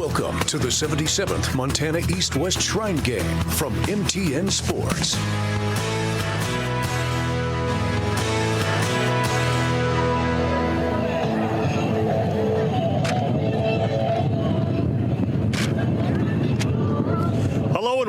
Welcome to the 77th Montana East-West Shrine Game from MTN Sports.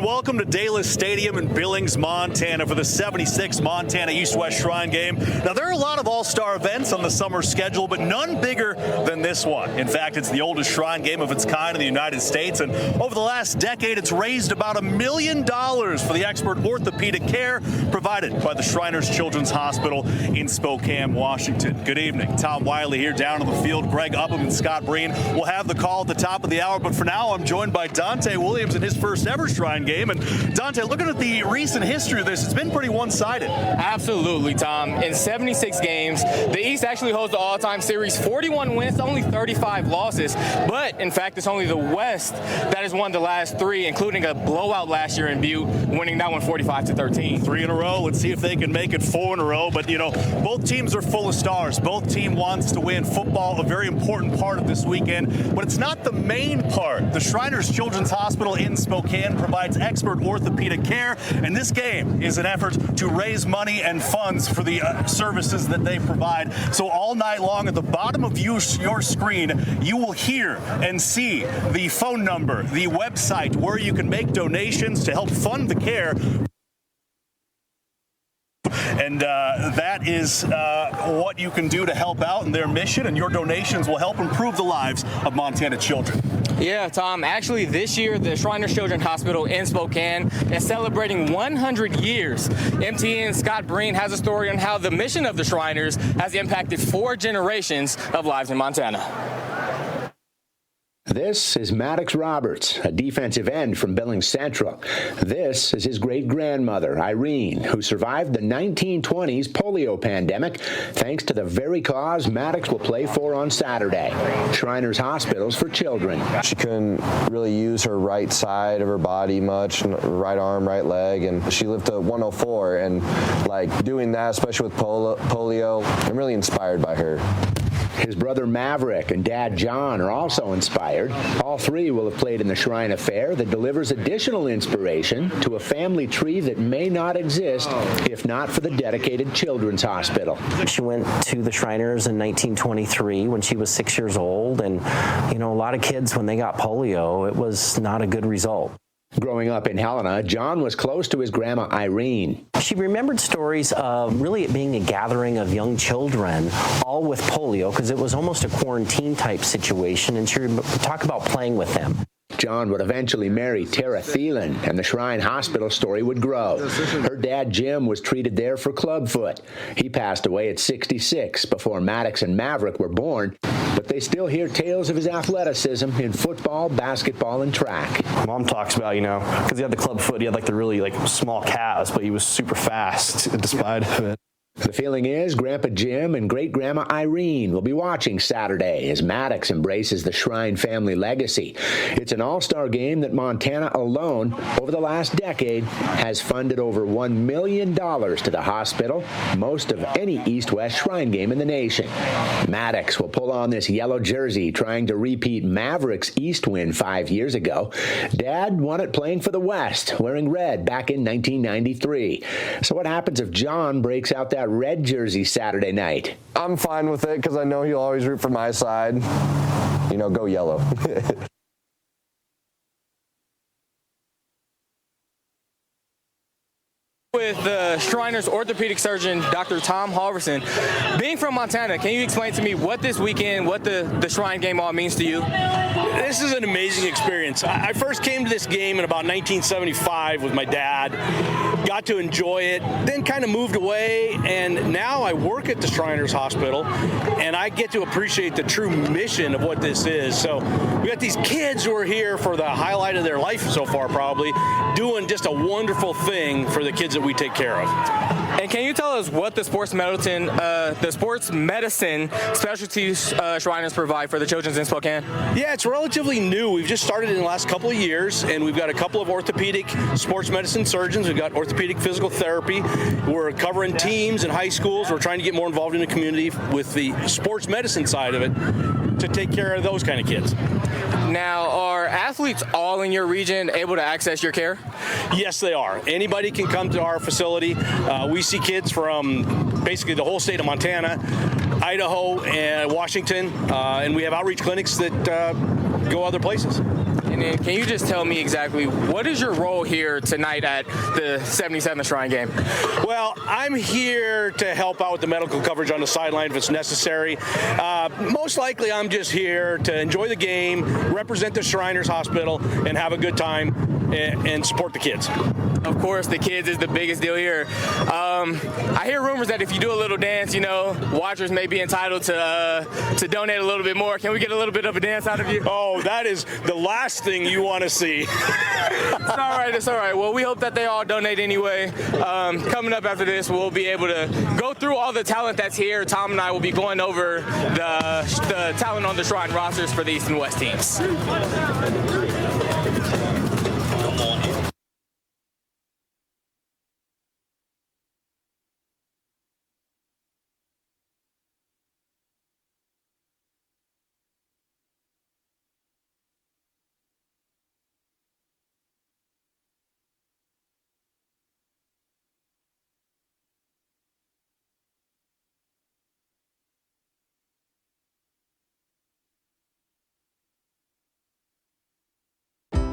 Welcome to Daylis Stadium in Billings, Montana for the 76th Montana East-West Shrine Game. Now, there are a lot of all-star events on the summer schedule, but none bigger than this one. In fact, it's the oldest Shrine Game of its kind in the United States, and over the last decade, it's raised about $1 million for the expert orthopedic care provided by the Shriners Children's Hospital in Spokane, Washington. Good evening. Tom Wiley here down on the field. Greg Upham and Scott Breen will have the call at the top of the hour, but for now, I'm joined by Dante Williams in his first ever Shrine Game. And Dante, looking at the recent history of this, it's been pretty one-sided. Absolutely, Tom. In 76 games, the East actually holds the all-time series, 41 wins, only 35 losses. But, in fact, it's only the West that has won the last three, including a blowout last year in Butte, winning that one 45-13. 3 in a row. Let's see if they can make it 4 in a row. But, you know, both teams are full of stars. Both teams wants to win. Football, a very important part of this weekend. But it's not the main part. The Shriners Children's Hospital in Spokane provides expert orthopedic care, and this game is an effort to raise money and funds for the services that they provide. So all night long, at the bottom of your screen, you will hear and see the phone number, the website where you can make donations to help fund the care. And that is what you can do to help out in their mission, and your donations will help improve the lives of Montana children. Yeah, Tom, actually this year, the Shriners Children's Hospital in Spokane is celebrating 100 years. MTN Scott Breen has a story on how the mission of the Shriners has impacted 4 generations of lives in Montana. This is Maddox Roberts, a defensive end from Billings Central. This is his great-grandmother, Irene, who survived the 1920s polio pandemic thanks to the very cause Maddox will play for on Saturday, Shriners Hospitals for Children. She couldn't really use her right side of her body much, right arm, right leg, and she lived to 104, and like doing that, especially with polio, I'm really inspired by her. His brother Maverick and dad John are also inspired. All three will have played in the Shrine Affair that delivers additional inspiration to a family tree that may not exist if not for the dedicated Children's Hospital. She went to the Shriners in 1923 when she was 6 years old, and you know, a lot of kids, when they got polio, it was not a good result. Growing up in Helena, John was close to his grandma Irene. She remembered stories of really it being a gathering of young children, all with polio, because it was almost a quarantine type situation, and she would talk about playing with them. John would eventually marry Tara Thielen, and the Shrine Hospital story would grow. Her dad, Jim, was treated there for clubfoot. He passed away at 66 before Maddox and Maverick were born, but they still hear tales of his athleticism in football, basketball, and track. Mom talks about, you know, because he had the clubfoot, he had like the really small calves, but he was super fast despite it. The feeling is Grandpa Jim and great-grandma Irene will be watching Saturday as Maddox embraces the Shrine family legacy. It's an all-star game that Montana alone, over the last decade, has funded over $1 million to the hospital, most of any East-West Shrine game in the nation. Maddox will pull on this yellow jersey trying to repeat Maverick's East win 5 years ago. Dad won it playing for the West, wearing red back in 1993. So what happens if John breaks out that red jersey Saturday night? I'm fine with it because I know he'll always root for my side. You know, go yellow. With the Shriners orthopedic surgeon, Dr. Tom Halverson. Being from Montana, can you explain to me what this weekend, what the Shrine game all means to you? This is an amazing experience. I first came to this game in about 1975 with my dad, got to enjoy it, then kind of moved away, and now I work at the Shriners Hospital, and I get to appreciate the true mission of what this is. So we got these kids who are here for the highlight of their life so far, probably, doing just a wonderful thing for the kids that we take care of. And can you tell us what the sports medicine specialties Shriners provide for the children in Spokane? Yeah, it's relatively new. We've just started in the last couple of years, and we've got a couple of orthopedic sports medicine surgeons. We've got orthopedic physical therapy. We're covering teams and high schools. We're trying to get more involved in the community with the sports medicine side of it to take care of those kind of kids. Now, are athletes all in your region able to access your care? Yes, they are. Anybody can come to our facility. We see kids from basically the whole state of Montana, Idaho, and Washington, and we have outreach clinics that go other places. And then can you just tell me exactly what is your role here tonight at the 77th Shrine Game? Well, I'm here to help out with the medical coverage on the sideline if it's necessary. Most likely I'm just here to enjoy the game, represent the Shriners Hospital, and have a good time and support the kids. Of course, the kids is the biggest deal here. I hear rumors that if you do a little dance, you know, watchers may be entitled to donate a little bit more. Can we get a little bit of a dance out of you? Oh, that is the last thing you want to see. It's all right. Well, we hope that they all donate anyway. Coming up after this, we'll be able to go through all the talent that's here. Tom and I will be going over the talent on the Shrine rosters for the East and West teams.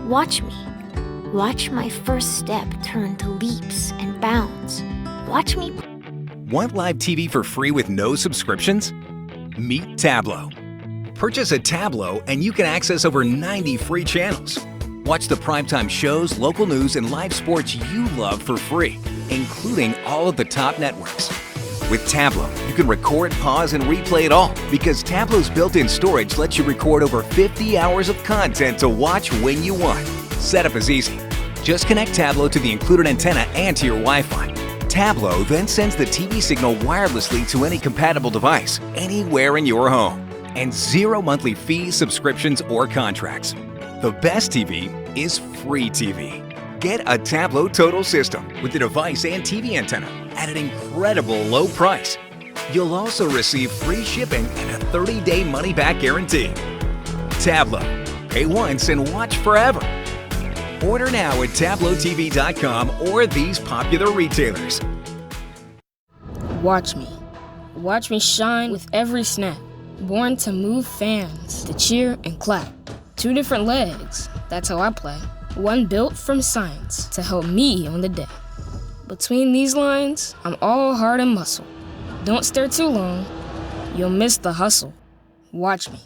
Watch me. Watch my first step turn to leaps and bounds. Watch me. Want live TV for free with no subscriptions? Meet Tablo. Purchase a Tablo and you can access over 90 free channels. Watch the primetime shows, local news, and live sports you love for free, including all of the top networks. With Tablo, you can record, pause, and replay it all because Tablo's built-in storage lets you record over 50 hours of content to watch when you want. Setup is easy. Just connect Tablo to the included antenna and to your Wi-Fi. Tablo then sends the TV signal wirelessly to any compatible device, anywhere in your home. And 0 monthly fees, subscriptions, or contracts. The best TV is free TV. Get a Tablo Total System with the device and TV antenna at an incredible low price. You'll also receive free shipping and a 30-day money-back guarantee. Tablo. Pay once and watch forever. Order now at TabloTV.com or these popular retailers. Watch me. Watch me shine with every snap. Born to move fans, to cheer and clap. 2 different legs, that's how I play. One built from science to help me on the day. Between these lines, I'm all heart and muscle. Don't stare too long, you'll miss the hustle. Watch me.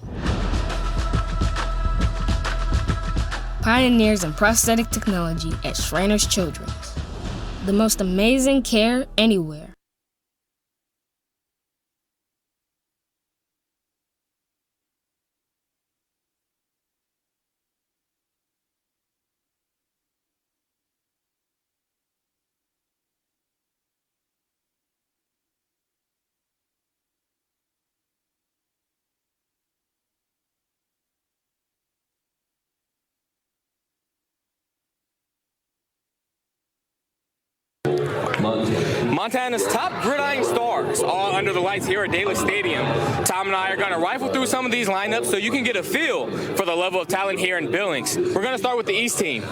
Pioneers in prosthetic technology at Shriners Children's. The most amazing care anywhere. Montana's top gridiron stars, all under the lights here at Daly Stadium. Tom and I are going to rifle through some of these lineups so you can get a feel for the level of talent here in Billings. We're going to start with the East team.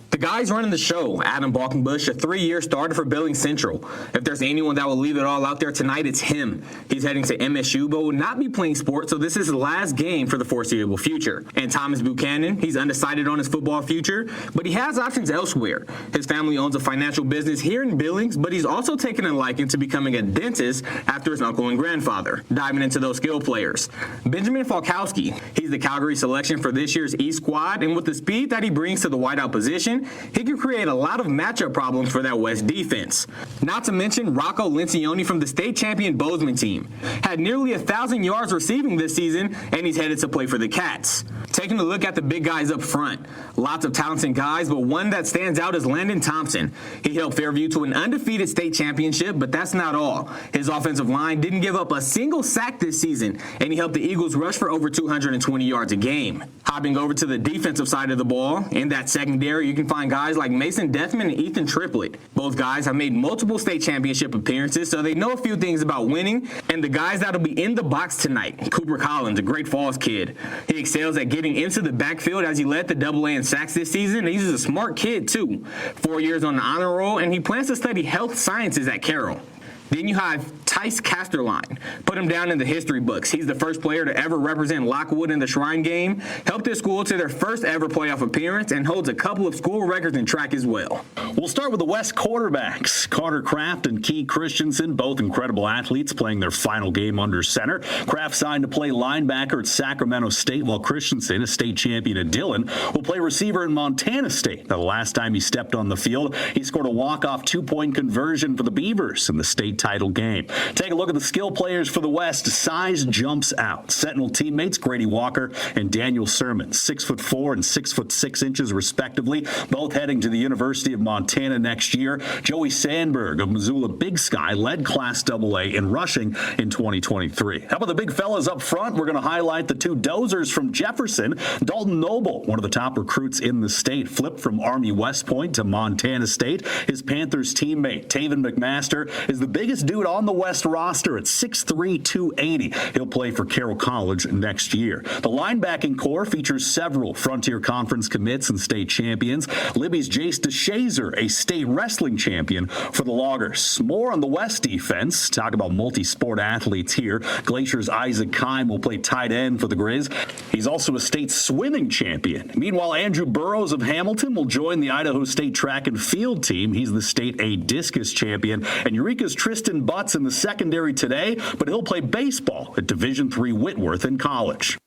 The guys running the show, Adam Balkenbush, a 3-year starter for Billings Central. If there's anyone that will leave it all out there tonight, it's him. He's heading to MSU, but will not be playing sports, so this is his last game for the foreseeable future. And Thomas Buchanan, he's undecided on his football future, but he has options elsewhere. His family owns a financial business here in Billings, but he's also taken a liking to becoming a dentist after his uncle and grandfather. Diving into those skill players. Benjamin Falkowski, he's the Calgary selection for this year's East squad, and with the speed that he brings to the wideout position, he can create a lot of matchup problems for that West defense. Not to mention Rocco Lencioni from the state champion Bozeman team. Had nearly 1,000 yards receiving this season, and he's headed to play for the Cats. Taking a look at the big guys up front. Lots of talented guys, but one that stands out is Landon Thompson. He helped Fairview to an undefeated state championship, but that's not all. His offensive line didn't give up a single sack this season, and he helped the Eagles rush for over 220 yards a game. Hopping over to the defensive side of the ball, in that secondary, you can find find guys like Mason Deathman and Ethan Triplett. Both guys have made multiple state championship appearances, so they know a few things about winning. And the guys that'll be in the box tonight, Cooper Collins, a Great Falls kid. He excels at getting into the backfield as he led the AA in sacks this season. And he's a smart kid, too. 4 years on the honor roll, and he plans to study health sciences at Carroll. Then you have Tice Casterline. Put him down in the history books. He's the first player to ever represent Lockwood in the Shrine game, helped his school to their first ever playoff appearance, and holds a couple of school records in track as well. We'll start with the West quarterbacks. Carter Kraft and Key Christensen, both incredible athletes playing their final game under center. Kraft signed to play linebacker at Sacramento State, while Christensen, a state champion at Dillon, will play receiver in Montana State. Now, the last time he stepped on the field, he scored a walk-off two-point conversion for the Beavers in the state title game. Take a look at the skill players for the West. Size jumps out. Sentinel teammates Grady Walker and Daniel Sermon, 6'4" and 6'6" respectively, both heading to the University of Montana next year. Joey Sandberg of Missoula Big Sky led Class AA in rushing in 2023. How about the big fellas up front? We're going to highlight the two dozers from Jefferson. Dalton Noble, one of the top recruits in the state, flipped from Army West Point to Montana State. His Panthers teammate Taven McMaster is the biggest dude on the West roster at 6'3", 280. He'll play for Carroll College next year. The linebacking core features several Frontier Conference commits and state champions. Libby's Jace DeShazer, a state wrestling champion for the Loggers. More on the West defense. Talk about multi-sport athletes here. Glacier's Isaac Kime will play tight end for the Grizz. He's also a state swimming champion. Meanwhile, Andrew Burrows of Hamilton will join the Idaho State track and field team. He's the state A discus champion. And Eureka's Tristan Butts in the secondary today, but he'll play baseball at Division III Whitworth in college.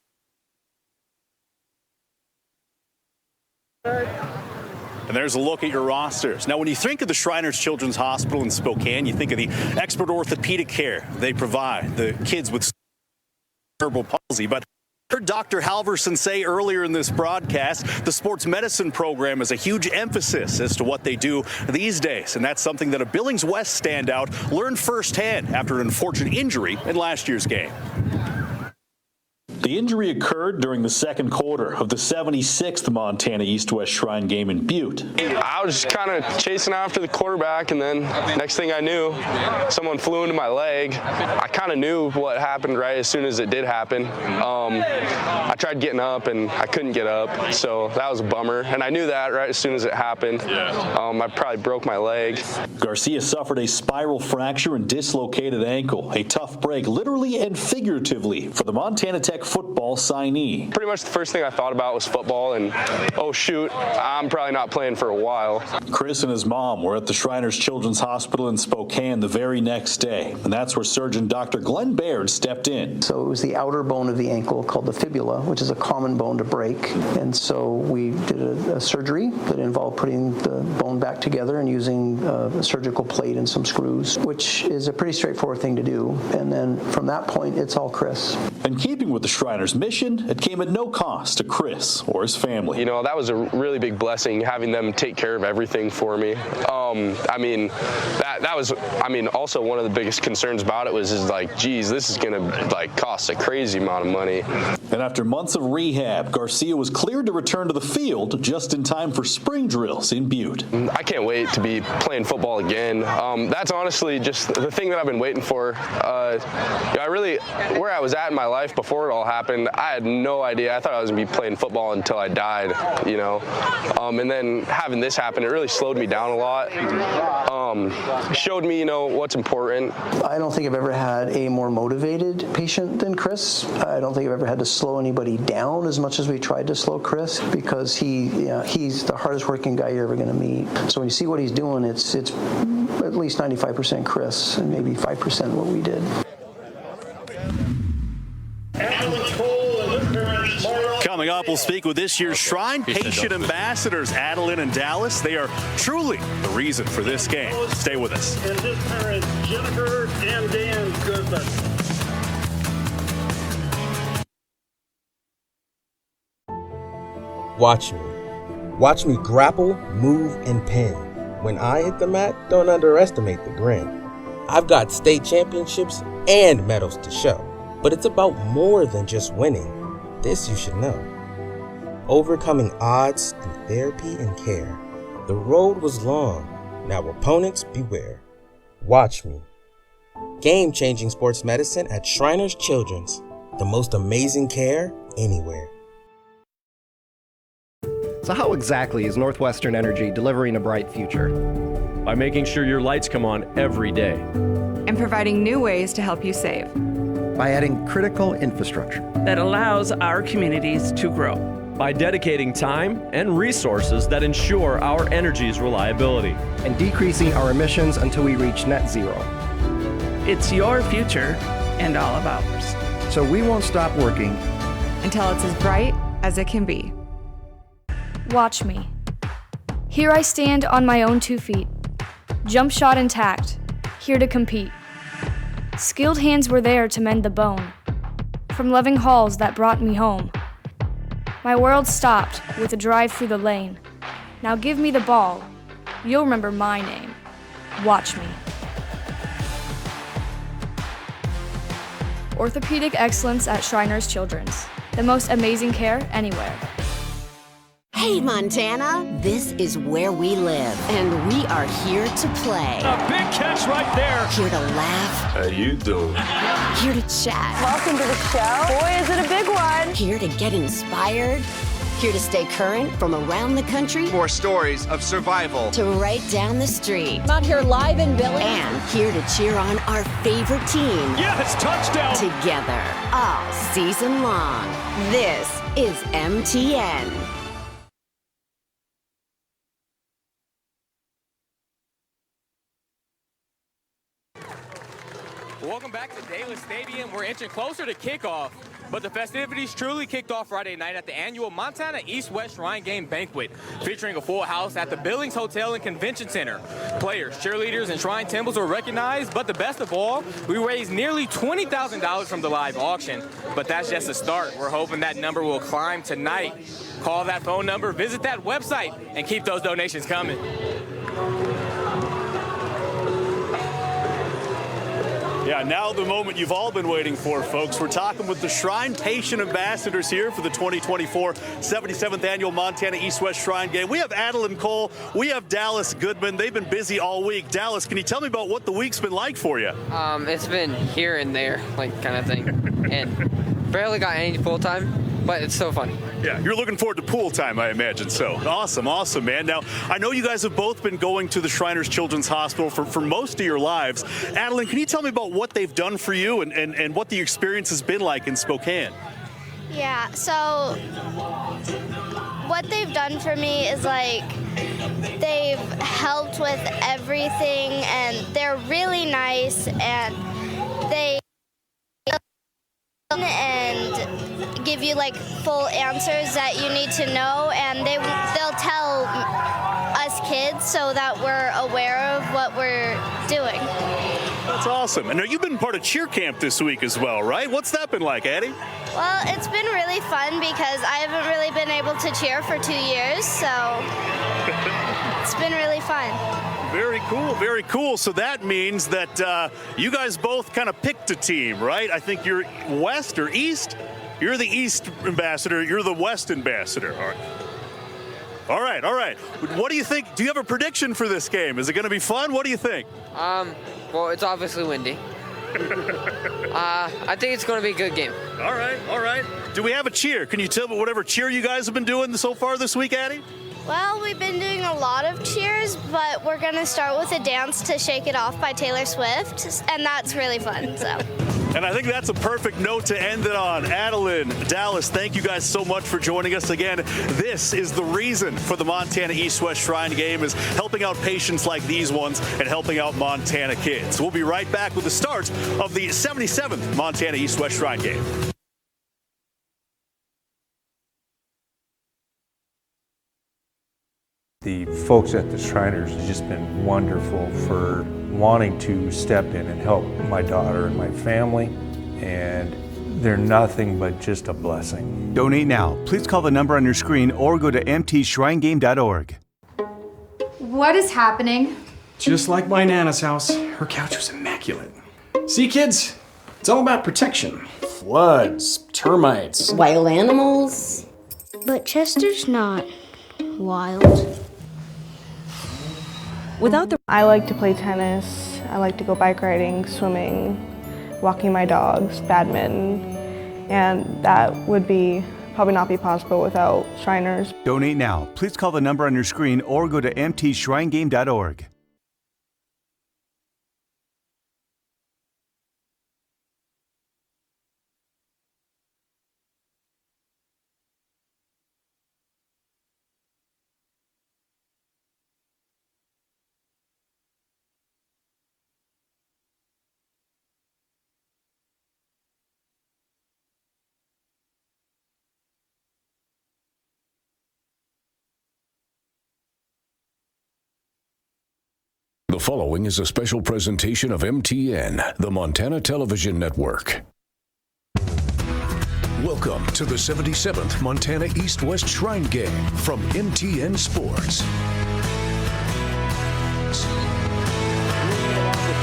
And there's a look at your rosters. Now, when you think of the Shriners Children's Hospital in Spokane, you think of the expert orthopedic care they provide, the kids with cerebral palsy. But I heard Dr. Halverson say earlier in this broadcast, the sports medicine program is a huge emphasis as to what they do these days. And that's something that a Billings West standout learned firsthand after an unfortunate injury in last year's game. The injury occurred during the second quarter of the 76th Montana East-West Shrine game in Butte. I was just kind of chasing after the quarterback, and then next thing I knew, someone flew into my leg. I kind of knew what happened right as soon as it did happen. I tried getting up, and I couldn't get up, so that was a bummer. And I knew that right as soon as it happened. I probably broke my leg. Garcia suffered a spiral fracture and dislocated ankle. A tough break, literally and figuratively, for the Montana Tech football signee. Pretty much the first thing I thought about was football, and oh shoot, I'm probably not playing for a while. Chris and his mom were at the Shriners Children's Hospital in Spokane the very next day, and that's where surgeon Dr. Glenn Baird stepped in. So it was the outer bone of the ankle called the fibula, which is a common bone to break, and so we did a surgery that involved putting the bone back together and using a surgical plate and some screws, which is a pretty straightforward thing to do, and then from that point it's all Chris. In keeping with the Shriners' mission, it came at no cost to Chris or his family. You know, that was a really big blessing, having them take care of everything for me. I mean, that was, I mean, also one of the biggest concerns about it was like, geez, this is gonna like cost a crazy amount of money. And after months of rehab, Garcia was cleared to return to the field just in time for spring drills in Butte. I can't wait to be playing football again. That's honestly just the thing that I've been waiting for. I really, where I was at in my life before it all happened, I had no idea. I thought I was gonna be playing football until I died, you know. And then having this happen, it really slowed me down a lot. Showed me, you know, what's important. I don't think I've ever had a more motivated patient than Chris. I don't think I've ever had to slow anybody down as much as we tried to slow Chris, because he's the hardest working guy you're ever gonna meet. So when you see what he's doing, it's at least 95% Chris and maybe 5% what we did. Coming up, we'll speak with this year's Shrine Patient Ambassadors, Adeline and Dallas. They are truly the reason for this game. Stay with us. And his parents, Jennifer and Dan Goodman. Watch me. Watch me grapple, move, and pin. When I hit the mat, don't underestimate the grin. I've got state championships and medals to show, but it's about more than just winning. This you should know. Overcoming odds through therapy and care. The road was long. Now opponents beware. Watch me. Game-changing sports medicine at Shriners Children's. The most amazing care anywhere. So how exactly is Northwestern Energy delivering a bright future? By making sure your lights come on every day. And providing new ways to help you save. By adding critical infrastructure that allows our communities to grow. By dedicating time and resources that ensure our energy's reliability. And decreasing our emissions until we reach net zero. It's your future and all of ours. So we won't stop working until it's as bright as it can be. Watch me. Here I stand on my own 2 feet. Jump shot intact, here to compete. Skilled hands were there to mend the bone. From loving halls that brought me home. My world stopped with a drive through the lane. Now give me the ball. You'll remember my name. Watch me. Orthopedic excellence at Shriners Children's. The most amazing care anywhere. Hey, Montana, this is where we live, and we are here to play. A big catch right there. Here to laugh. How you doing? Here to chat. Welcome to the show. Boy, is it a big one. Here to get inspired. Here to stay current from around the country. For stories of survival. To right down the street. I'm out here live in Billings. And here to cheer on our favorite team. Yes, touchdown. Together, all season long. This is MTN. Welcome back to Dalis Stadium. We're inching closer to kickoff, but the festivities truly kicked off Friday night at the annual Montana East-West Shrine Game Banquet, featuring a full house at the Billings Hotel and Convention Center. Players, cheerleaders, and shrine temples were recognized, but the best of all, we raised nearly $20,000 from the live auction. But that's just a start. We're hoping that number will climb tonight. Call that phone number, visit that website, and keep those donations coming. Yeah, now the moment you've all been waiting for, folks. We're talking with the Shrine Patient Ambassadors here for the 2024 77th Annual Montana East-West Shrine Game. We have Adeline Cole. We have Dallas Goodman. They've been busy all week. Dallas, can you tell me about what the week's been like for you? It's been here and there, like, kind of thing. And barely got any full time, but it's so fun. Yeah, you're looking forward to pool time, I imagine. So awesome, man. Now, I know you guys have both been going to the Shriners Children's Hospital for most of your lives. Adeline, can you tell me about what they've done for you and what the experience has been like in Spokane? Yeah, so what they've done for me is, like, they've helped with everything, and they're really nice, and they and give you, like, full answers that you need to know, and they'll tell us kids so that we're aware of what we're doing. That's awesome. And now you've been part of cheer camp this week as well, right? What's that been like, Addie? Well, it's been really fun because I haven't really been able to cheer for 2 years, so it's been really fun. Very cool, very cool. So that means that you guys both kind of picked a team, right? I think you're West or East? You're the East ambassador, you're the West ambassador. All right. What do you think? Do you have a prediction for this game? Is it going to be fun? What do you think? Well, it's obviously windy. I think it's going to be a good game. All right. Do we have a cheer? Can you tell me whatever cheer you guys have been doing so far this week, Addie? Well, we've been doing a lot of cheers, but we're going to start with a dance to Shake It Off by Taylor Swift, and that's really fun, so. And I think that's a perfect note to end it on. Adeline, Dallas, thank you guys so much for joining us again. This is the reason for the Montana East-West Shrine Game, is helping out patients like these ones and helping out Montana kids. We'll be right back with the start of the 77th Montana East-West Shrine Game. The folks at the Shriners have just been wonderful for wanting to step in and help my daughter and my family, and they're nothing but just a blessing. Donate now. Please call the number on your screen or go to mtshrinegame.org. What is happening? Just like my Nana's house, her couch was immaculate. See, kids? It's all about protection. Floods, termites, wild animals. But Chester's not wild. I like to play tennis. I like to go bike riding, swimming, walking my dogs, badminton, and that would probably not be possible without Shriners. Donate now. Please call the number on your screen or go to mtshrinegame.org. The following is a special presentation of MTN, the Montana Television Network. Welcome to the 77th Montana East-West Shrine Game from MTN Sports.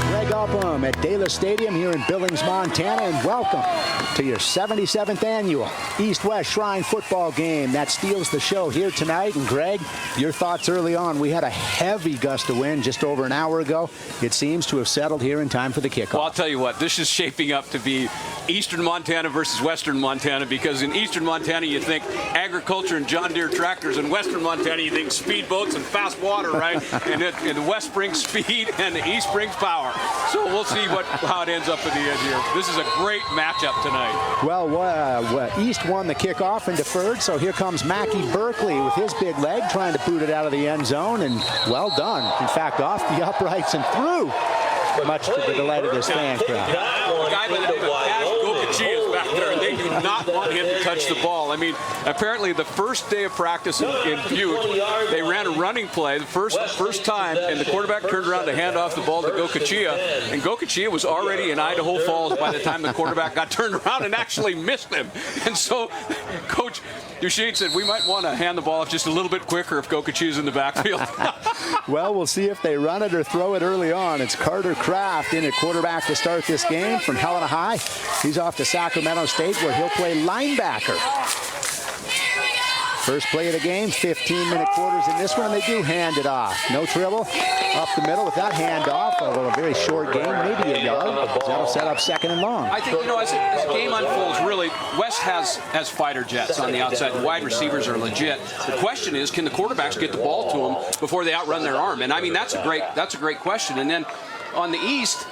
Greg Upham at Dela Stadium here in Billings, Montana, and welcome to your 77th annual East-West Shrine football game. That steals the show here tonight. And Greg, your thoughts early on. We had a heavy gust of wind just over an hour ago. It seems to have settled here in time for the kickoff. Well, I'll tell you what, this is shaping up to be Eastern Montana versus Western Montana, because in Eastern Montana you think agriculture and John Deere tractors, and Western Montana you think speedboats and fast water, right? and the West brings speed and the East brings power. So we'll see how it ends up in the end here. This is a great matchup tonight. Well, East won the kickoff and deferred, so here comes Mackie Berkeley with his big leg trying to boot it out of the end zone, and well done. In fact, off the uprights and through, much to the delight of this fan crowd. A guy by the name of Cash Gokachia is back there, and they do not want him to touch the ball. I mean, apparently the first day of practice in Butte, they ran a running play the first time, and the quarterback turned around to hand off the ball to Gokachia, and Gokachia was already in Idaho Falls by the time the quarterback got turned around and actually missed him. And so Coach Duchesne said, we might want to hand the ball off just a little bit quicker if Gokachia's in the backfield. Well, we'll see if they run it or throw it early on. It's Carter Kraft in at quarterback to start this game from Helena High. He's off to Sacramento State, where he'll play linebacker. First play of the game, 15-minute quarters in this one. They do hand it off. No trouble. Up the middle with that handoff. Although a very short game, maybe a yard. That'll set up second and long. I think, as the game unfolds, really, West has fighter jets on the outside. The wide receivers are legit. The question is, can the quarterbacks get the ball to them before they outrun their arm? And I mean, that's a great question. And then on the East,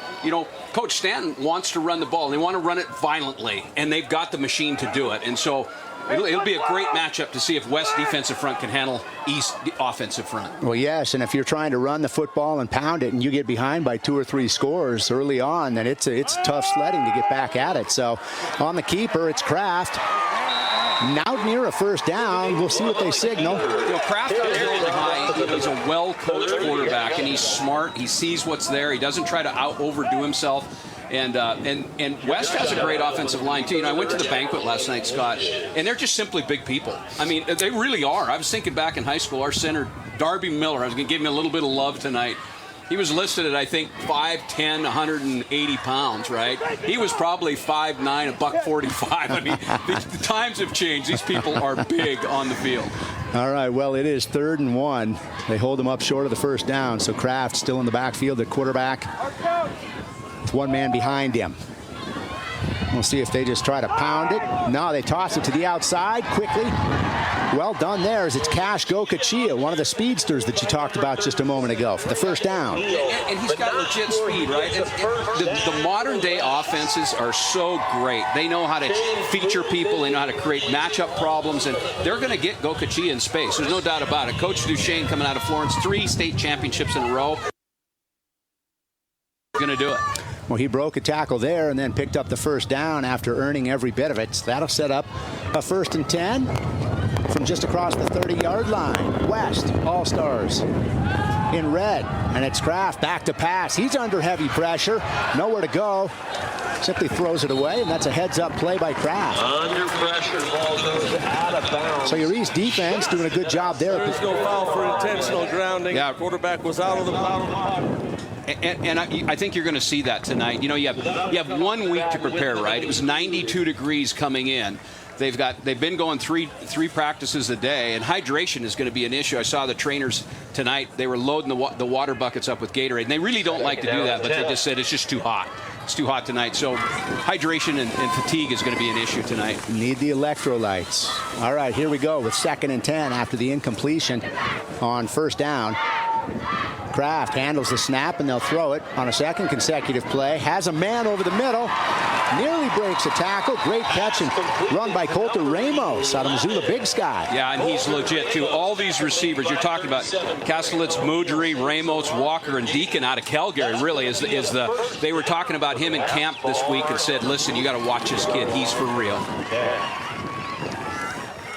Coach Stanton wants to run the ball. They want to run it violently, and they've got the machine to do it. And so it'll be a great matchup to see if West defensive front can handle East offensive front. Well, yes, and if you're trying to run the football and pound it and you get behind by 2 or 3 scores early on, then it's tough sledding to get back at it. So on the keeper, it's Kraft. Now near a first down. We'll see what they signal. Kraft is really high. He's a well-coached quarterback, and he's smart. He sees what's there. He doesn't try to overdo himself. And West has a great offensive line, too. I went to the banquet last night, Scott, and they're just simply big people. I mean, they really are. I was thinking back in high school, our center, Darby Miller, I was going to give him a little bit of love tonight. He was listed at, I think, 5'10", 180 pounds, right? He was probably 5'9", $145. I mean, the times have changed. These people are big on the field. All right, well, it is 3rd and 1. They hold them up short of the first down, so Kraft still in the backfield at quarterback with one man behind him. We'll see if they just try to pound it. No, they toss it to the outside quickly. Well done there as it's Cash Gokachia, one of the speedsters that you talked about just a moment ago for the first down. And he's got legit speed, right? The modern day offenses are so great. They know how to feature people. They know how to create matchup problems, and they're going to get Gokachia in space. There's no doubt about it. Coach Duchesne coming out of Florence, 3 state championships in a row. Going to do it. Well, he broke a tackle there and then picked up the first down after earning every bit of it. So that'll set up a 1st and 10 from just across the 30-yard line. West, All-Stars in red, and it's Kraft back to pass. He's under heavy pressure, nowhere to go. Simply throws it away, and that's a heads-up play by Kraft. Under pressure, ball goes out of bounds. So your East defense doing a good job there. There is no foul for intentional grounding. Yeah. Quarterback was out of the pocket. And I think you're going to see that tonight. You have 1 week to prepare, right? It was 92 degrees coming in. they've been going three practices a day, and hydration is going to be an issue. I saw the trainers tonight; they were loading the water buckets up with Gatorade, and they really don't like to do that, but they just said it's just too hot. It's too hot tonight, so hydration and fatigue is going to be an issue tonight. Need the electrolytes. All right, here we go with 2nd and 10 after the incompletion on first down. Kraft handles the snap, and they'll throw it on a second consecutive play. Has a man over the middle. Nearly breaks a tackle. Great catch and run by Colter Ramos out of Missoula Big Sky. Yeah, and he's legit, too. All these receivers you're talking about, Kastelitz, Mudry, Ramos, Walker, and Deacon out of Calgary, really, they were talking about him in camp this week and said, listen, you got to watch this kid. He's for real.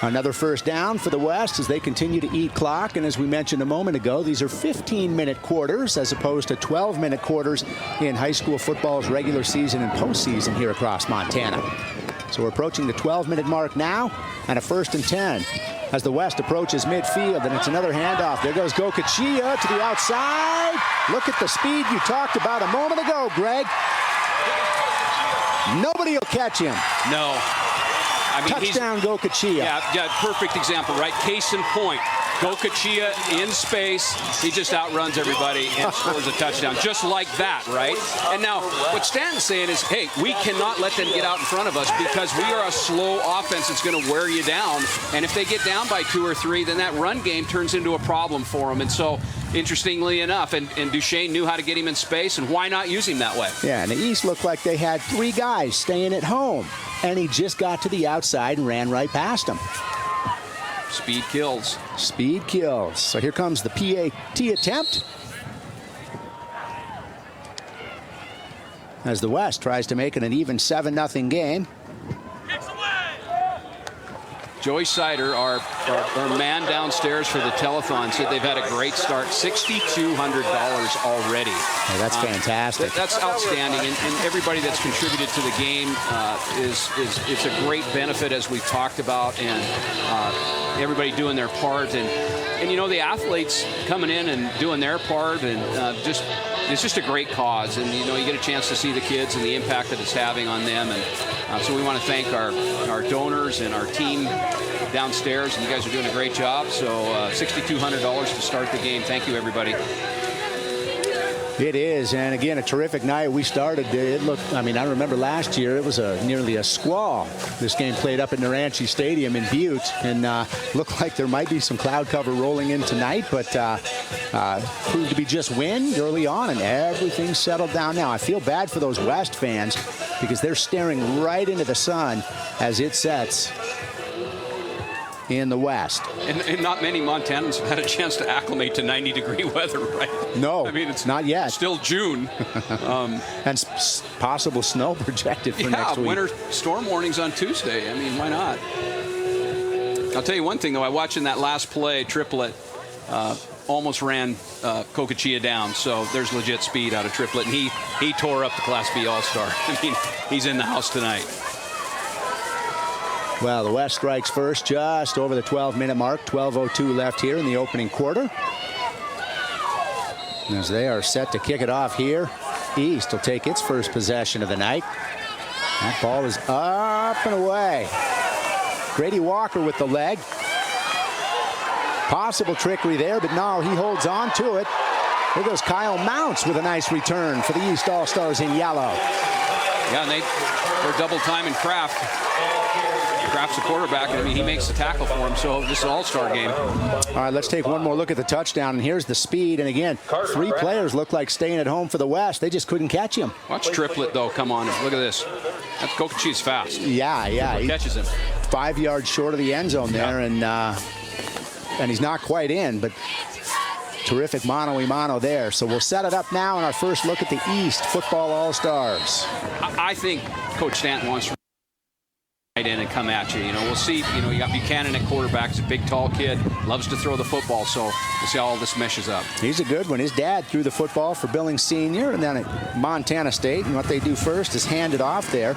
Another first down for the West as they continue to eat clock. And as we mentioned a moment ago, these are 15-minute quarters as opposed to 12-minute quarters in high school football's regular season and postseason here across Montana. So we're approaching the 12-minute mark now, and a 1st and 10 as the West approaches midfield, and it's another handoff. There goes Gokachia to the outside. Look at the speed you talked about a moment ago, Greg. Nobody will catch him. No. I mean, touchdown, Gokachia. Yeah, perfect example, right? Case in point. Gokachia in space. He just outruns everybody and scores a touchdown. Just like that, right? And now, what Stanton's saying is, hey, we cannot let them get out in front of us because we are a slow offense that's going to wear you down. And if they get down by 2 or 3, then that run game turns into a problem for them. And so, interestingly enough, and Duchesne knew how to get him in space, and why not use him that way? Yeah, and the East looked like they had 3 guys staying at home. And he just got to the outside and ran right past him. Speed kills. Speed kills. So here comes the PAT attempt. As the West tries to make it an even 7-0 game. Joey Sider, our man downstairs for the telethon, said they've had a great start. $6,200 already. Hey, that's fantastic. That's outstanding, and everybody that's contributed to the game it's a great benefit, as we've talked about, and everybody doing their part, and you know, the athletes coming in and doing their part, and it's just a great cause, and you know, you get a chance to see the kids and the impact that it's having on them, and so we want to thank our donors and our team downstairs, and you guys are doing a great job. So $6,200 to start the game. Thank you, everybody. It is, and again, a terrific night. We started, it looked, I mean, I remember last year, it was nearly a squall. This game played up at Naranchi Stadium in Butte, and looked like there might be some cloud cover rolling in tonight, but proved to be just wind early on, and everything settled down now. I feel bad for those West fans because they're staring right into the sun as it sets in the West. And not many Montanans have had a chance to acclimate to 90-degree weather, right? No, I mean, it's not yet. Still June. And possible snow projected for next week. Yeah, winter storm warnings on Tuesday. I mean, why not? I'll tell you one thing, though. I watched in that last play, Triplet almost ran Gokachia down, so there's legit speed out of Triplet, and he tore up the Class B All-Star. I mean, he's in the house tonight. Well, the West strikes first just over the 12-minute mark. 12:02 left here in the opening quarter. As they are set to kick it off here, East will take its first possession of the night. That ball is up and away. Grady Walker with the leg. Possible trickery there, but no, he holds on to it. There goes Kyle Mounts with a nice return for the East All-Stars in yellow. Yeah, and they're double timing Kraft. Kraft's the quarterback, and I mean, he makes the tackle for him, so this is an all-star game. All right, let's take one more look at the touchdown, and here's the speed. And again, 3 players look like staying at home for the West. They just couldn't catch him. Watch Triplet, though. Come on. Look at this. That's Gokachia's fast. Yeah. He catches him. 5 yards short of the end zone there, and he's not quite in, but terrific mano-a-mano there. So we'll set it up now in our first look at the East Football All-Stars. I think Coach Stanton wants to right in and come at you. You know, we'll see. You know, you got Buchanan at quarterback. He's a big, tall kid. Loves to throw the football. So we'll see how all this meshes up. He's a good one. His dad threw the football for Billings Senior and then at Montana State. And what they do first is hand it off there.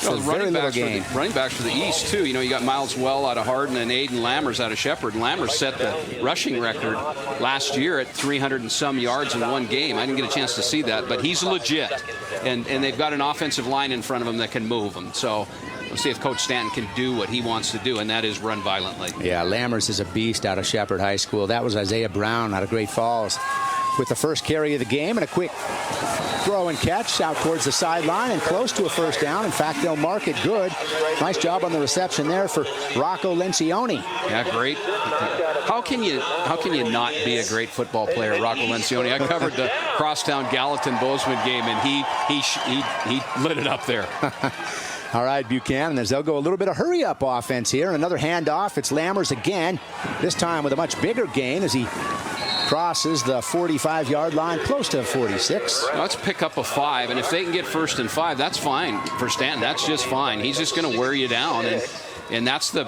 for very little gain. Running backs for the East, too. You know, you got Miles Well out of Hardin and Aiden Lammers out of Shepherd. And Lammers set the rushing record last year at 300 and some yards in one game. I didn't get a chance to see that, but he's legit. And they've got an offensive line in front of them that can move them. So we'll see if Coach Stanton can do what he wants to do, and that is run violently. Yeah, Lammers is a beast out of Shepherd High School. That was Isaiah Brown out of Great Falls with the first carry of the game, and a quick throw and catch out towards the sideline and close to a first down. In fact, they'll mark it good. Nice job on the reception there for Rocco Lencioni. Yeah, great. How can you not be a great football player, Rocco Lencioni? I covered the Crosstown Gallatin Bozeman game, and he lit it up there. All right, Buchanan, as they'll go a little bit of hurry-up offense here. Another handoff. It's Lammers again, this time with a much bigger gain as he crosses the 45-yard line, close to 46. Now let's pick up a 5, and if they can get 1st and 5, that's fine for Stanton. That's just fine. He's just going to wear you down, and that's the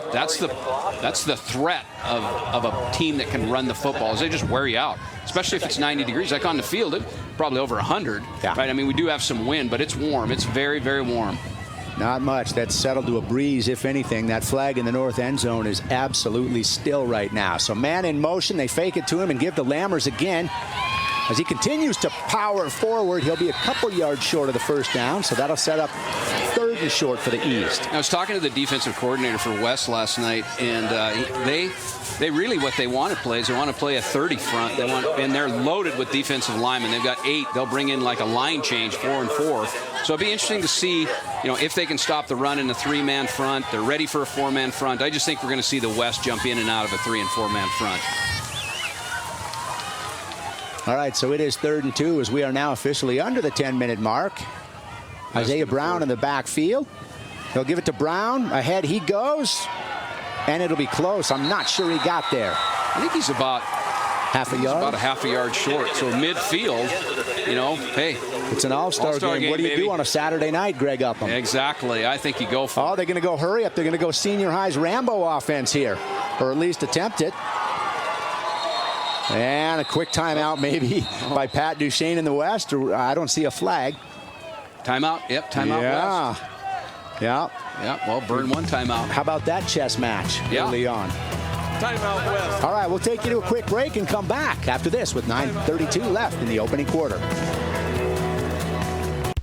threat of a team that can run the football, is they just wear you out, especially if it's 90 degrees. Like on the field, it's probably over 100. Yeah. Right? I mean, we do have some wind, but it's warm. It's very, very warm. Not much. That's settled to a breeze, if anything. That flag in the north end zone is absolutely still right now. So man in motion. They fake it to him and give to Lammers again. As he continues to power forward, he'll be a couple yards short of the first down. So that'll set up 3rd and short for the East. I was talking to the defensive coordinator for West last night, and they really, what they want to play is they want to play a 30 front. And they're loaded with defensive linemen. They've got 8. They'll bring in like a line change, 4 and 4. So it'll be interesting to see, if they can stop the run in a 3-man front. They're ready for a 4-man front. I just think we're going to see the West jump in and out of a 3- and 4-man front. All right, so it is 3rd and 2 as we are now officially under the 10-minute mark. Isaiah Brown in the backfield. They'll give it to Brown. Ahead he goes, and it'll be close. I'm not sure he got there. I think he's about half a yard. About a half a yard short. So midfield, hey, it's an all-star game. What do you do on a Saturday night, Greg Upham? Exactly. I think you go for. Oh, they're going to go hurry up. They're going to go Senior High's Rambo offense here, or at least attempt it. And a quick timeout maybe by Pat Duchesne in the West. I don't see a flag. Timeout. Yep, timeout West. Yeah, well, burn one timeout. How about that chess match early on? Timeout West. All right, we'll take you to a quick break and come back after this with 9:32 left in the opening quarter.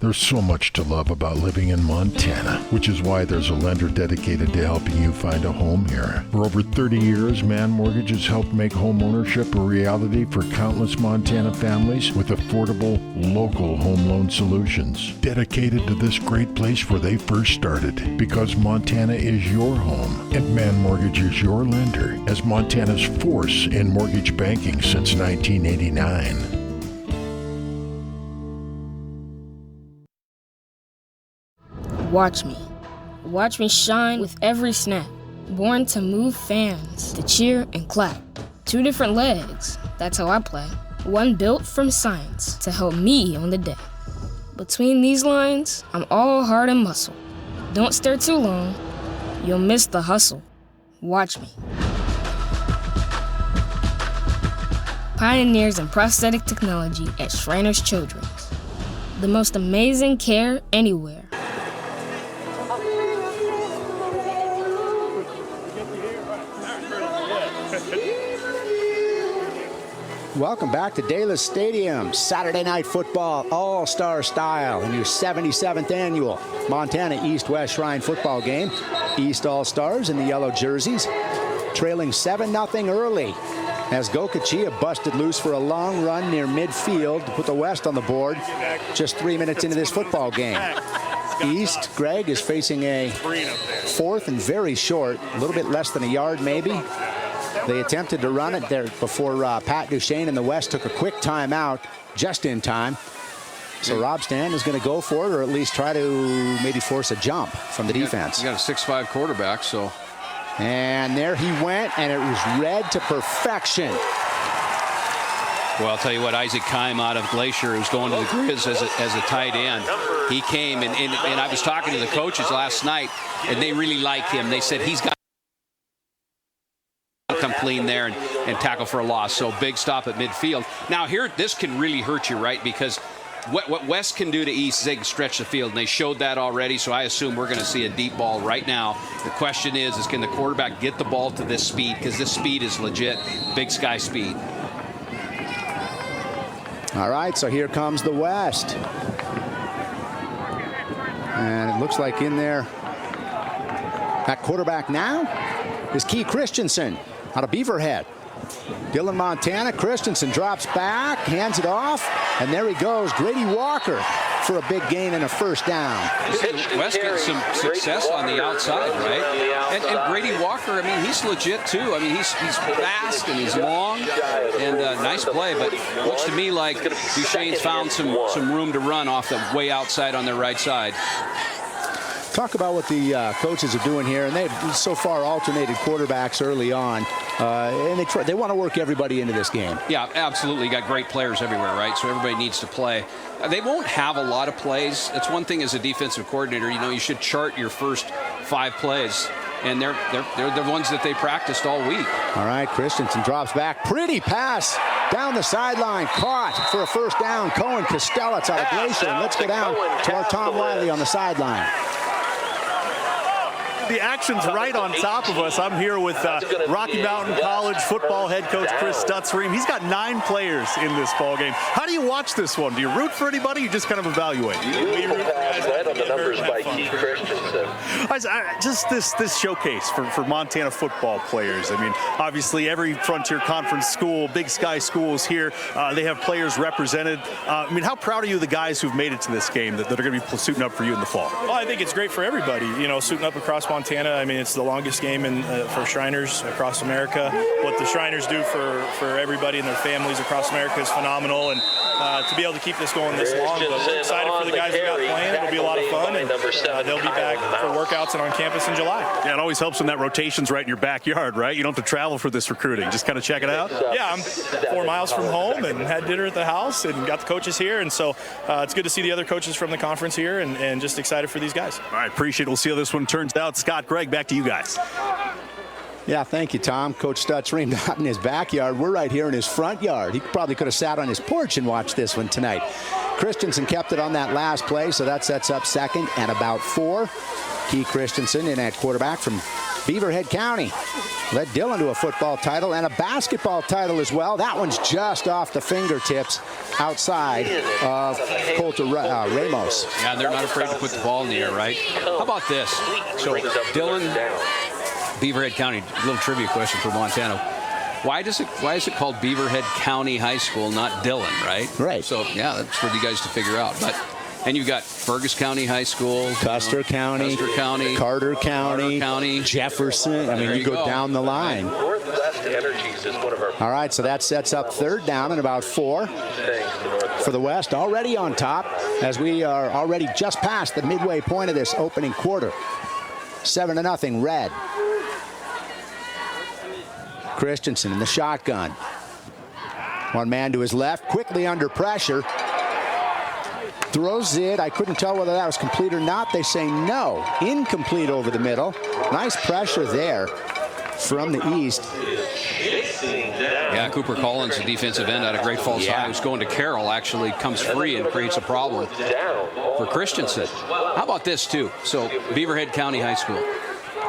There's so much to love about living in Montana, which is why there's a lender dedicated to helping you find a home here. For over 30 years, Man Mortgage has helped make home ownership a reality for countless Montana families with affordable, local home loan solutions. Dedicated to this great place where they first started, because Montana is your home, and Man Mortgage is your lender, as Montana's force in mortgage banking since 1989. Watch me. Watch me shine with every snap. Born to move fans, to cheer and clap. 2 different legs, that's how I play. One built from science to help me on the day. Between these lines, I'm all heart and muscle. Don't stare too long, you'll miss the hustle. Watch me. Pioneers in prosthetic technology at Shriners Children's. The most amazing care anywhere. Welcome back to Dalis Stadium. Saturday night football, all-star style, in your 77th annual Montana East-West Shrine football game. East All-Stars in the yellow jerseys, trailing 7-0 early as Gokachia busted loose for a long run near midfield to put the West on the board just 3 minutes into this football game. East, Greg, is facing a 4th and very short, a little bit less than a yard maybe. They attempted to run it there before Pat Duchesne and the West took a quick timeout just in time. So Rob Stanton is going to go for it, or at least try to maybe force a jump from the defense. You got a 6'5" quarterback, so. And there he went, and it was read to perfection. Well, I'll tell you what, Isaac Keim out of Glacier, who's going to the Grizz as a tight end. He came, and I was talking to the coaches last night, and they really like him. They said he's got come clean there and tackle for a loss. So big stop at midfield. Now here, this can really hurt you, right? Because what West can do to East is they can stretch the field, and they showed that already, so I assume we're going to see a deep ball right now. The question is can the quarterback get the ball to this speed, because this speed is legit Big Sky speed. All right, so here comes the West. And it looks like in there, at quarterback now is Key Christensen out of Beaverhead. Dillon, Montana. Christensen drops back, hands it off, and there he goes. Grady Walker for a big gain and a first down. West gets some success on the outside, right? And Grady Walker, I mean, he's legit too. I mean, he's fast and he's long, and nice play. But looks to me like Duchesne's found some room to run off the way outside on their right side. Talk about what the coaches are doing here, and they've so far alternated quarterbacks early on, and they want to work everybody into this game. Yeah, absolutely. You got great players everywhere, right? So everybody needs to play. They won't have a lot of plays. That's one thing as a defensive coordinator. You know, you should chart your first 5 plays, and they're the ones that they practiced all week. All right, Christensen drops back. Pretty pass down the sideline, caught for a first down. Cohen Costelletz out of Glacier. And let's go down to our Tom Wiley on the sideline. The action's right on top of us. I'm here with Rocky Mountain College football head coach Chris Stutzriem. He's got 9 players in this ball game. How do you watch this one? Do you root for anybody? Or you just kind of evaluate? We root right on the numbers by Key Christensen. Just this showcase for Montana football players. I mean, obviously every Frontier Conference school, Big Sky schools here, they have players represented. I mean, how proud are you of the guys who've made it to this game that are going to be suiting up for you in the fall? Well, I think it's great for everybody. You know, suiting up across Montana. I mean, it's the longest game for Shriners across America. What the Shriners do for everybody and their families across America is phenomenal, and to be able to keep this going this long. But we're excited for the guys who got playing. It'll be a lot of fun, and they'll be back for workouts and on campus in July. Yeah, it always helps when that rotation's right in your backyard, right? You don't have to travel for this recruiting. Just kind of check it out. Yeah, I'm 4 miles from home and had dinner at the house and got the coaches here, and so it's good to see the other coaches from the conference here, and just excited for these guys. All right, appreciate it. We'll see how this one turns out. Scott, Greg, back to you guys. Yeah, thank you, Tom. Coach Stutzriem not in his backyard. We're right here in his front yard. He probably could have sat on his porch and watched this one tonight. Christensen kept it on that last play, so that sets up second and about 4. Key Christensen in at quarterback from Beaverhead County. Led Dillon to a football title and a basketball title as well. That one's just off the fingertips outside of Colter Ramos. Yeah, they're not afraid to put the ball in the air, right? How about this? So Dillon, Beaverhead County, a little trivia question for Montana. Why is it called Beaverhead County High School, not Dillon, right? Right. So, yeah, that's for you guys to figure out. And you've got Fergus County High School, Custer County, Carter County, Jefferson. I mean, you go down the line. Northwest Energies is one of our. All right, so that sets up third down and about 4 for the West. Already on top as we are already just past the midway point of this opening quarter. 7-0 Red. Christensen in the shotgun. One man to his left, quickly under pressure. Throws it. I couldn't tell whether that was complete or not. They say no. Incomplete over the middle. Nice pressure there from the east. Yeah, Cooper Collins, the defensive end out of Great Falls High, who's going to Carroll, actually comes free and creates a problem for Christensen. How about this, too? So, Beaverhead County High School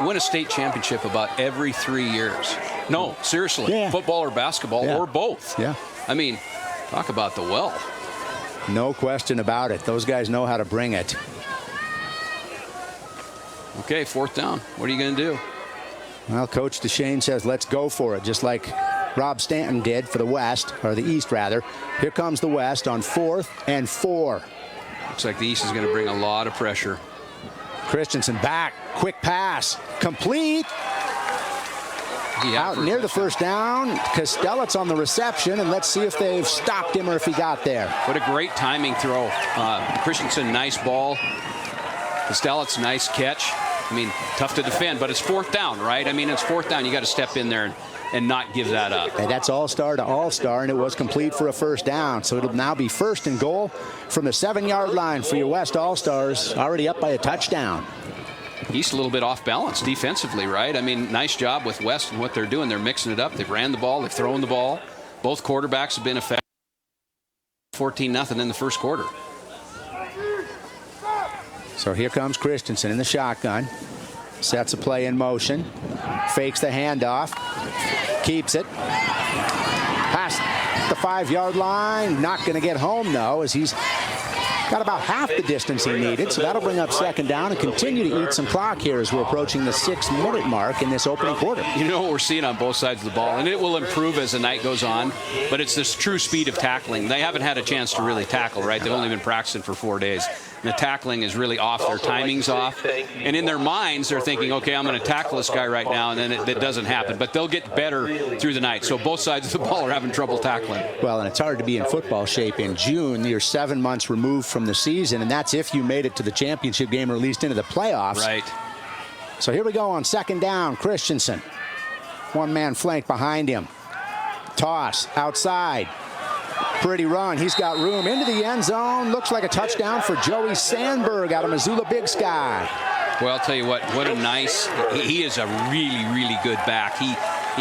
win a state championship about every 3 years. No, seriously, football or basketball or both. Yeah. I mean, talk about the well. No question about it. Those guys know how to bring it. Okay, 4th down. What are you going to do? Well, Coach Duchesne says, let's go for it, just like Rob Stanton did for the West, or the East, rather. Here comes the West on 4th and 4. Looks like the East is going to bring a lot of pressure. Christensen back. Quick pass. Complete. Out near the first down. Costelletz on the reception, and let's see if they've stopped him or if he got there. What a great timing throw. Christensen, nice ball. Costelletz, nice catch. I mean, tough to defend, but it's 4th down, right? I mean, it's 4th down. You got to step in there and not give that up. And that's all-star to all-star, and it was complete for a first down. So it'll now be 1st and goal from the 7-yard line for your West All-Stars, already up by a touchdown. East a little bit off balance defensively, right? I mean, nice job with West and what they're doing. They're mixing it up. They've ran the ball. They've thrown the ball. Both quarterbacks have been effective. 14-0 in the first quarter. So here comes Christensen in the shotgun. Sets a play in motion. Fakes the handoff. Keeps it. Past the 5-yard line. Not going to get home, though, as he's got about half the distance he needed. So that'll bring up second down and continue to eat some clock here as we're approaching the 6-minute mark in this opening quarter. You know what we're seeing on both sides of the ball, and it will improve as the night goes on, but it's this true speed of tackling. They haven't had a chance to really tackle, right? They've only been practicing for 4 days. The tackling is really off. Their timing's off. And in their minds, they're thinking, okay, I'm going to tackle this guy right now, and then it doesn't happen. But they'll get better through the night. So both sides of the ball are having trouble tackling. Well, and it's hard to be in football shape in June. You're 7 months removed from the season, and that's if you made it to the championship game or at least into the playoffs. Right. So here we go on second down. Christensen. One-man flank behind him. Toss outside. Pretty run. He's got room into the end zone. Looks like a touchdown for Joey Sandberg out of Missoula Big Sky. Well, I'll tell you what a nice, he is a really, really good back. He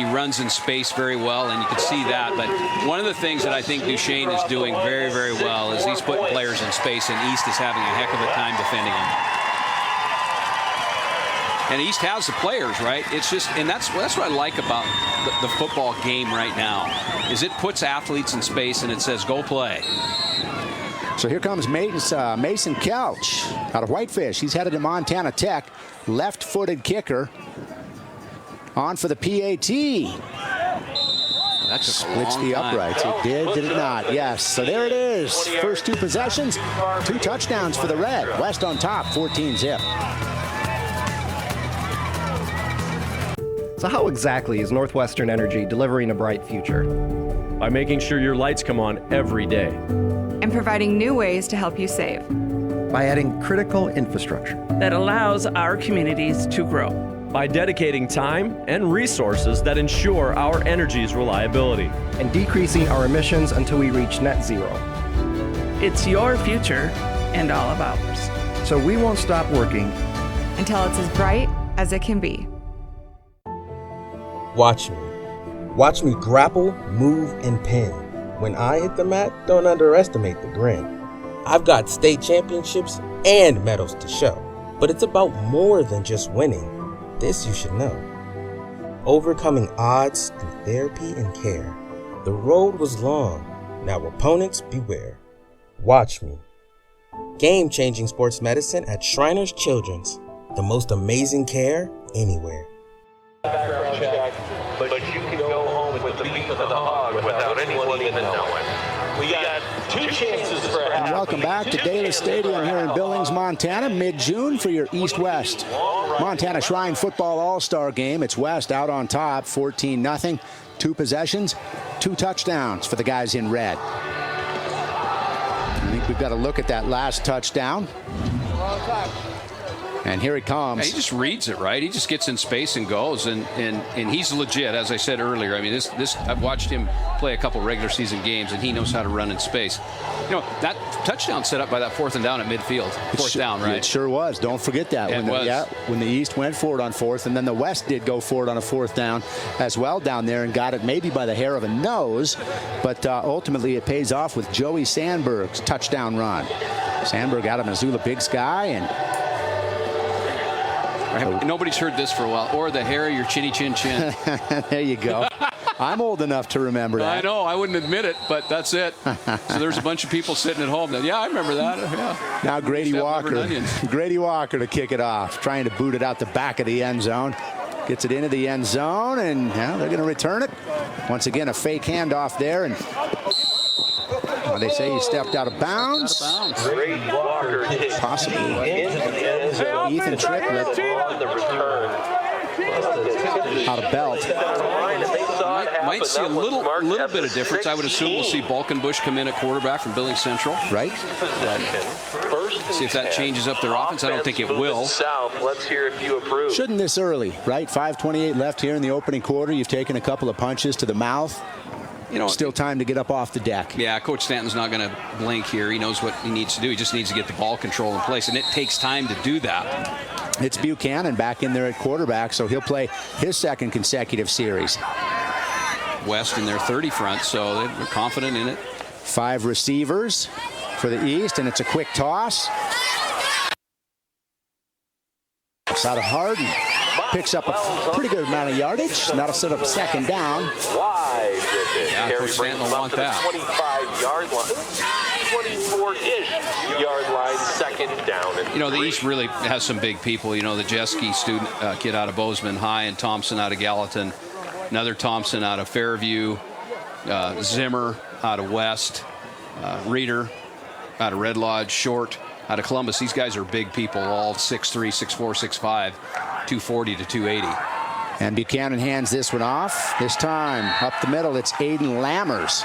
runs in space very well, and you can see that. But one of the things that I think Duchesne is doing very, very well is he's putting players in space, and East is having a heck of a time defending him. And East has the players, right? It's just, and that's what I like about the football game right now, is it puts athletes in space and it says, go play. So here comes Mason Couch out of Whitefish. He's headed to Montana Tech. Left-footed kicker. On for the PAT. That took Splits the uprights. It did it not? Yes. So there it is. First 2 possessions, 2 touchdowns for the Red. West on top, 14-zip. So how exactly is Northwestern Energy delivering a bright future? By making sure your lights come on every day. And providing new ways to help you save. By adding critical infrastructure that allows our communities to grow. By dedicating time and resources that ensure our energy's reliability. And decreasing our emissions until we reach net zero. It's your future and all of ours. So we won't stop working until it's as bright as it can be. Watch me. Watch me grapple, move, and pin. When I hit the mat, don't underestimate the grin. I've got state championships and medals to show, but it's about more than just winning. This you should know. Overcoming odds through therapy and care. The road was long. Now opponents beware. Watch me. Game-changing sports medicine at Shriners Children's. The most amazing care anywhere. Background check, but you can go home with the beef of the hog without anyone even knowing. We got 2 chances for a half. Welcome back to Daly Stadium here in Billings, Montana, mid-June for your East-West Montana Shrine Football All-Star Game. It's West out on top, 14-0. 2 possessions, 2 touchdowns for the guys in red. I think we've got to look at that last touchdown. And here he comes. Yeah, he just reads it, right? He just gets in space and goes, and he's legit, as I said earlier. I mean, this I've watched him play a couple regular season games, and he knows how to run in space. You know, that touchdown set up by that 4th and down at midfield. Fourth down, right? It sure was. Don't forget that. When the East went for it on 4th, and then the West did go for it on a 4th down as well down there and got it maybe by the hair of a nose, but ultimately it pays off with Joey Sandberg's touchdown run. Sandberg out of Missoula Big Sky, and nobody's heard this for a while. Or the hair of your chinny chin chin. There you go. I'm old enough to remember that. I know. I wouldn't admit it, but that's it. So there's a bunch of people sitting at home that, yeah, I remember that. Yeah. Now Grady Walker. Grady Walker to kick it off, trying to boot it out the back of the end zone. Gets it into the end zone, and they're going to return it. Once again, a fake handoff there, and they say he stepped out of bounds. Possibly. Ethan Triplett out of Belt. Might see a little bit of difference. I would assume we'll see Balkenbush come in at quarterback from Billings Central. Right. See if that changes up their offense. I don't think it will. Let's hear if you approve. Shouldn't this early, right? 5:28 left here in the opening quarter. You've taken a couple of punches to the mouth. You know, still time to get up off the deck. Yeah, Coach Stanton's not going to blink here. He knows what he needs to do. He just needs to get the ball control in place, and it takes time to do that. It's Buchanan back in there at quarterback, so he'll play his 2nd consecutive series. West in their 30 front, so they're confident in it. 5 receivers for the East, and it's a quick toss. It's out of Harden. Picks up a pretty good amount of yardage. That'll set up 2nd down. Wide with it. Yeah, Terry Stanton brings will him want up to the that. 25-yard line. 24-ish yard line, 2nd down. And You know, the 3. East really has some big people. You know, the Jeske student kid out of Bozeman High, and Thompson out of Gallatin. Another Thompson out of Fairview. Zimmer out of West. Reeder out of Red Lodge. Short out of Columbus. These guys are big people, all 6'3", 6'4", 6'5", 240 to 280. And Buchanan hands this one off. This time, up the middle, it's Aiden Lammers.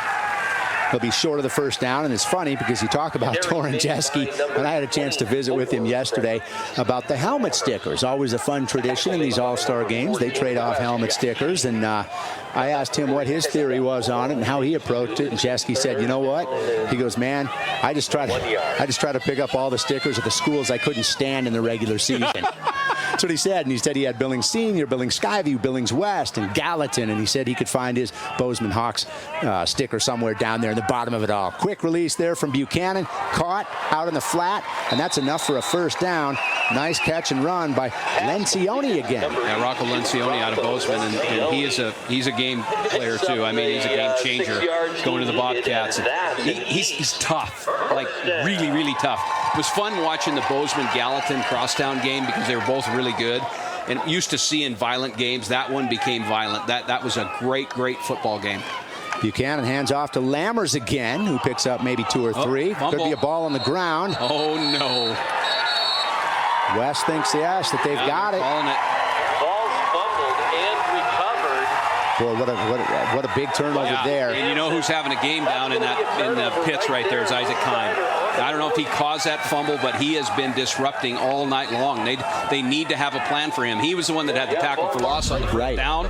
He'll be short of the 1st down, and it's funny because you talk about Torin Jeske, and I had a chance to visit with him yesterday about the helmet stickers. Always a fun tradition in these All-Star games. They trade off helmet stickers, and I asked him what his theory was on it and how he approached it, and Jeske said, you know what? He goes, man, I just try to pick up all the stickers of the schools I couldn't stand in the regular season. That's what he said, and he said he had Billings Senior, Billings Skyview, Billings West, and Gallatin, and he said he could find his Bozeman Hawks sticker somewhere down there in the bottom of it all. Quick release there from Buchanan, caught out in the flat, and that's enough for a 1st down. Nice catch and run by Lencioni again. Yeah, Rocco Lencioni out of Bozeman, and he's a game player too. I mean, he's a game changer going to the Bobcats. He's tough, like really, really tough. It was fun watching the Bozeman-Gallatin crosstown game because they were both really good. And used to seeing violent games. That one became violent. That was a great, great football game. Buchanan hands off to Lammers again, who picks up maybe 2 or 3. Could be a ball on the ground. Oh, no. West thinks, yes, that they've got it. Ball's fumbled and recovered. Boy, what a big turnover there. And you know who's having a game down in the pits right there is Isaac Kime. I don't know if he caused that fumble, but he has been disrupting all night long. They need to have a plan for him. He was the one that had the tackle for loss on the first down,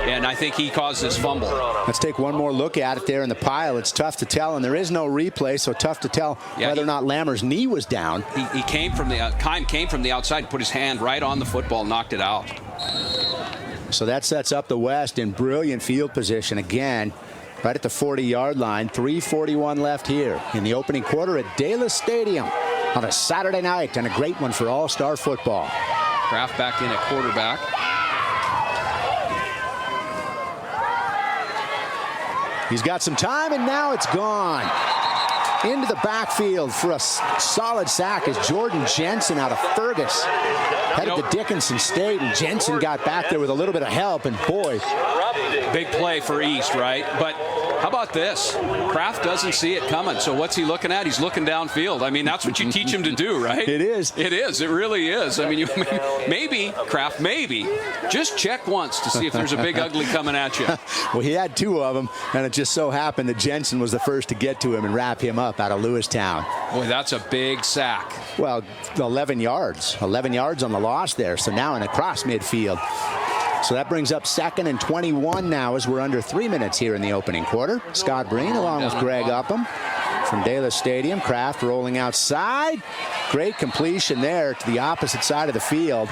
and I think he caused this fumble. Let's take one more look at it there in the pile. It's tough to tell, and there is no replay, so tough to tell whether or not Lammers' knee was down. He came from Kime came from the outside, put his hand right on the football, knocked it out. So that sets up the West in brilliant field position again, right at the 40-yard line. 3:41 left here in the opening quarter at Daylis Stadium on a Saturday night, and a great one for All-Star football. Kraft back in at quarterback. He's got some time, and now it's gone. Into the backfield for a solid sack is Jordan Jensen out of Fergus. Headed to Dickinson State, and Jensen got back there with a little bit of help, and boy. Big play for East, right? But how about this? Kraft doesn't see it coming, so what's he looking at? He's looking downfield. I mean, that's what you teach him to do, right? It is. It is. It really is. I mean, maybe, Kraft, maybe. Just check once to see if there's a big ugly coming at you. Well, he had 2 of them, and it just so happened that Jensen was the first to get to him and wrap him up out of Lewistown. Boy, that's a big sack. Well, 11 yards. 11 yards on the loss there, so now in across midfield. So that brings up 2nd and 21 now as we're under 3 minutes here in the opening quarter. Scott Breen along with Greg Upham from Daylis Stadium. Kraft rolling outside. Great completion there to the opposite side of the field.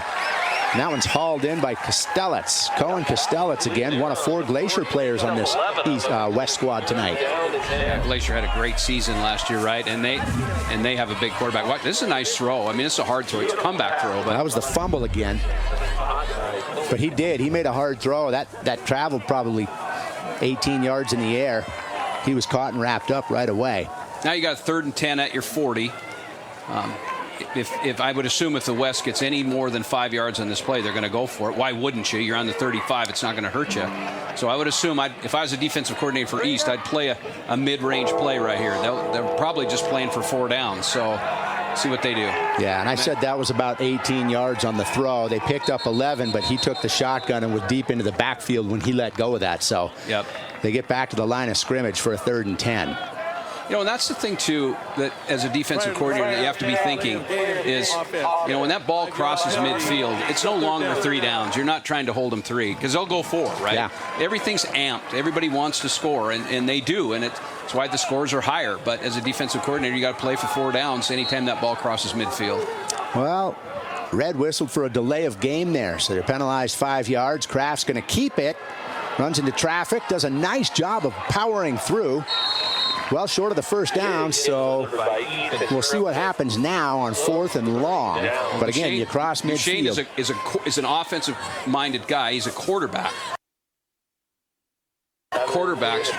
And that one's hauled in by Kostelets. Cohen Kostelets again, one of 4 Glacier players on this West squad tonight. Yeah, Glacier had a great season last year, right? And they have a big quarterback. This is a nice throw. I mean, it's a hard throw. It's a comeback throw. But that was the fumble again. But he did. He made a hard throw. That traveled probably 18 yards in the air. He was caught and wrapped up right away. Now you got 3rd and 10 at your 40. If I would assume if the West gets any more than 5 yards on this play, they're going to go for it. Why wouldn't you? You're on the 35. It's not going to hurt you. So I would assume if I was a defensive coordinator for East, I'd play a mid-range play right here. They're probably just playing for 4 downs. So see what they do. Yeah, and I said that was about 18 yards on the throw. They picked up 11, but he took the shotgun and was deep into the backfield when he let go of that. So they get back to the line of scrimmage for a 3rd and 10. You know, and that's the thing, too, that as a defensive coordinator that you have to be thinking is, you know, when that ball crosses midfield, it's no longer 3 downs. You're not trying to hold them 3 because they'll go 4, right? Yeah. Everything's amped. Everybody wants to score, and they do, and it's why the scores are higher. But as a defensive coordinator, you got to play for 4 downs anytime that ball crosses midfield. Well, Red whistled for a delay of game there, so they're penalized 5 yards. Kraft's going to keep it. Runs into traffic, does a nice job of powering through. well short of the first down, so we'll see what happens now on 4th and long. But again, you cross midfield. Duchesne is an offensive-minded guy. He's a quarterback. Quarterbacks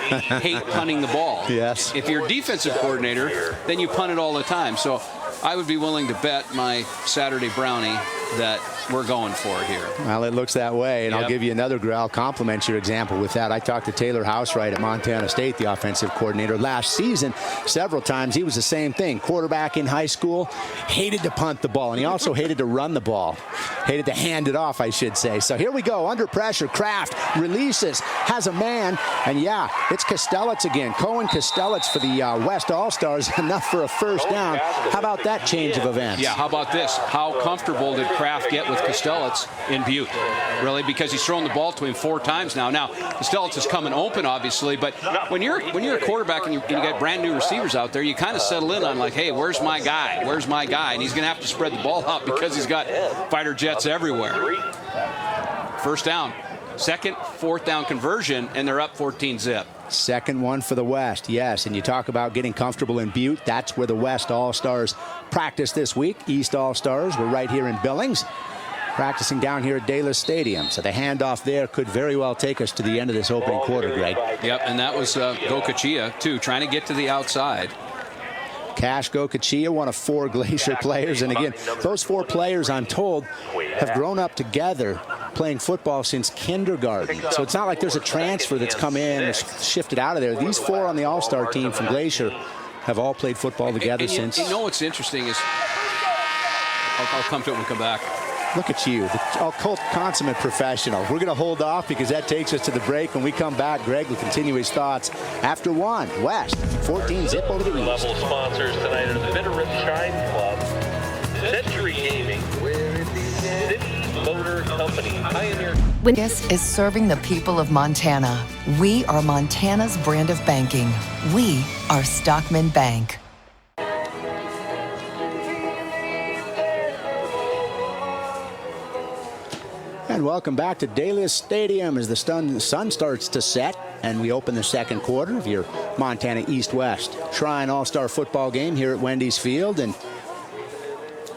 hate punting the ball. Yes. If you're a defensive coordinator, then you punt it all the time. So I would be willing to bet my Saturday brownie that we're going for it here. Well, it looks that way, and Yep. I'll give you another. I'll compliment your example with that. I talked to Taylor Housewright at Montana State, the offensive coordinator, last season several times. He was the same thing. Quarterback in high school, hated to punt the ball, and he also hated to run the ball. Hated to hand it off, I should say. So here we go, under pressure. Kraft releases, has a man, and yeah, it's Kostelec again. Cohen Kostelec for the West All-Stars, enough for a first down. How about that change of events? Yeah, how about this? How comfortable did Kraft get with Kostelec in Butte? Really, because he's thrown the ball to him 4 times now. Now, Kostelec is coming open, obviously, but when you're a quarterback and you got brand new receivers out there, you kind of settle in on like, hey, where's my guy? Where's my guy? And he's going to have to spread the ball out because he's got fighter jets everywhere. First down. Second, 4th down conversion, and they're up 14-zip. Second one for the West, yes. And you talk about getting comfortable in Butte. That's where the West All-Stars practice this week. East All-Stars were right here in Billings, practicing down here at Dalis Stadium. So the handoff there could very well take us to the end of this opening quarter, Greg. Yep, and that was Gokachia, too, trying to get to the outside. Cash Gokachia, one of 4 Glacier players. And again, those 4 players, I'm told, have grown up together playing football since kindergarten. So it's not like there's a transfer that's come in or shifted out of there. These 4 on the All-Star team from Glacier have all played football together since. You know what's interesting is, I'll come to it when we come back. Look at you, the cult consummate professional. We're going to hold off because that takes us to the break. When we come back, Greg will continue his thoughts after 1. West, 14-zip over the East. Level sponsors tonight are the Bitterroot Shine Club, Century Gaming, City Motor Company, Pioneer. This is serving the people of Montana. We are Montana's brand of banking. We are Stockman Bank. And welcome back to Dalis Stadium as the sun starts to set, and we open the second quarter of your Montana East-West Shrine All-Star football game here at Wendy's Field. And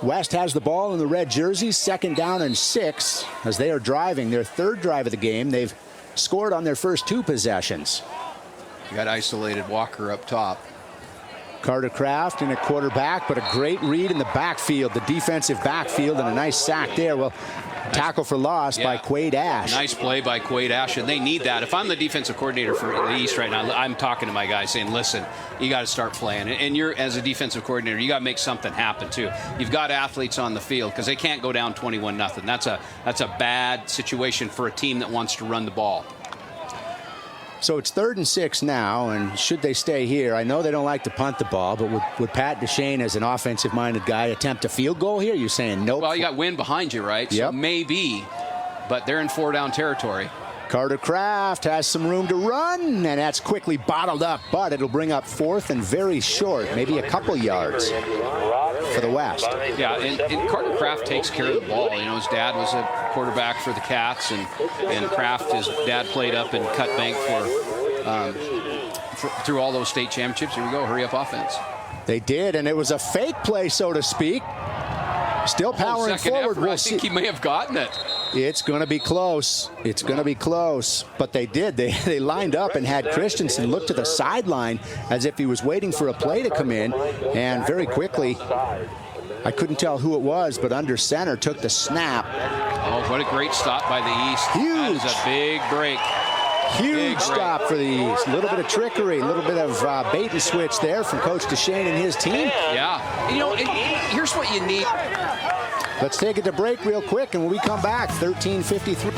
West has the ball in the red jerseys, 2nd down and 6 as they are driving their 3rd drive of the game. They've scored on their first 2 possessions. You got isolated Walker up top. Carter Kraft in a quarterback, but a great read in the backfield, the defensive backfield, and a nice sack there. Well, tackle for loss by Quaid Ash. Nice play by Quaid Ash, and they need that. If I'm the defensive coordinator for the East right now, I'm talking to my guys saying, listen, you got to start playing. And you're, as a defensive coordinator, you got to make something happen, too. You've got athletes on the field because they can't go down 21-0. That's a bad situation for a team that wants to run the ball. So it's 3rd and 6 now, and should they stay here, I know they don't like to punt the ball, but would Pat Duchesne, as an offensive-minded guy, attempt a field goal here? You're saying nope? Well, you got wind behind you, right? Yep. So maybe, but they're in 4-down territory. Carter Kraft has some room to run, and that's quickly bottled up, but it'll bring up 4th and very short, maybe a couple yards for the West. Yeah, and Carter Kraft takes care of the ball. You know, his dad was a quarterback for the Cats, and Kraft, his dad played up in Cut Bank through all those state championships. Here we go, hurry up offense. They did, and it was a fake play, so to speak. Still powering forward. I think he may have gotten it. It's going to be close. It's going to be close. But they did. They lined up and had Christensen look to the sideline as if he was waiting for a play to come in. And very quickly, I couldn't tell who it was, but under center took the snap. Oh, what a great stop by the East. Huge. That is a big break. Huge stop for the East. A little bit of trickery, a little bit of bait and switch there from Coach Duchesne and his team. Yeah. You know, here's what you need. Let's take it to break real quick, and when we come back, 13:53.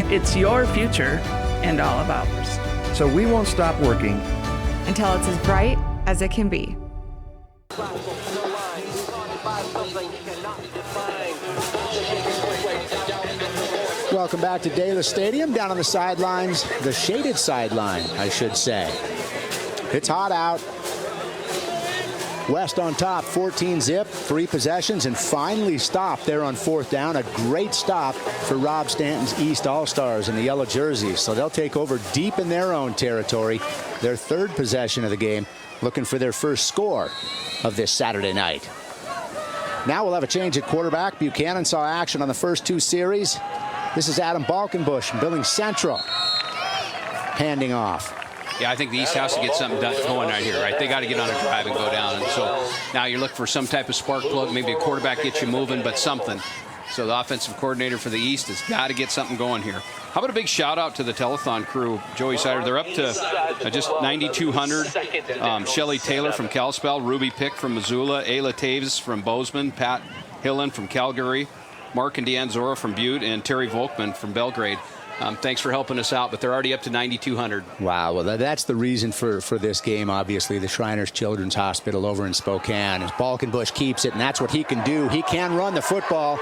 It's your future and all of ours. So we won't stop working until it's as bright as it can be. Welcome back to Dalis Stadium. Down on the sidelines, the shaded sideline, I should say. It's hot out. West on top, 14-zip, 3 possessions, and finally stopped there on 4th down. A great stop for Rob Stanton's East All-Stars in the yellow jerseys. So they'll take over deep in their own territory their third possession of the game, looking for their first score of this Saturday night. Now we'll have a change at quarterback. Buchanan saw action on the first 2 series. This is Adam Balkenbush from Billings Central handing off. Yeah, I think the East has to get something done going right here, right? They got to get on a drive and go down. And so now you're looking for some type of spark plug, maybe a quarterback gets you moving, but something. So the offensive coordinator for the East has got to get something going here. How about a big shout out to the telethon crew, Joey Sider. They're up to just 9,200. Shelly Taylor from Kalispell, Ruby Pick from Missoula, Ayla Taves from Bozeman, Pat Hillen from Calgary, Mark and Deanne Zora from Butte, and Terry Volkman from Belgrade. Thanks for helping us out, but they're already up to 9,200. Wow, well, that's the reason for this game, obviously, the Shriners Children's Hospital over in Spokane. As Balkenbush keeps it, and that's what he can do. He can run the football.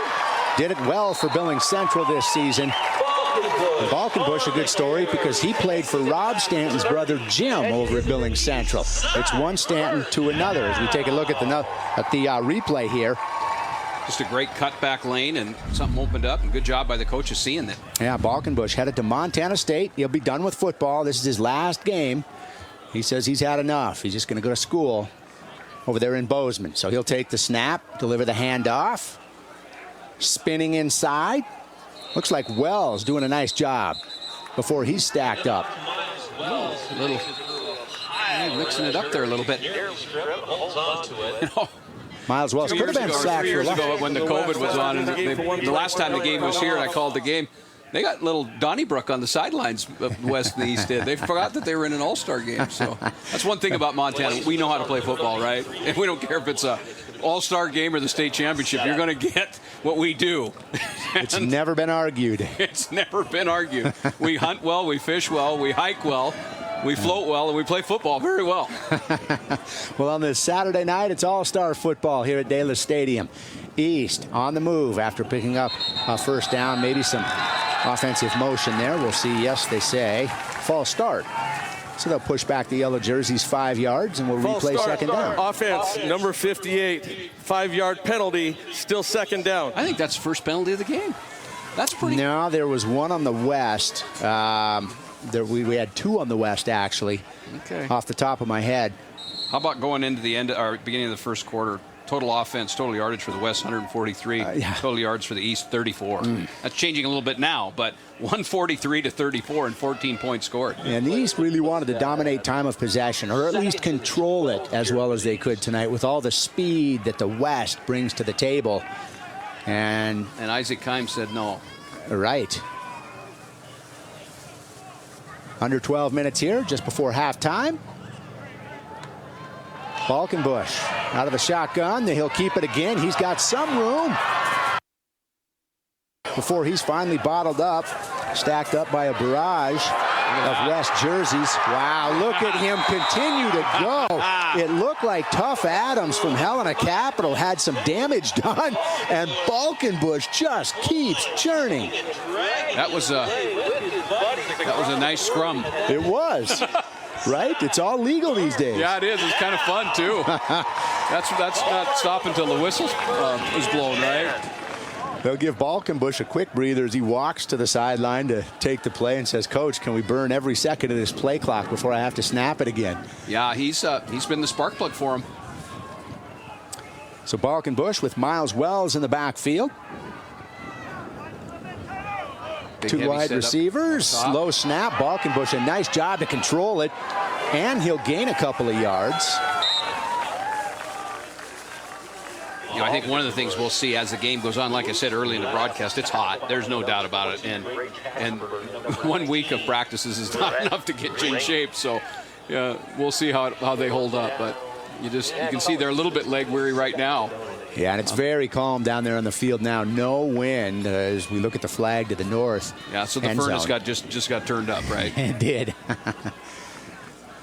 Did it well for Billings Central this season. And Balkenbush, a good story, because he played for Rob Stanton's brother Jim over at Billings Central. It's one Stanton to another as we take a look at the replay here. Just a great cutback lane, and something opened up, and good job by the coaches seeing that. Yeah, Balkenbush headed to Montana State. He'll be done with football. This is his last game. He says he's had enough. He's just going to go to school over there in Bozeman. So he'll take the snap, deliver the handoff, spinning inside. Looks like Wells doing a nice job before he's stacked up. Mixing it up there a little bit. Miles Wells could have been sacked 3 years ago when the COVID was on, and the last time the game was here, and I called the game, they got little Donnybrook on the sidelines of West and the East did. They forgot that they were in an all-star game. So that's one thing about Montana. We know how to play football, right? And we don't care if it's a all-star game or the state championship. You're going to get what we do. It's never been argued. It's never been argued. We hunt well, we fish well, we hike well, we float well, and we play football very well. Well, on this Saturday night, it's all-star football here at Daylis Stadium. East on the move after picking up a first down, maybe some offensive motion there. We'll see. Yes, they say false start. So they'll push back the yellow jerseys 5 yards, and we'll replay second down. Offense, number 58, 5-yard penalty, still second down. I think that's the first penalty of the game. That's pretty. No, there was one on the west. We had 2 on the west, actually. Okay. Off the top of my head. How about going into the end or beginning of the first quarter? Total offense, total yardage for the West, 143. Total yards for the East, 34. That's changing a little bit now, but 143 to 34 and 14 points scored. And the East really wanted to dominate time of possession, or at least control it as well as they could tonight with all the speed that the West brings to the table. And Isaac Kimes said no. Right. Under 12 minutes here, just before halftime. Balkenbush out of the shotgun. He'll keep it again. He's got some room before he's finally bottled up, stacked up by a barrage of West jerseys. Wow, look at him continue to go. It looked like Tough Adams from Helena Capital had some damage done, and Balkenbush just keeps churning. That was a nice scrum. It was. Right? It's all legal these days. Yeah, it is. It's kind of fun, too. That's not stopping until the whistle is blown, right? They'll give Balkenbush a quick breather as he walks to the sideline to take the play and says, Coach, can we burn every second of this play clock before I have to snap it again? Yeah, he's been the spark plug for him. So Balkenbush with Miles Wells in the backfield. Two wide receivers, low snap. Balkenbush, a nice job to control it, and he'll gain a couple of yards. You know, I think one of the things we'll see as the game goes on, like I said early in the broadcast, it's hot. There's no doubt about it. And 1 week of practices is not enough to get you in shape. So we'll see how they hold up. But you can see they're a little bit leg weary right now. Yeah, and it's very calm down there on the field now. No wind as we look at the flag to the north. Yeah, so the furnace just got turned up, right? It did.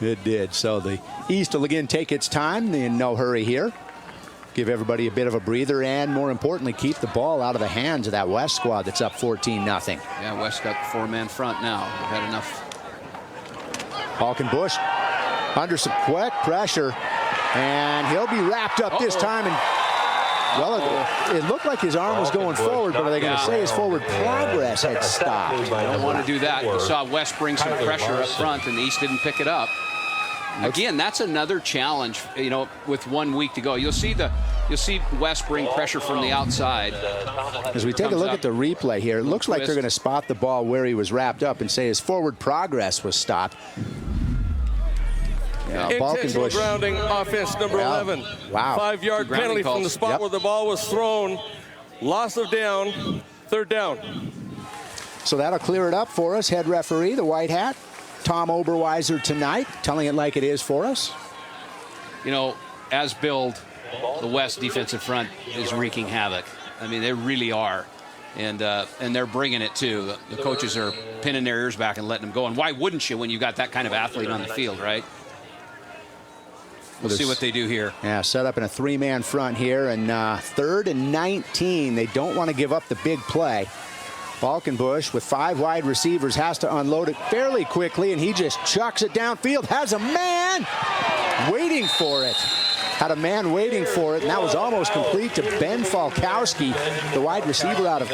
It did. So the East will again take its time. In no hurry here. Give everybody a bit of a breather, and more importantly, keep the ball out of the hands of that West squad that's up 14-0. Yeah, West got the 4-man front now. They've had enough. Balkenbush under some quick pressure, and he'll be wrapped up this time. And well, it looked like his arm was going forward, but are they going to say his forward progress had stopped? I don't want to do that. You saw West bring some pressure up front, and the East didn't pick it up. Again, that's another challenge, with 1 week to go. You'll see West bring pressure from the outside. As we take a look at the replay here, it looks like they're going to spot the ball where he was wrapped up and say his forward progress was stopped. Intentional grounding, offense number 11. Wow. 5-yard penalty from the spot where the ball was thrown. Loss of down, 3rd down. So that'll clear it up for us. Head referee, the white hat, Tom Oberweiser tonight, telling it like it is for us. As billed, the West defensive front is wreaking havoc. I mean, they really are. And they're bringing it, too. The coaches are pinning their ears back and letting them go. And why wouldn't you when you've got that kind of athlete on the field, right? We'll see what they do here. Yeah, set up in a 3-man front here, and 3rd and 19. They don't want to give up the big play. Falkenbush with 5 wide receivers has to unload it fairly quickly, and he just chucks it downfield. Has a man waiting for it. Had a man waiting for it, and that was almost complete to Ben Falkowski, the wide receiver out of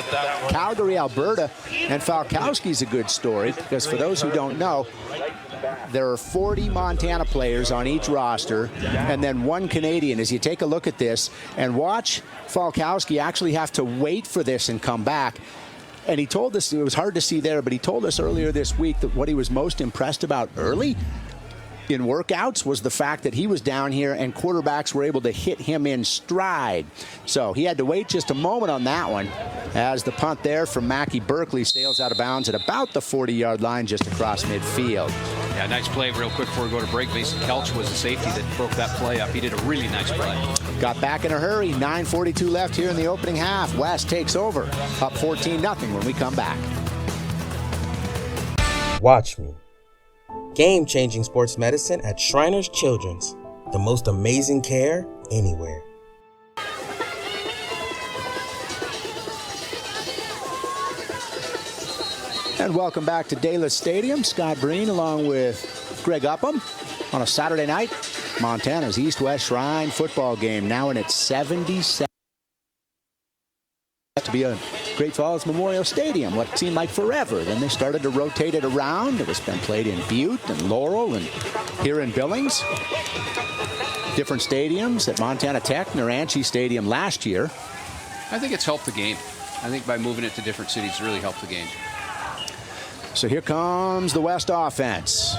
Calgary, Alberta. And Falkowski's a good story because for those who don't know, there are 40 Montana players on each roster and then 1 Canadian. As you take a look at this and watch Falkowski actually have to wait for this and come back. And he told us, it was hard to see there, but he told us earlier this week that what he was most impressed about early in workouts was the fact that he was down here and quarterbacks were able to hit him in stride. So he had to wait just a moment on that one as the punt there from Mackie Berkeley sails out of bounds at about the 40-yard line just across midfield. Yeah, nice play real quick before we go to break. Mason Kelch was the safety that broke that play up. He did a really nice play. Got back in a hurry. 9:42 left here in the opening half. West takes over, up 14-0 when we come back. Watch me. Game-changing sports medicine at Shriners Children's. The most amazing care anywhere. And welcome back to Daylis Stadium. Scott Breen along with Greg Upham on a Saturday night. Montana's East-West Shrine football game now in its 77th. To be a Great Falls Memorial Stadium, what seemed like forever. Then they started to rotate it around. It was been played in Butte and Laurel and here in Billings. Different stadiums at Montana Tech and their Anchi Stadium last year. I think it's helped the game. I think by moving it to different cities, it's really helped the game. So here comes the West offense.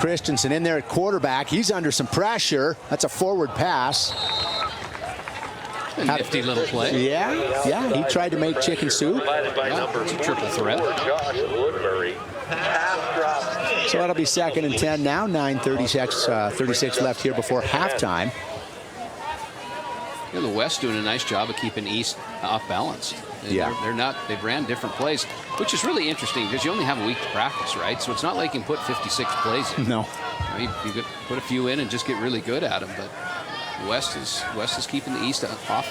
Christensen in there at quarterback. He's under some pressure. That's a forward pass. A nifty little play. Yeah, he tried to make chicken soup. It's a triple threat. So that'll be 2nd and 10 now. 9:36 left here before halftime. The West doing a nice job of keeping East off balance. They've ran different plays, which is really interesting because you only have a week to practice, right? So it's not like you can put 56 plays in. No. You could put a few in and just get really good at them, but West is keeping the East off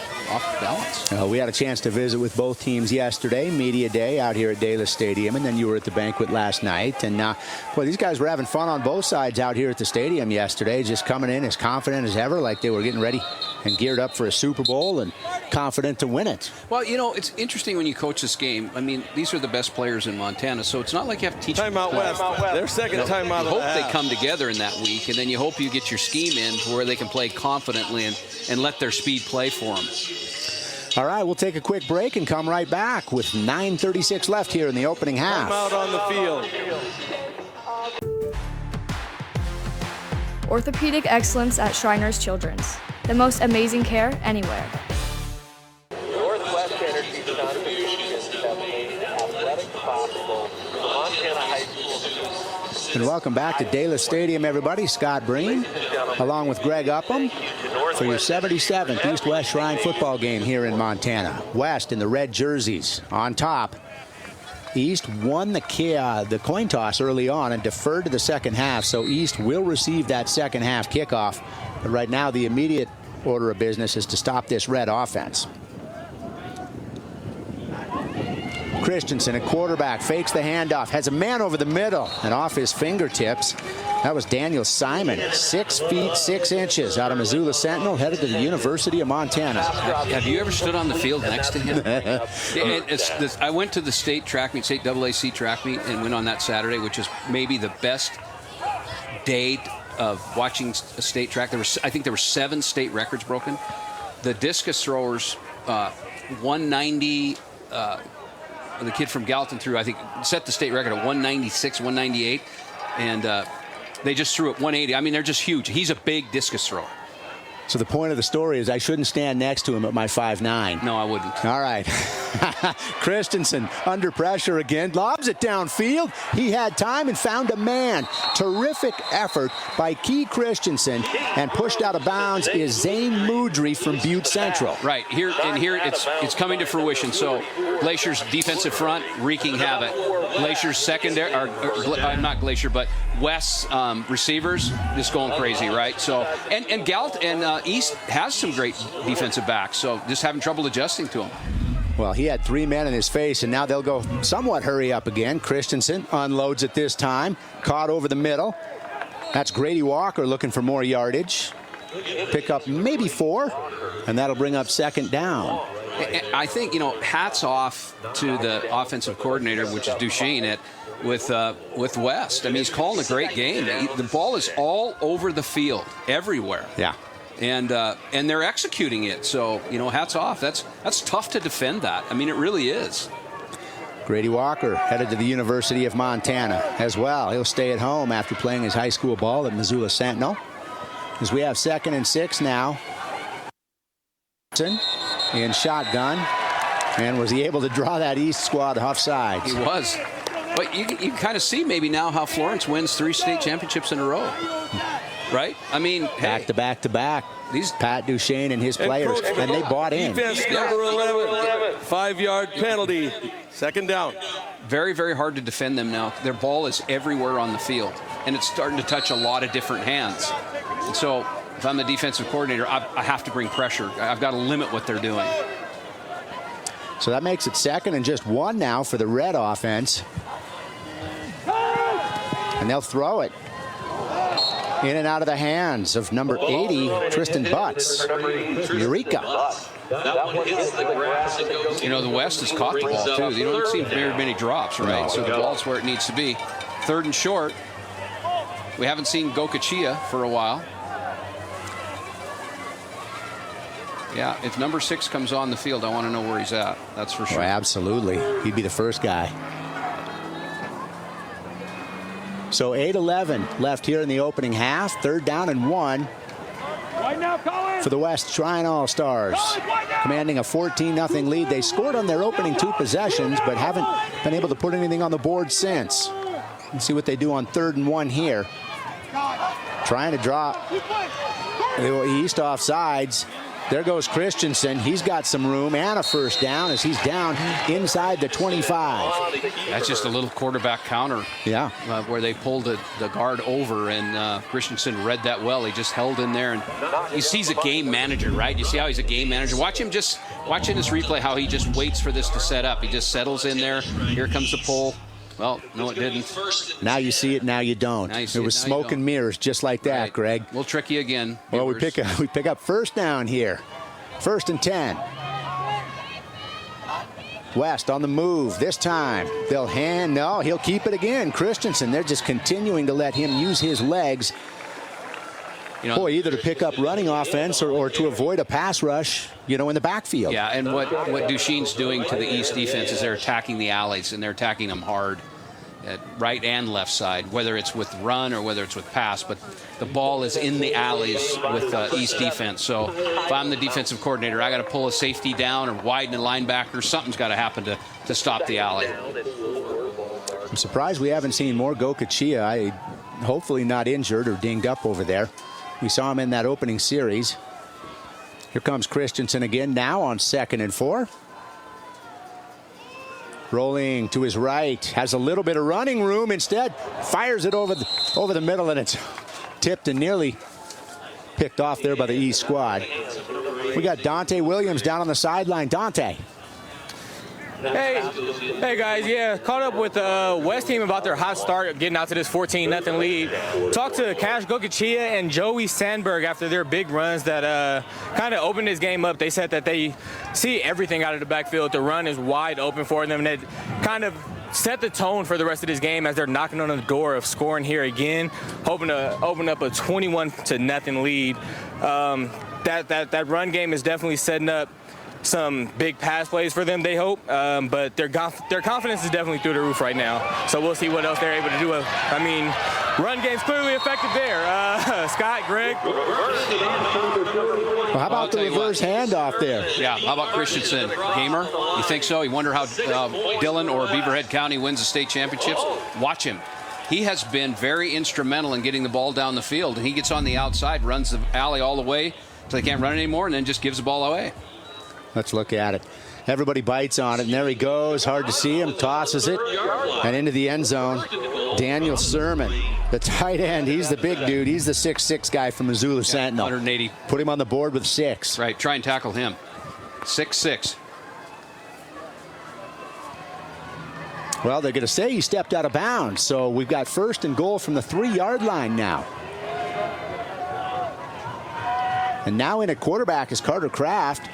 balance. We had a chance to visit with both teams yesterday, media day out here at Daylis Stadium, and then you were at the banquet last night. And these guys were having fun on both sides out here at the stadium yesterday, just coming in as confident as ever, like they were getting ready and geared up for a Super Bowl and confident to win it. Well, it's interesting when you coach this game. I mean, these are the best players in Montana, so it's not like you have to teach them. Timeout West. Their second timeout. You hope they come together in that week, and then you hope you get your scheme in to where they can play confidently and let their speed play for them. All right, we'll take a quick break and come right back with 9:36 left here in the opening half. Timeout on the field. Orthopedic excellence at Shriners Children's. The most amazing care anywhere. Northwest Energy's contributions have made athletics possible for Montana high school students. And welcome back to Daylis Stadium, everybody. Scott Breen, along with Greg Upham, for your 77th East-West Shrine football game here in Montana. West in the red jerseys on top. East won the coin toss early on and deferred to the second half, so East will receive that second half kickoff. But right now, the immediate order of business is to stop this red offense. Christensen, a quarterback, fakes the handoff, has a man over the middle, and off his fingertips. That was Daniel Simon, 6 feet 6 inches, out of Missoula Sentinel, headed to the University of Montana. Have you ever stood on the field next to him? I went to the state track meet, state AAC track meet, and went on that Saturday, which is maybe the best day of watching a state track. I think there were 7 state records broken. The discus throwers, 190. The kid from Gallatin threw, I think, set the state record at 196, 198, and they just threw at 180. I mean, they're just huge. He's a big discus thrower. So the point of the story is I shouldn't stand next to him at my 5'9". No, I wouldn't. All right. Christensen under pressure again. Lobs it downfield. He had time and found a man. Terrific effort by Key Christensen. And pushed out of bounds is Zane Moudry from Butte Central. Right. Here it's coming to fruition. So Glacier's defensive front wreaking havoc. Glacier's secondary, not Glacier, but West's receivers just going crazy, right? So, and Gallatin and East has some great defensive backs, so just having trouble adjusting to them. Well, he had 3 men in his face, and now they'll go somewhat hurry up again. Christensen unloads at this time, caught over the middle. That's Grady Walker looking for more yardage. Pick up maybe 4, and that'll bring up 2nd down. I think, hats off to the offensive coordinator, which is Duchesne, with West. I mean, he's calling a great game. The ball is all over the field, everywhere. Yeah. And they're executing it. So, hats off. That's tough to defend that. I mean, it really is. Grady Walker headed to the University of Montana as well. He'll stay at home after playing his high school ball at Missoula Sentinel. As we have 2nd and 6 now. In shotgun. And was he able to draw that East squad off sides? He was. But you can kind of see maybe now how Florence wins 3 state championships in a row. Right? I mean, back to back to back. These Pat Duchesne and his players, and they bought in. Defense number 11, 5-yard penalty, 2nd down. Very, very hard to defend them now. Their ball is everywhere on the field, and it's starting to touch a lot of different hands. And so if I'm the defensive coordinator, I have to bring pressure. I've got to limit what they're doing. So that makes it 2nd and just 1 now for the Red offense. And they'll throw it. In and out of the hands of number 80, Tristan Butts. Eureka. The West has caught the ball, too. They don't seem very many drops, right? No. So the ball's where it needs to be. 3rd and short. We haven't seen Gokachia for a while. Yeah, if number 6 comes on the field, I want to know where he's at. That's for sure. Oh, absolutely. He'd be the first guy. So 8:11 left here in the opening half. 3rd down and 1 for the West Shrine All-Stars. Commanding a 14-0 lead. They scored on their opening 2 possessions, but haven't been able to put anything on the board since. Let's see what they do on 3rd and 1 here. Trying to drop East off sides. There goes Christensen. He's got some room and a first down as he's down inside the 25. That's just a little quarterback counter. Yeah. Where they pulled the guard over, and Christensen read that well. He just held in there, and you see he's a game manager, right? You see how he's a game manager. Watch in this replay how he just waits for this to set up. He just settles in there. Here comes the pull. Well, no, it didn't. Now you see it, now you don't. It was smoke and mirrors just like that, right. Greg. We'll trick you again. Well, we pick up first down here. 1st and 10. West on the move this time. They'll he'll keep it again. Christensen, they're just continuing to let him use his legs. Either to pick up running offense or to avoid a pass rush, in the backfield. Yeah, and what Duchesne's doing to the East defense is they're attacking the alleys, and they're attacking them hard at right and left side, whether it's with run or whether it's with pass. But the ball is in the alleys with East defense. So if I'm the defensive coordinator, I got to pull a safety down or widen a linebacker. Something's got to happen to stop the alley. I'm surprised we haven't seen more Gokachia. Hopefully not injured or dinged up over there. We saw him in that opening series. Here comes Christensen again now on 2nd and 4. Rolling to his right, has a little bit of running room. Instead, fires it over the middle, and it's tipped and nearly picked off there by the East squad. We got Dante Williams down on the sideline. Dante. Hey guys, yeah, caught up with the West team about their hot start getting out to this 14-0 lead. Talked to Cash Gokachia and Joey Sandberg after their big runs that kind of opened this game up. They said that they see everything out of the backfield. The run is wide open for them. And it kind of set the tone for the rest of this game as they're knocking on the door of scoring here again, hoping to open up a 21-0 lead. That run game is definitely setting up some big pass plays for them, they hope, but their confidence is definitely through the roof right now. So we'll see what else they're able to do. I mean, run game's clearly effective there. Scott, Greg. Well, how about the reverse handoff there? Yeah, how about Christensen? Gamer, you think so? You wonder how Dillon or Beaverhead County wins the state championships? Watch him. He has been very instrumental in getting the ball down the field. And he gets on the outside, runs the alley all the way until they can't run anymore, and then just gives the ball away. Let's look at it. Everybody bites on it, and there he goes. Hard to see him. Tosses it, and into the end zone. Daniel Sermon, the tight end. He's the big dude. He's the 6'6" guy from Missoula Sentinel. 180. Put him on the board with 6. Right, try and tackle him. 6'6". Well, they're going to say he stepped out of bounds, so we've got 1st and goal from the 3-yard line now. And now in at quarterback is Carter Kraft.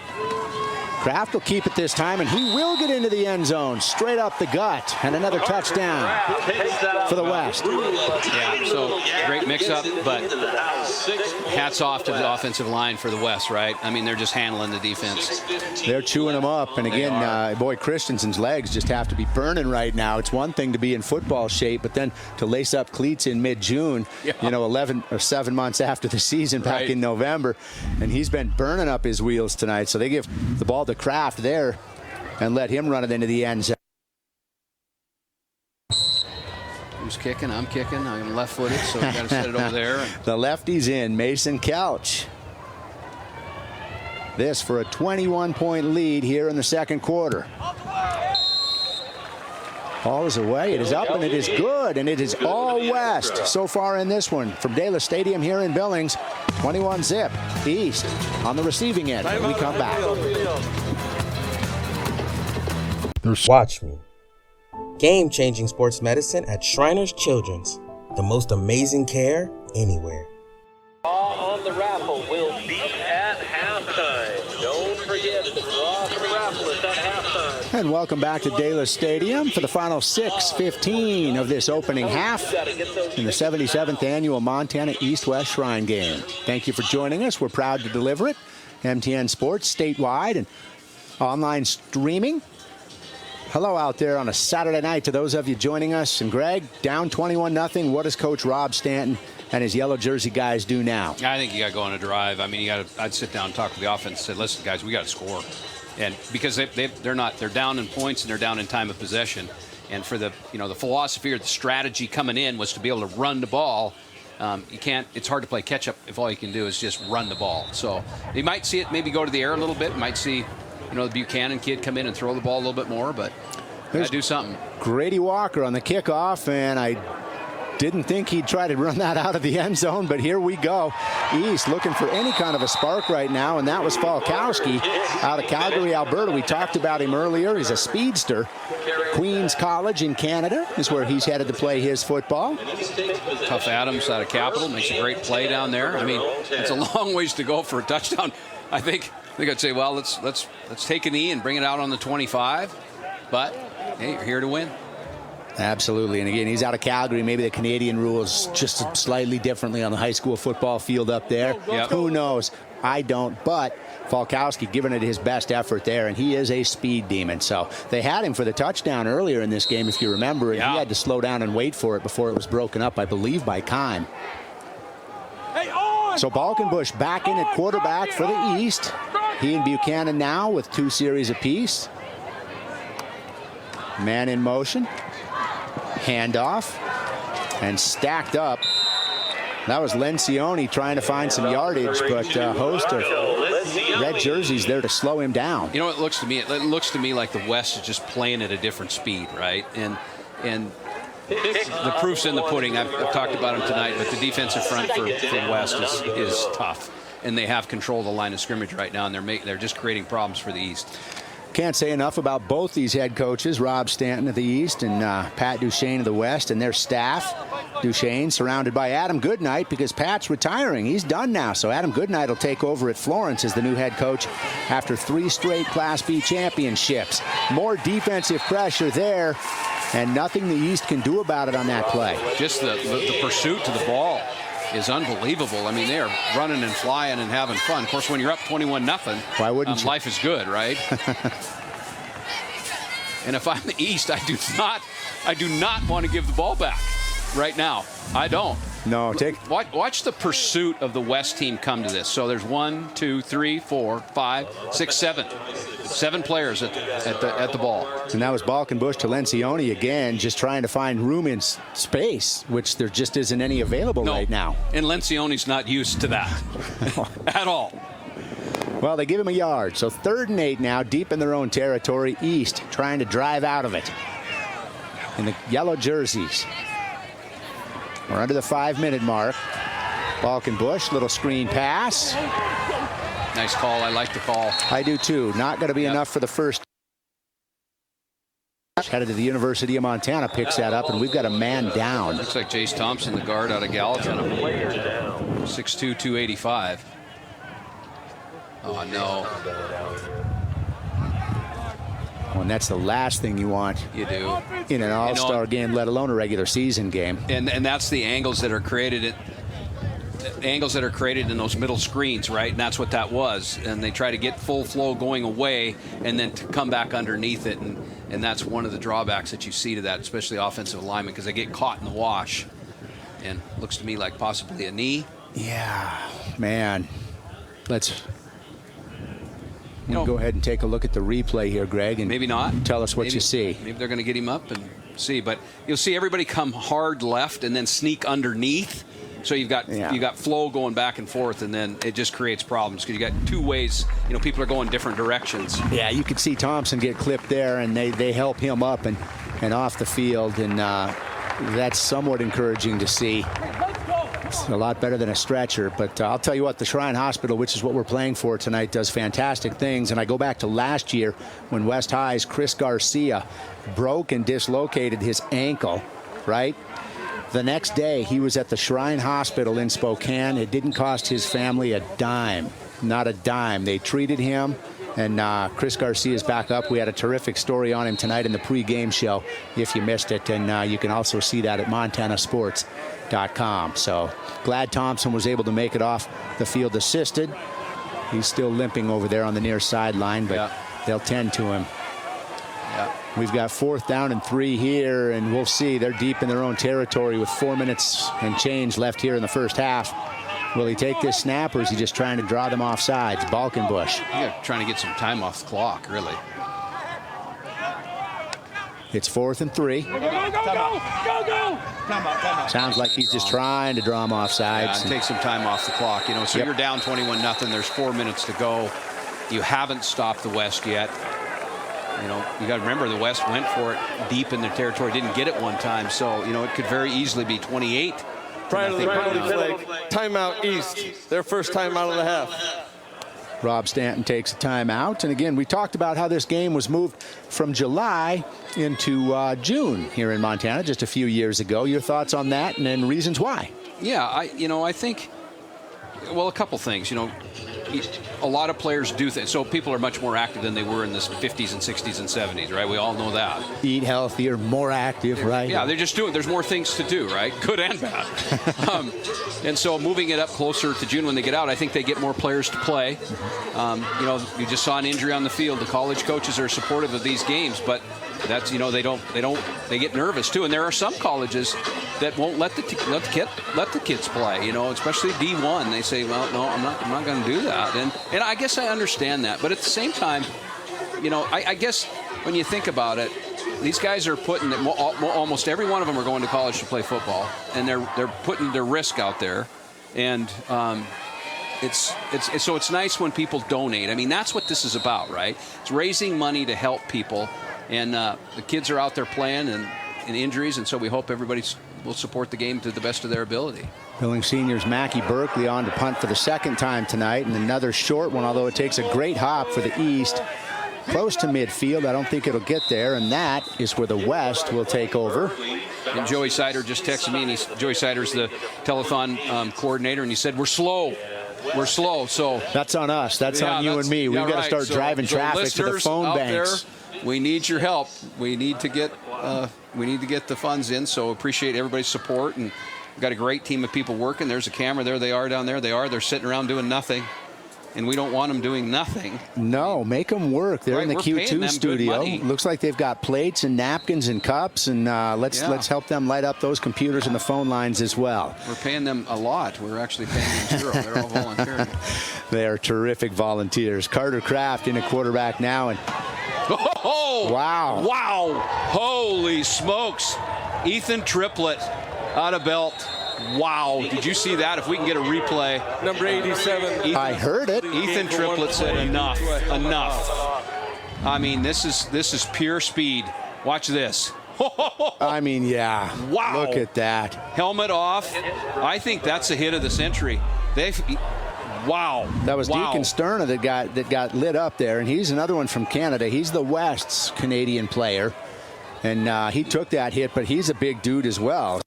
Kraft will keep it this time, and he will get into the end zone, straight up the gut, and another touchdown for the West. Yeah, so great mix-up, but hats off to the offensive line for the West, right? I mean, they're just handling the defense. They're chewing them up, and again, boy, Christensen's legs just have to be burning right now. It's one thing to be in football shape, but then to lace up cleats in mid-June, 11 or 7 months after the season back in November, and he's been burning up his wheels tonight, so they give the ball to Kraft there and let him run it into the end zone. Who's kicking? I'm kicking. I'm left-footed, so we got to set it over there. The lefty's in, Mason Couch. This for a 21-point lead here in the second quarter. Ball is away. It is up, and it is good, and it is all West so far in this one. From Daylis Stadium here in Billings, 21-zip East on the receiving end. When we come back. Watch me. Game-changing sports medicine at Shriners Children's. The most amazing care anywhere. All on the raffle will be at halftime. Don't forget the draw for the raffle is at halftime. And welcome back to Daylis Stadium for the final 6:15 of this opening half in the 77th annual Montana East-West Shrine Game. Thank you for joining us. We're proud to deliver it. MTN Sports statewide and online streaming. Hello out there on a Saturday night to those of you joining us. And Greg, down 21-0. What does Coach Rob Stanton and his yellow jersey guys do now? I think you got to go on a drive. I mean, I'd sit down and talk to the offense and say, listen, guys, we got to score. And because they're down in points and they're down in time of possession. And for the philosophy or the strategy coming in was to be able to run the ball. It's hard to play catch up if all you can do is just run the ball. So you might see it maybe go to the air a little bit. Might see, the Buchanan kid come in and throw the ball a little bit more, but got to do something. Grady Walker on the kickoff, and I didn't think he'd try to run that out of the end zone, but here we go. East looking for any kind of a spark right now, and that was Falkowski out of Calgary, Alberta. We talked about him earlier. He's a speedster. Queen's College in Canada is where he's headed to play his football. Tough Adams out of Capital makes a great play down there. I mean, it's a long ways to go for a touchdown. I think I'd say, well, let's take a knee and bring it out on the 25. But hey, you're here to win. Absolutely. And again, he's out of Calgary. Maybe the Canadian rules just slightly differently on the high school football field up there. Yep. Who knows? I don't. But Falkowski giving it his best effort there, and he is a speed demon. So they had him for the touchdown earlier in this game, if you remember, and he had to slow down and wait for it before it was broken up, I believe, by Kime. So Balkenbush back in at quarterback for the East. He and Buchanan now with 2 series apiece. Man in motion. Handoff. And stacked up. That was Lencioni trying to find some yardage, but a host of red jerseys there to slow him down. You know, it looks to me like the West is just playing at a different speed, right? And the proof's in the pudding. I've talked about them tonight, but the defensive front for West is tough, and they have control of the line of scrimmage right now, and they're just creating problems for the East. Can't say enough about both these head coaches, Rob Stanton of the East and Pat Duchesne of the West, and their staff. Duchesne surrounded by Adam Goodnight because Pat's retiring. He's done now, so Adam Goodnight will take over at Florence as the new head coach after 3 straight Class B championships. More defensive pressure there, and nothing the East can do about it on that play. Just the pursuit to the ball is unbelievable. I mean, they are running and flying and having fun. Of course, when you're up 21-0, why wouldn't you? Life is good, right? And if I'm the East, I do not want to give the ball back right now. I don't. No, watch the pursuit of the West team come to this. So there's 1, 2, 3, 4, 5, 6, 7. 7 players at the ball. And that was Balkenbush to Lencioni again, just trying to find room in space, which there just isn't any available right now. And Lencioni's not used to that at all. Well, they give him a yard. So 3rd and 8 now, deep in their own territory. East trying to drive out of it in the yellow jerseys. We're under the 5-minute mark. Balkenbush, little screen pass. Nice call. I like the call. I do too. Not going to be enough for the first. Headed to the University of Montana, picks that up, and we've got a man down. Looks like Jace Thompson, the guard out of Gallatin. 6'2", 285. Oh, no. Well, and that's the last thing you want. You do. In an all-star game, let alone a regular season game. And that's the angles that are created in those middle screens, right? And that's what that was. And they try to get full flow going away and then to come back underneath it. And that's one of the drawbacks that you see to that, especially offensive linemen, because they get caught in the wash. And looks to me like possibly a knee. Yeah, man. Let's go ahead and take a look at the replay here, Greg, and maybe not. Tell us what you see. Maybe they're going to get him up and see, but you'll see everybody come hard left and then sneak underneath. So you've got flow going back and forth, and then it just creates problems because you got 2 ways. People are going different directions. Yeah, you could see Thompson get clipped there, and they help him up and off the field, and that's somewhat encouraging to see. It's a lot better than a stretcher, but I'll tell you what, the Shrine Hospital, which is what we're playing for tonight, does fantastic things. And I go back to last year when West High's Chris Garcia broke and dislocated his ankle, right? The next day, he was at the Shrine Hospital in Spokane. It didn't cost his family a dime, not a dime. They treated him, and Chris Garcia's back up. We had a terrific story on him tonight in the pregame show, if you missed it. And you can also see that at montanasports.com. So glad Thompson was able to make it off the field assisted. He's still limping over there on the near sideline, but they'll tend to him. Yeah. We've got 4th down and 3 here, and we'll see. They're deep in their own territory with 4 minutes and change left here in the first half. Will he take this snap, or is he just trying to draw them off sides? Balkenbush. Yeah, trying to get some time off the clock, really. It's 4th and 3. Go! Sounds like he's just trying to draw him off sides. Yeah, and take some time off the clock. So you're down 21-0. There's 4 minutes to go. You haven't stopped the West yet. You got to remember the West went for it deep in their territory, didn't get it one time. So, it could very easily be 28. Prior to the penalty flag, timeout East, their first timeout of the half. Rob Stanton takes a timeout. And again, we talked about how this game was moved from July into June here in Montana just a few years ago. Your thoughts on that and then reasons why? Yeah, I think, well, a couple things. A lot of players do things. So people are much more active than they were in the 50s and 60s and 70s, right? We all know that. Eat healthier, more active, right? Yeah, they're just doing. There's more things to do, right? Good and bad. And so moving it up closer to June when they get out, I think they get more players to play. You just saw an injury on the field. The college coaches are supportive of these games, but that's they get nervous too. And there are some colleges that won't let the kids play. Especially D1. They say, well, no, I'm not going to do that. And I guess I understand that, but at the same time, I guess when you think about it, these guys are putting almost every one of them are going to college to play football, and they're putting their risk out there, and it's nice when people donate. I mean, that's what this is about, right? It's raising money to help people, and the kids are out there playing and injuries, and so we hope everybody will support the game to the best of their ability. Billings seniors Mackie Berkeley on to punt for the 2nd time tonight, and another short one, although it takes a great hop for the East. close to midfield. I don't think it'll get there, and that is where the West will take over. And Joey Sider just texted me, and Joey Sider's the telethon coordinator, and he said, we're slow. We're slow, so... That's on us. That's on you and me. We've got to start driving traffic to the phone banks. There, we need your help. We need to get the funds in, so appreciate everybody's support, and we've got a great team of people working. There's a camera. There they are down there. They're sitting around doing nothing. And we don't want them doing nothing. No, make them work. They're in the Q2 studio. Looks like they've got plates and napkins and cups, and let's help them light up those computers and the phone lines as well. We're paying them a lot. We're actually paying them zero. They're all volunteering. They are terrific volunteers. Carter Kraft in a quarterback now, and wow! Holy smokes! Ethan Triplett out of belt. Wow, did you see that? If we can get a replay. Number 87. I heard it. Ethan Triplett said enough. I mean, this is pure speed. Watch this. I mean, yeah. Wow. Look at that. Helmet off. I think that's a hit of the century. Wow. That was Deacon Sterna that got lit up there, and he's another one from Canada. He's the West's Canadian player, and he took that hit, but he's a big dude as well.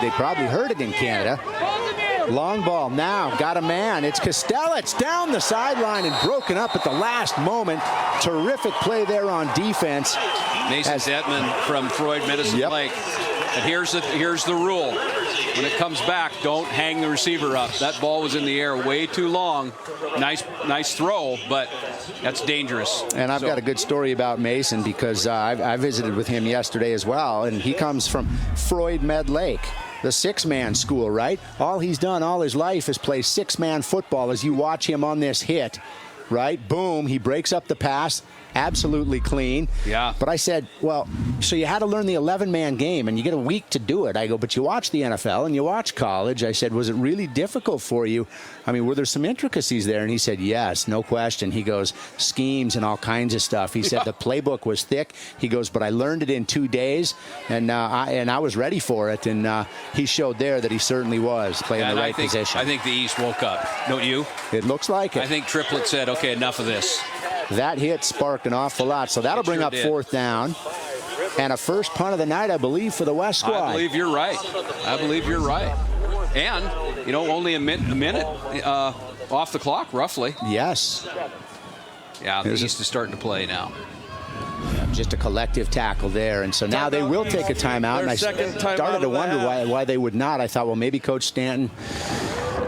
They probably heard it in Canada. Long ball now, got a man. It's Costello. It's down the sideline and broken up at the last moment. Terrific play there on defense. Mason Detman from Freud Medicine Lake. And here's the rule. When it comes back, don't hang the receiver up. That ball was in the air way too long. Nice throw, but that's dangerous. And I've got a good story about Mason because I visited with him yesterday as well, and he comes from Freud Med Lake, the six-man school, right? All he's done all his life is play six-man football. As you watch him on this hit, right? Boom, he breaks up the pass. Absolutely clean. Yeah. But I said, well, so you had to learn the 11-man game, and you get a week to do it. I go, but you watch the NFL and you watch college. I said, was it really difficult for you? I mean, were there some intricacies there? And he said, yes, no question. He goes, schemes and all kinds of stuff. He said the playbook was thick. He goes, but I learned it in 2 days, and I was ready for it. And he showed there that he certainly was playing the right position. I think the East woke up. Don't you? It looks like it. I think Triplett said, okay, enough of this. That hit sparked an awful lot, so that'll bring up fourth down. And a first punt of the night, I believe, for the West squad. I believe you're right. And, only a minute off the clock, roughly. Yes. Yeah, the East is starting to play now. Just a collective tackle there, and so now they will take a timeout. And I started to wonder why they would not. I thought, well, maybe Coach Stanton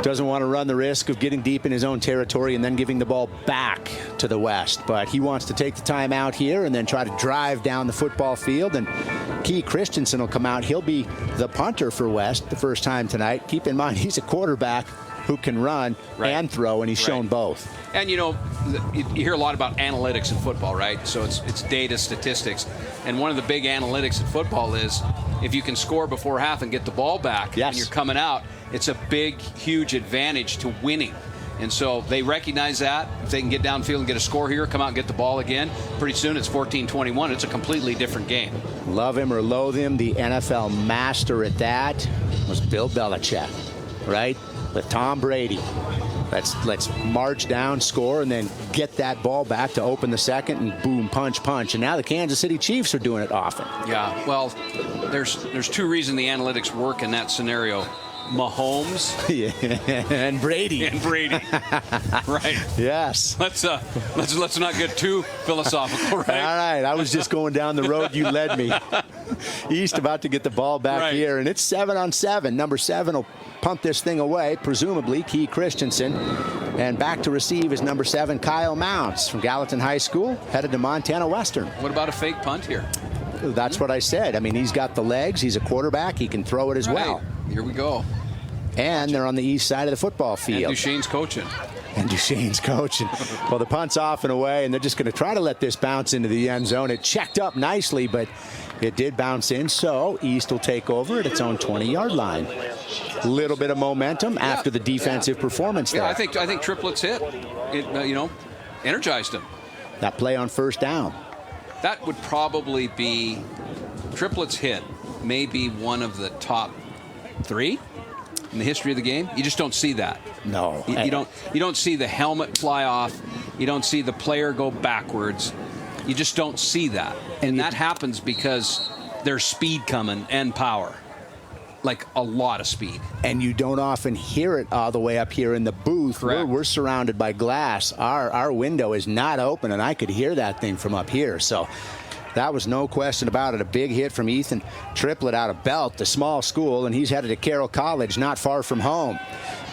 doesn't want to run the risk of getting deep in his own territory and then giving the ball back to the West. But he wants to take the timeout here and then try to drive down the football field. And Key Christensen will come out. He'll be the punter for West the first time tonight. Keep in mind, he's a quarterback who can run and throw, and he's shown both. And, you hear a lot about analytics in football, right? So it's data, statistics. And one of the big analytics in football is if you can score before half and get the ball back and you're coming out, it's a big, huge advantage to winning. And so they recognize that. If they can get downfield and get a score here, come out and get the ball again, pretty soon it's 14-21. It's a completely different game. Love him or loathe him, the NFL master at that was Bill Belichick, right? With Tom Brady. Let's march down, score, and then get that ball back to open the second, and boom, punch. And now the Kansas City Chiefs are doing it often. Yeah, well, there's two reasons the analytics work in that scenario. Mahomes and Brady. Right. Yes. Let's not get too philosophical, right? All right. I was just going down the road you led me. East about to get the ball back here, and it's 7-on-7. Number 7 will punt this thing away, presumably Key Christensen. And back to receive is number 7, Kyle Mounts from Gallatin High School, headed to Montana Western. What about a fake punt here? That's what I said. I mean, he's got the legs. He's a quarterback. He can throw it as well. Here we go. And they're on the east side of the football field. And Duchesne's coaching. Well, the punt's off and away, and they're just going to try to let this bounce into the end zone. It checked up nicely, but it did bounce in, so East will take over at its own 20-yard line. A little bit of momentum after the defensive performance there. Yeah, I think Triplett's hit. It, energized him. That play on first down. That would probably be Triplett's hit, maybe one of the top 3 in the history of the game. You just don't see that. No. You don't see the helmet fly off. You don't see the player go backwards. You just don't see that. And that happens because there's speed coming and power. Like a lot of speed. And you don't often hear it all the way up here in the booth. We're surrounded by glass. Our window is not open, and I could hear that thing from up here. So that was no question about it. A big hit from Ethan Triplett out of Belt, the small school, and he's headed to Carroll College, not far from home.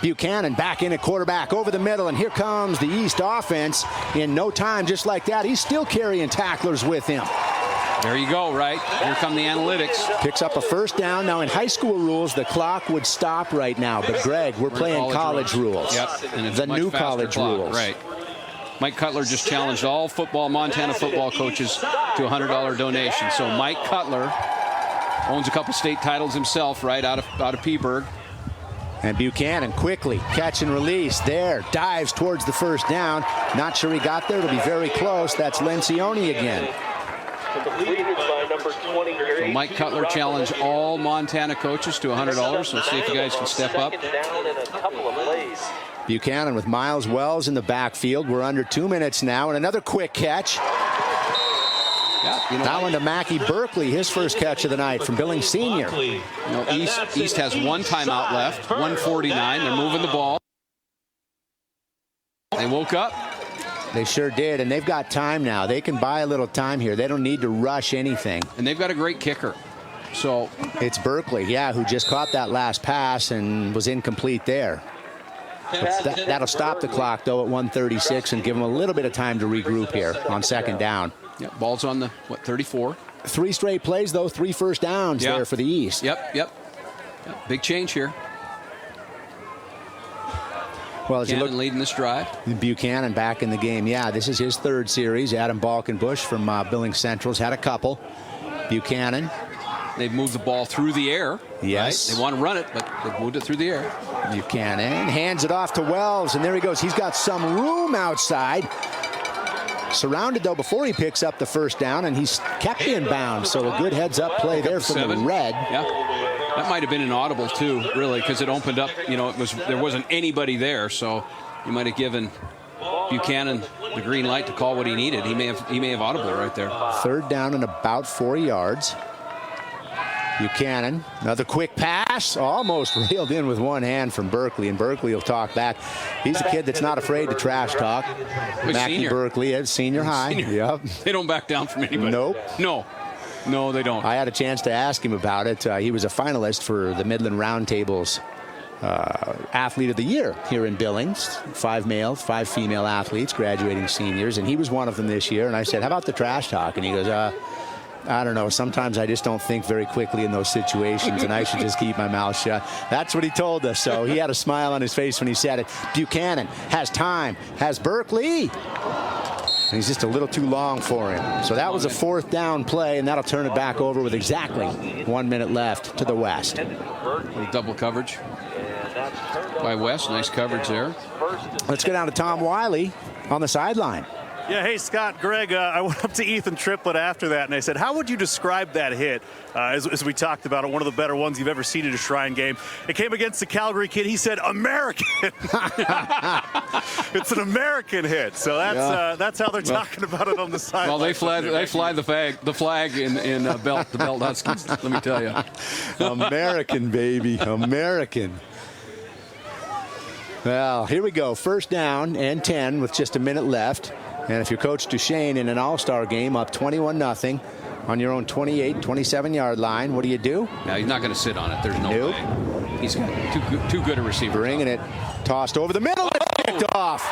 Buchanan back in at quarterback over the middle, and here comes the East offense in no time. Just like that, he's still carrying tacklers with him. There you go, right? Here come the analytics. Picks up a first down. Now, in high school rules, the clock would stop right now. But, Greg, we're playing college rules. Yep. And it's the new college clock. rules. Right. Mike Cutler just challenged all Montana football coaches to a $100 donation. So Mike Cutler owns a couple state titles himself, right, out of Peaburg. And Buchanan quickly catch and release there, dives towards the first down. Not sure he got there. It'll be very close. That's Lencioni again. So Mike Cutler challenged all Montana coaches to $100. So let's see if you guys can step up. Buchanan with Miles Wells in the backfield. We're under 2 minutes now, and another quick catch. Yeah, that one to Mackie Berkeley, his first catch of the night from Billings Senior. East has one timeout left, 1:49. They're moving the ball. They woke up. They sure did, and they've got time now. They can buy a little time here. They don't need to rush anything. And they've got a great kicker. So it's Berkeley, who just caught that last pass and was incomplete there. That'll stop the clock, though, at 1:36 and give them a little bit of time to regroup here on second down. Yep, ball's on the, 34? 3 straight plays, though, 3 first downs there for the East. Yep. Big change here. Well, as you look, leading this drive. Buchanan back in the game. Yeah, this is his 3rd series. Adam Balkenbush from Billings Central's had a couple. Buchanan. They've moved the ball through the air. Yes. Right? They want to run it, but they've moved it through the air. Buchanan hands it off to Wells, and there he goes. He's got some room outside. Surrounded, though, before he picks up the first down, and he's kept in bounds. So a good heads-up play there from the Red. Yeah. That might have been an audible, too, really, because it opened up. There wasn't anybody there, so you might have given Buchanan the green light to call what he needed. He may have audible right there. 3rd down and about 4 yards. Buchanan, another quick pass, almost reeled in with one hand from Berkeley, and Berkeley will talk back. He's a kid that's not afraid to trash talk. Mackie Berkeley is senior high. Yep. They don't back down from anybody. Nope. No, they don't. I had a chance to ask him about it. He was a finalist for the Midland Roundtable's Athlete of the Year here in Billings. 5 male, 5 female athletes, graduating seniors, and he was one of them this year. And I said, how about the trash talk? And he goes, I don't know. Sometimes I just don't think very quickly in those situations, and I should just keep my mouth shut. That's what he told us. So he had a smile on his face when he said it. Buchanan has time, has Berkeley. And he's just a little too long for him. So that was a 4th down play, and that'll turn it back over with exactly 1 minute left to the West. Double coverage by West. Nice coverage there. Let's go down to Tom Wiley on the sideline. Yeah, hey, Scott, Greg, I went up to Ethan Triplett after that, and I said, how would you describe that hit? As we talked about it, one of the better ones you've ever seen at a Shrine game. It came against the Calgary kid. He said, American. It's an American hit. So that's how they're talking about it on the sideline. Well, they fly the flag in the Belt Huskies, let me tell you. American, baby, American. Well, here we go. 1st down and 10 with just a minute left. And if you're Coach Duchesne in an all-star game up 21-0 on your own 28, 27-yard line, what do you do? No, he's not going to sit on it. There's no way. He's too good a receiver. Bringing it, tossed over the middle, and picked off.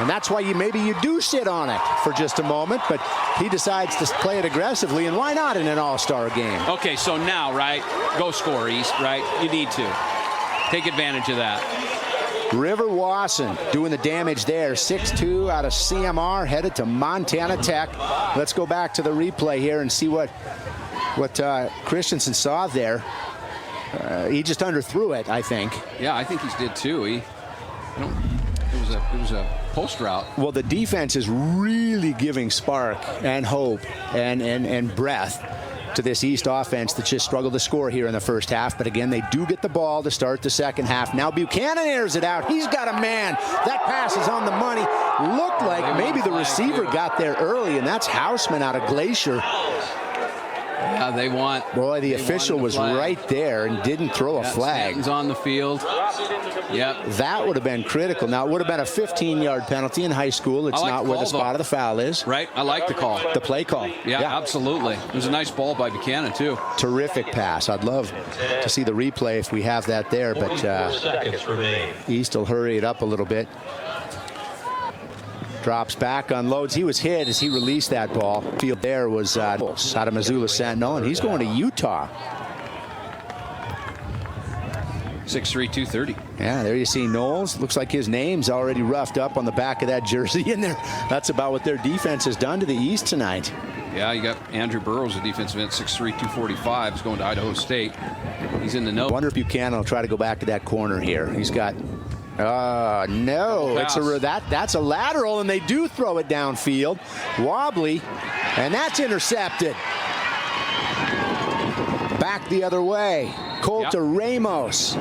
And that's why maybe you do sit on it for just a moment, but he decides to play it aggressively, and why not in an all-star game? Okay, so now, right, go score, East, right? You need to. Take advantage of that. River Wasson doing the damage there. 6'2" out of CMR, headed to Montana Tech. Let's go back to the replay here and see what Christensen saw there. He just underthrew it, I think. Yeah, I think he did too. It was a post route. Well, the defense is really giving spark and hope and breath to this East offense that just struggled to score here in the first half. But again, they do get the ball to start the second half. Now Buchanan airs it out. He's got a man. That pass is on the money. Looked like maybe the receiver got there early, and that's Hausman out of Glacier. Yeah, they want. Boy, the official was right there and didn't throw a flag. Stanton's on the field. Yep. That would have been critical. Now, it would have been a 15-yard penalty in high school. It's not where the spot of the foul is. Right. I like the call. The play call. Yeah, absolutely. It was a nice ball by Buchanan, too. Terrific pass. I'd love to see the replay if we have that there, but East will hurry it up a little bit. Drops back, unloads. He was hit as he released that ball. Field there was out of Missoula Sentinel, and he's going to Utah. 6'3", 230. Yeah, there you see Knowles. Looks like his name's already roughed up on the back of that jersey in there. That's about what their defense has done to the East tonight. Yeah, you got Andrew Burrows, a defensive end, 6'3", 245. He's going to Idaho State. He's in the know. I wonder if Buchanan will try to go back to that corner here. He's got... no, that's a lateral, and they do throw it downfield. Wobbly, and that's intercepted. Back the other way. Colter Ramos.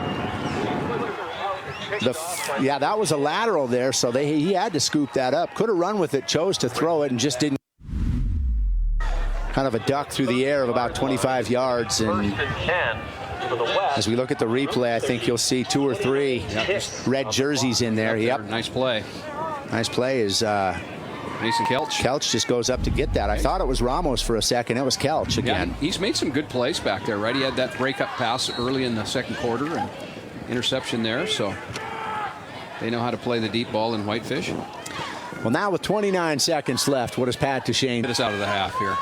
Yeah, that was a lateral there, so he had to scoop that up. Could have run with it, chose to throw it, and just didn't. Kind of a duck through the air of about 25 yards. And as we look at the replay, I think you'll see 2 or 3 red jerseys in there. Yep. Nice play. Nice play is Mason Kelch. Kelch just goes up to get that. I thought it was Ramos for a second. It was Kelch again. Yeah, he's made some good plays back there, right? He had that breakup pass early in the second quarter and interception there. So they know how to play the deep ball in Whitefish. Well, now with 29 seconds left, what does Pat Duchesne get us out of the half here?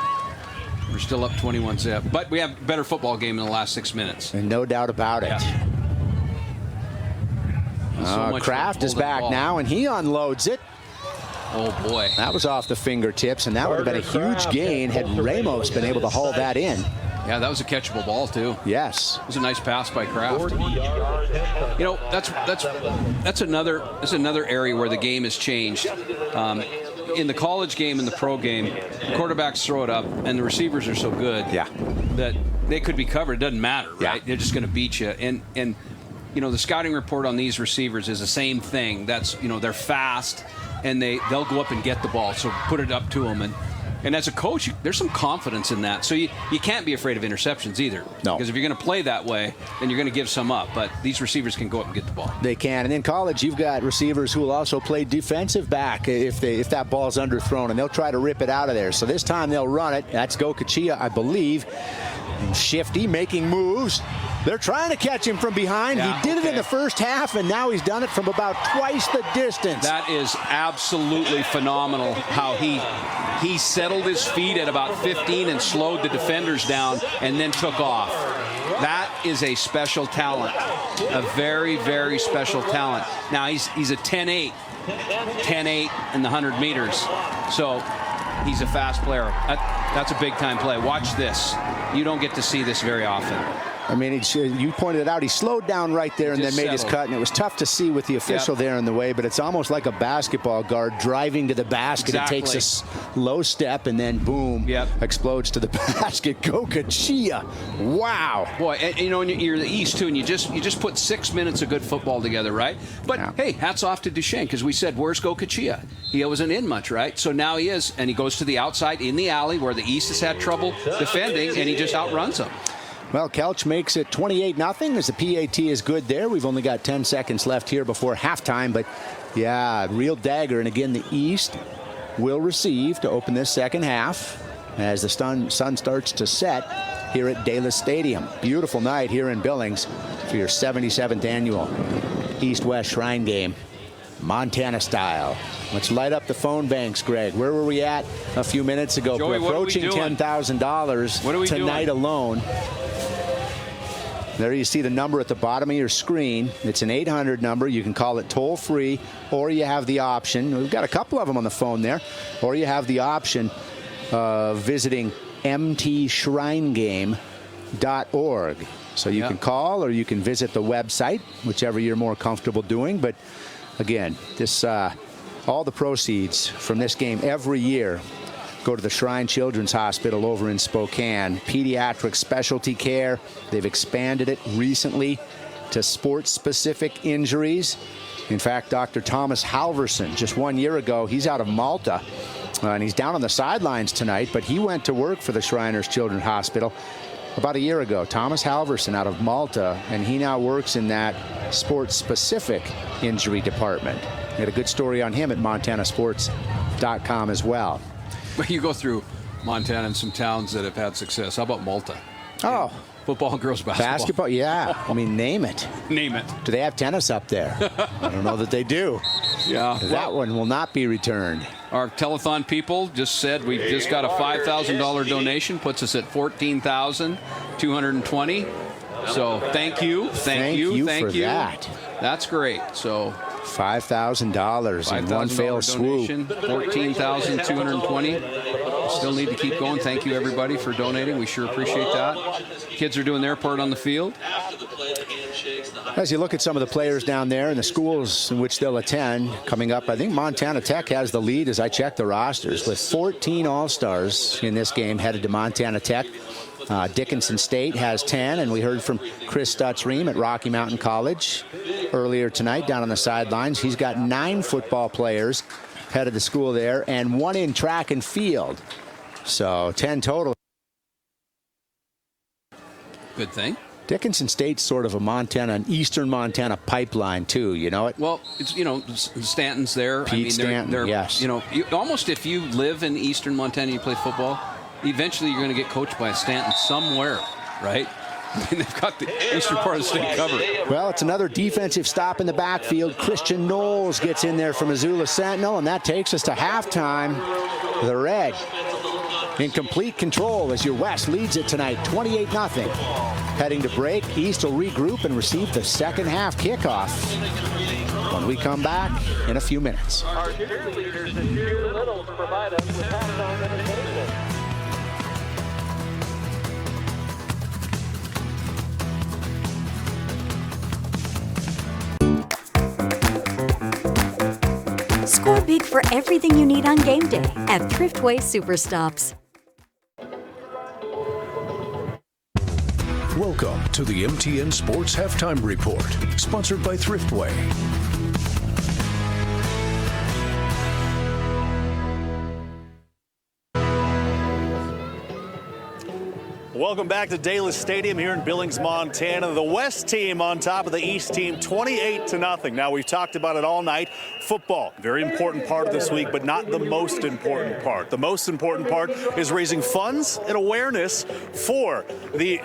We're still up 21-zip, but we have a better football game in the last 6 minutes. And no doubt about it. Yeah. Kraft is back now, and he unloads it. Oh, boy. That was off the fingertips, and that would have been a huge gain had Ramos been able to haul that in. Yeah, that was a catchable ball, too. Yes. It was a nice pass by Kraft. You know, that's another area where the game has changed. In the college game and the pro game, quarterbacks throw it up, and the receivers are so good that they could be covered. It doesn't matter, right? Yeah. They're just going to beat you. And you know, the scouting report on these receivers is the same thing. That's, you know, they're fast, and they'll go up and get the ball. So put it up to them. And as a coach, there's some confidence in that. So you can't be afraid of interceptions either. No. Because if you're going to play that way, then you're going to give some up. But these receivers can go up and get the ball. They can. And in college, you've got receivers who will also play defensive back if that ball's underthrown, and they'll try to rip it out of there. So this time they'll run it. That's Gokachia, I believe. Shifty, making moves. They're trying to catch him from behind. Yeah, he did it in the first half, and now he's done it from about twice the distance. That is absolutely phenomenal how he settled his feet at about 15 and slowed the defenders down and then took off. That is a special talent, a very, very special talent. Now he's a 10-8 in the 100 meters. So he's a fast player. That's a big-time play. Watch this. You don't get to see this very often. I mean, you pointed it out. He slowed down right there and then made his cut, and it was tough to see with the official there in the way, but it's almost like a basketball guard driving to the basket. Exactly. It takes a slow step and then, boom, explodes to the basket. Gokachia. Wow. Boy, and, you know, you're the East, too, and you just put 6 minutes of good football together, right? But, hey, hats off to Duchesne, because we said, where's Gokachia? He wasn't in much, right? So now he is, and he goes to the outside in the alley where the East has had trouble defending, and he just outruns them. Well, Kelch makes it 28-0 as the PAT is good there. We've only got 10 seconds left here before halftime, but yeah, real dagger. And again, the East will receive to open this second half as the sun starts to set here at Daylis Stadium. Beautiful night here in Billings for your 77th annual East-West Shrine Game, Montana style. Let's light up the phone banks, Greg. Where were we at a few minutes ago? Joey, we're approaching $10,000 tonight alone. There you see the number at the bottom of your screen. It's an 800 number. You can call it toll-free, or you have the option. We've got a couple of them on the phone there. Or you have the option of visiting mtshrinegame.org. So you can call or you can visit the website, whichever you're more comfortable doing. But again, this all the proceeds from this game every year go to the Shrine Children's Hospital over in Spokane. Pediatric specialty care. They've expanded it recently to sports-specific injuries. In fact, Dr. Thomas Halverson, just 1 year ago, he's out of Malta, and he's down on the sidelines tonight, but he went to work for the Shriners Children's Hospital about a year ago. Thomas Halverson out of Malta, and he now works in that sports-specific injury department. We had a good story on him at montanasports.com as well. You go through Montana and some towns that have had success. How about Malta? Oh. Football and girls basketball. Basketball, yeah. I mean, name it. Name it. Do they have tennis up there? I don't know that they do. Yeah. That one will not be returned. Our telethon people just said we've just got a $5,000 donation, puts us at $14,220. So thank you. Thank you for that. That's great. So $5,000 in one fell swoop. $14,220. Still need to keep going. Thank you, everybody, for donating. We sure appreciate that. Kids are doing their part on the field. As you look at some of the players down there and the schools in which they'll attend coming up, I think Montana Tech has the lead as I check the rosters, with 14 All-Stars in this game headed to Montana Tech. Dickinson State has 10, and we heard from Chris Stutz-Ream at Rocky Mountain College earlier tonight down on the sidelines. He's got 9 football players headed to school there, and 1 in track and field. So 10 total. Good thing. Dickinson State's sort of a Montana, an eastern Montana pipeline too, you know it? Well, it's, you know, Stanton's there. Pete Stanton, yes. You know, almost if you live in eastern Montana and you play football, eventually you're going to get coached by a Stanton somewhere, right? I mean, they've got the eastern part of the state covered. Well, it's another defensive stop in the backfield. Christian Knowles gets in there from Missoula Sentinel, and that takes us to halftime. The Red in complete control as your West leads it tonight, 28-0. Heading to break, East will regroup and receive the second half kickoff when we come back in a few minutes. Our cheerleaders and cheerleaders provide us with halftime entertainment. Score big for everything you need on game day at Thriftway Superstops. Welcome to the MTN Sports Halftime Report, sponsored by Thriftway. Welcome back to Dalis Stadium here in Billings, Montana. The West team on top of the East team, 28-0. Now, we've talked about it all night. Football, very important part of this week, but not the most important part. The most important part is raising funds and awareness for the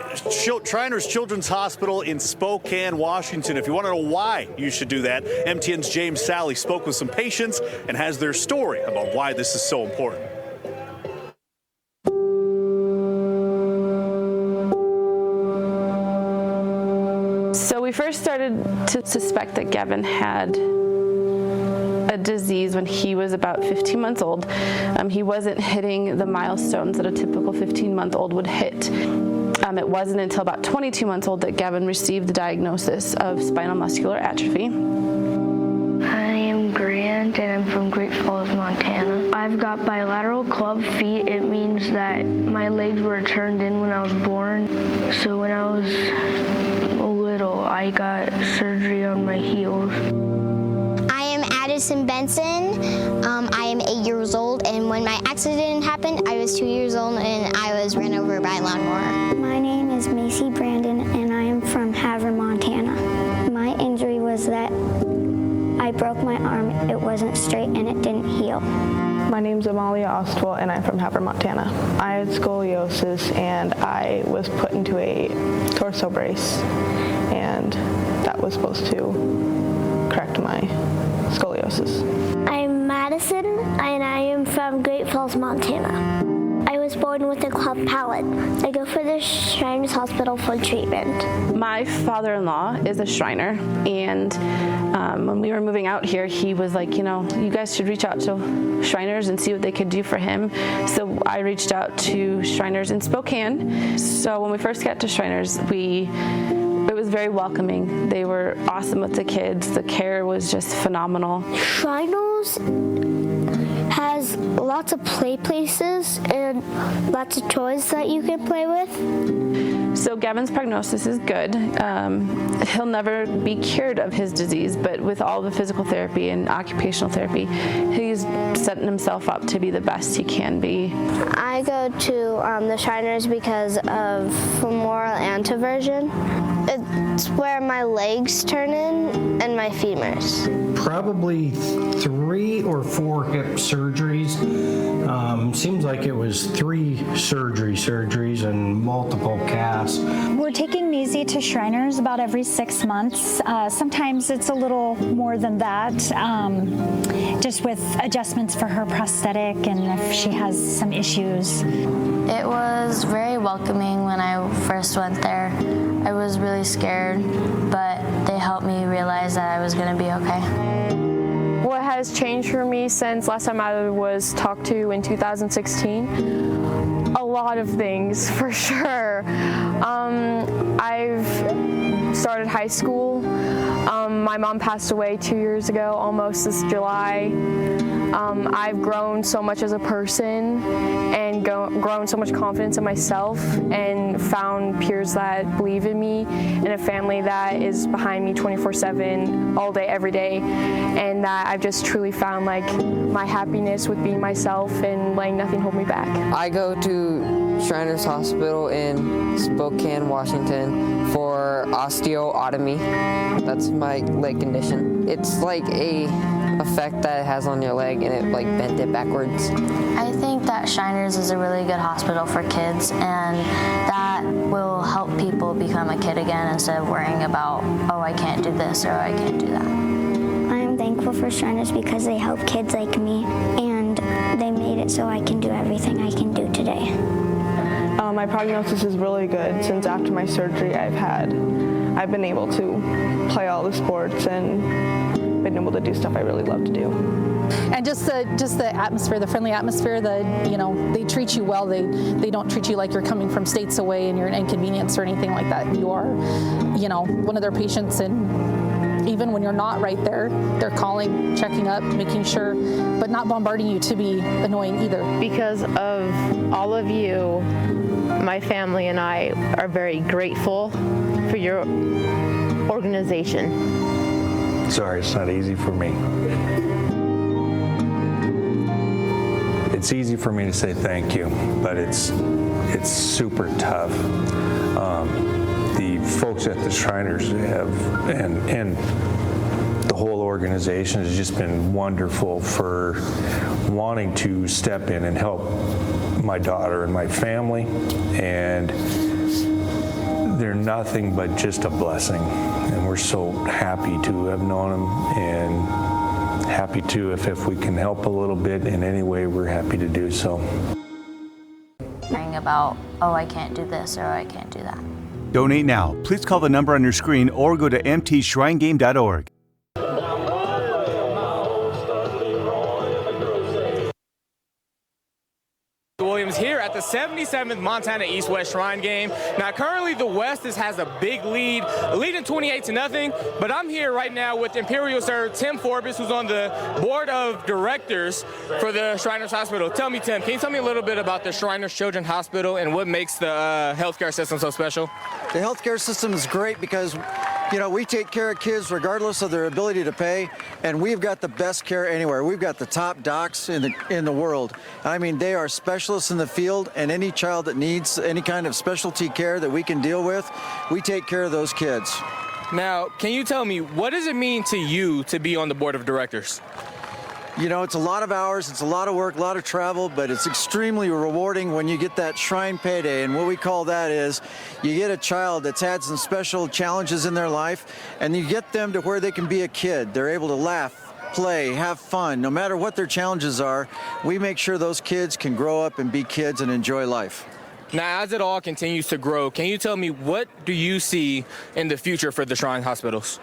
Shriners Children's Hospital in Spokane, Washington. If you want to know why you should do that, MTN's James Sally spoke with some patients and has their story about why this is so important. So we first started to suspect that Gavin had a disease when he was about 15 months old. He wasn't hitting the milestones that a typical 15-month-old would hit. It wasn't until about 22 months old that Gavin received the diagnosis of spinal muscular atrophy. I am Grant and I'm from Great Falls, Montana. I've got bilateral club feet. It means that my legs were turned in when I was born. So when I was little, I got surgery on my heels. I am Addison Benson. I am 8 years old, and when my accident happened, I was 2 years old and I was ran over by a lawnmower. My name is Macy Brandon, and I am from Havre, Montana. My injury was that I broke my arm. It wasn't straight and it didn't heal. My name's Amalia Ostwell, and I'm from Havre, Montana. I had scoliosis, and I was put into a torso brace, and that was supposed to correct my scoliosis. I'm Madison, and I am from Great Falls, Montana. I was born with a cleft palate. I go for the Shriners Hospital for treatment. My father-in-law is a Shriner, and when we were moving out here, he was like, you know, you guys should reach out to Shriners and see what they could do for him. So I reached out to Shriners in Spokane. So when we first got to Shriners, it was very welcoming. They were awesome with the kids. The care was just phenomenal. Shriners has lots of play places and lots of toys that you can play with. So Gavin's prognosis is good. He'll never be cured of his disease, but with all the physical therapy and occupational therapy, he's setting himself up to be the best he can be. I go to the Shriners because of femoral anteversion. It's where my legs turn in and my femurs. Probably 3 or 4 hip surgeries. Seems like it was 3 surgeries and multiple casts. We're taking Maisie to Shriners about every 6 months. Sometimes it's a little more than that, just with adjustments for her prosthetic and if she has some issues. It was very welcoming when I first went there. I was really scared, but they helped me realize that I was going to be okay. What has changed for me since last time I was talked to in 2016? A lot of things, for sure. I've started high school. My mom passed away 2 years ago, almost this July. I've grown so much as a person and grown so much confidence in myself and found peers that believe in me and a family that is behind me 24/7 all day, every day, and that I've just truly found like my happiness with being myself and letting nothing hold me back. I go to Shriners Hospital in Spokane, Washington for osteotomy. That's my leg condition. It's like a effect that it has on your leg and it like bent it backwards. I think that Shriners is a really good hospital for kids, and that will help people become a kid again instead of worrying about, oh, I can't do this or I can't do that. I'm thankful for Shriners because they help kids like me, and they made it so I can do everything I can do today. My prognosis is really good since after my surgery I've been able to play all the sports and been able to do stuff I really love to do. And just the atmosphere, the friendly atmosphere, they treat you well. They don't treat you like you're coming from states away and you're an inconvenience or anything like that. You are, one of their patients, and even when you're not right there, they're calling, checking up, making sure, but not bombarding you to be annoying either. Because of all of you, my family and I are very grateful for your organization. Sorry, it's not easy for me. It's easy for me to say thank you, but it's super tough. The folks at the Shriners have, and the whole organization has just been wonderful for wanting to step in and help my daughter and my family, and they're nothing but just a blessing. And we're so happy to have known them, and happy to if we can help a little bit in any way, we're happy to do so. Worrying about, oh, I can't do this or I can't do that. Donate now. Please call the number on your screen or go to mtshrinegame.org. Williams here at the 77th Montana East-West Shrine Game. Now, currently the West has a big lead, leading 28-0, but I'm here right now with Imperial Sir Tim Forbes, who's on the board of directors for the Shriners Hospital. Tell me, Tim, can you tell me a little bit about the Shriners Children's Hospital and what makes the healthcare system so special? The healthcare system is great because we take care of kids regardless of their ability to pay, and we've got the best care anywhere. We've got the top docs in the world. I mean, they are specialists in the field, and any child that needs any kind of specialty care that we can deal with, we take care of those kids. Now, can you tell me, what does it mean to you to be on the board of directors? It's a lot of hours, it's a lot of work, a lot of travel, but it's extremely rewarding when you get that Shrine payday. And what we call that is you get a child that's had some special challenges in their life, and you get them to where they can be a kid. They're able to laugh, play, have fun. No matter what their challenges are, we make sure those kids can grow up and be kids and enjoy life. Now, as it all continues to grow, can you tell me, what do you see in the future for the Shrine hospitals?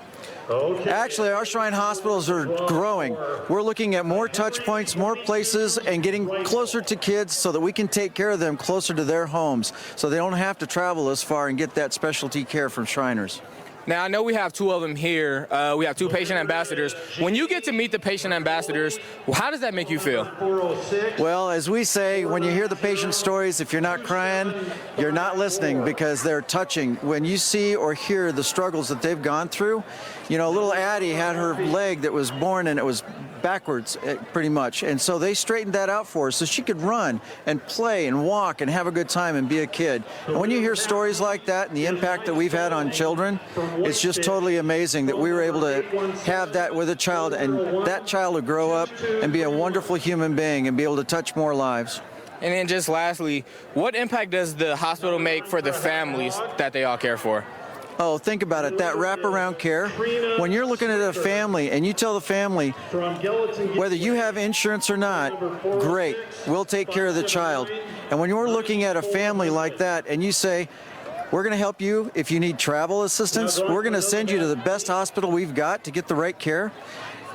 Actually, our Shrine hospitals are growing. We're looking at more touch points, more places, and getting closer to kids so that we can take care of them closer to their homes so they don't have to travel as far and get that specialty care from Shriners. Now, I know we have 2 of them here. We have 2 patient ambassadors. When you get to meet the patient ambassadors, how does that make you feel? Well, as we say, when you hear the patient stories, if you're not crying, you're not listening, because they're touching. When you see or hear the struggles that they've gone through, you know, little Addie had her leg that was born and it was backwards pretty much, and so they straightened that out for her so she could run and play and walk and have a good time and be a kid. And when you hear stories like that and the impact that we've had on children, it's just totally amazing that we were able to have that with a child, and that child would grow up and be a wonderful human being and be able to touch more lives. And then just lastly, what impact does the hospital make for the families that they all care for? Oh, think about it, that wraparound care. When you're looking at a family and you tell the family, whether you have insurance or not, great, we'll take care of the child. And when you're looking at a family like that and you say, we're going to help you if you need travel assistance, we're going to send you to the best hospital we've got to get the right care.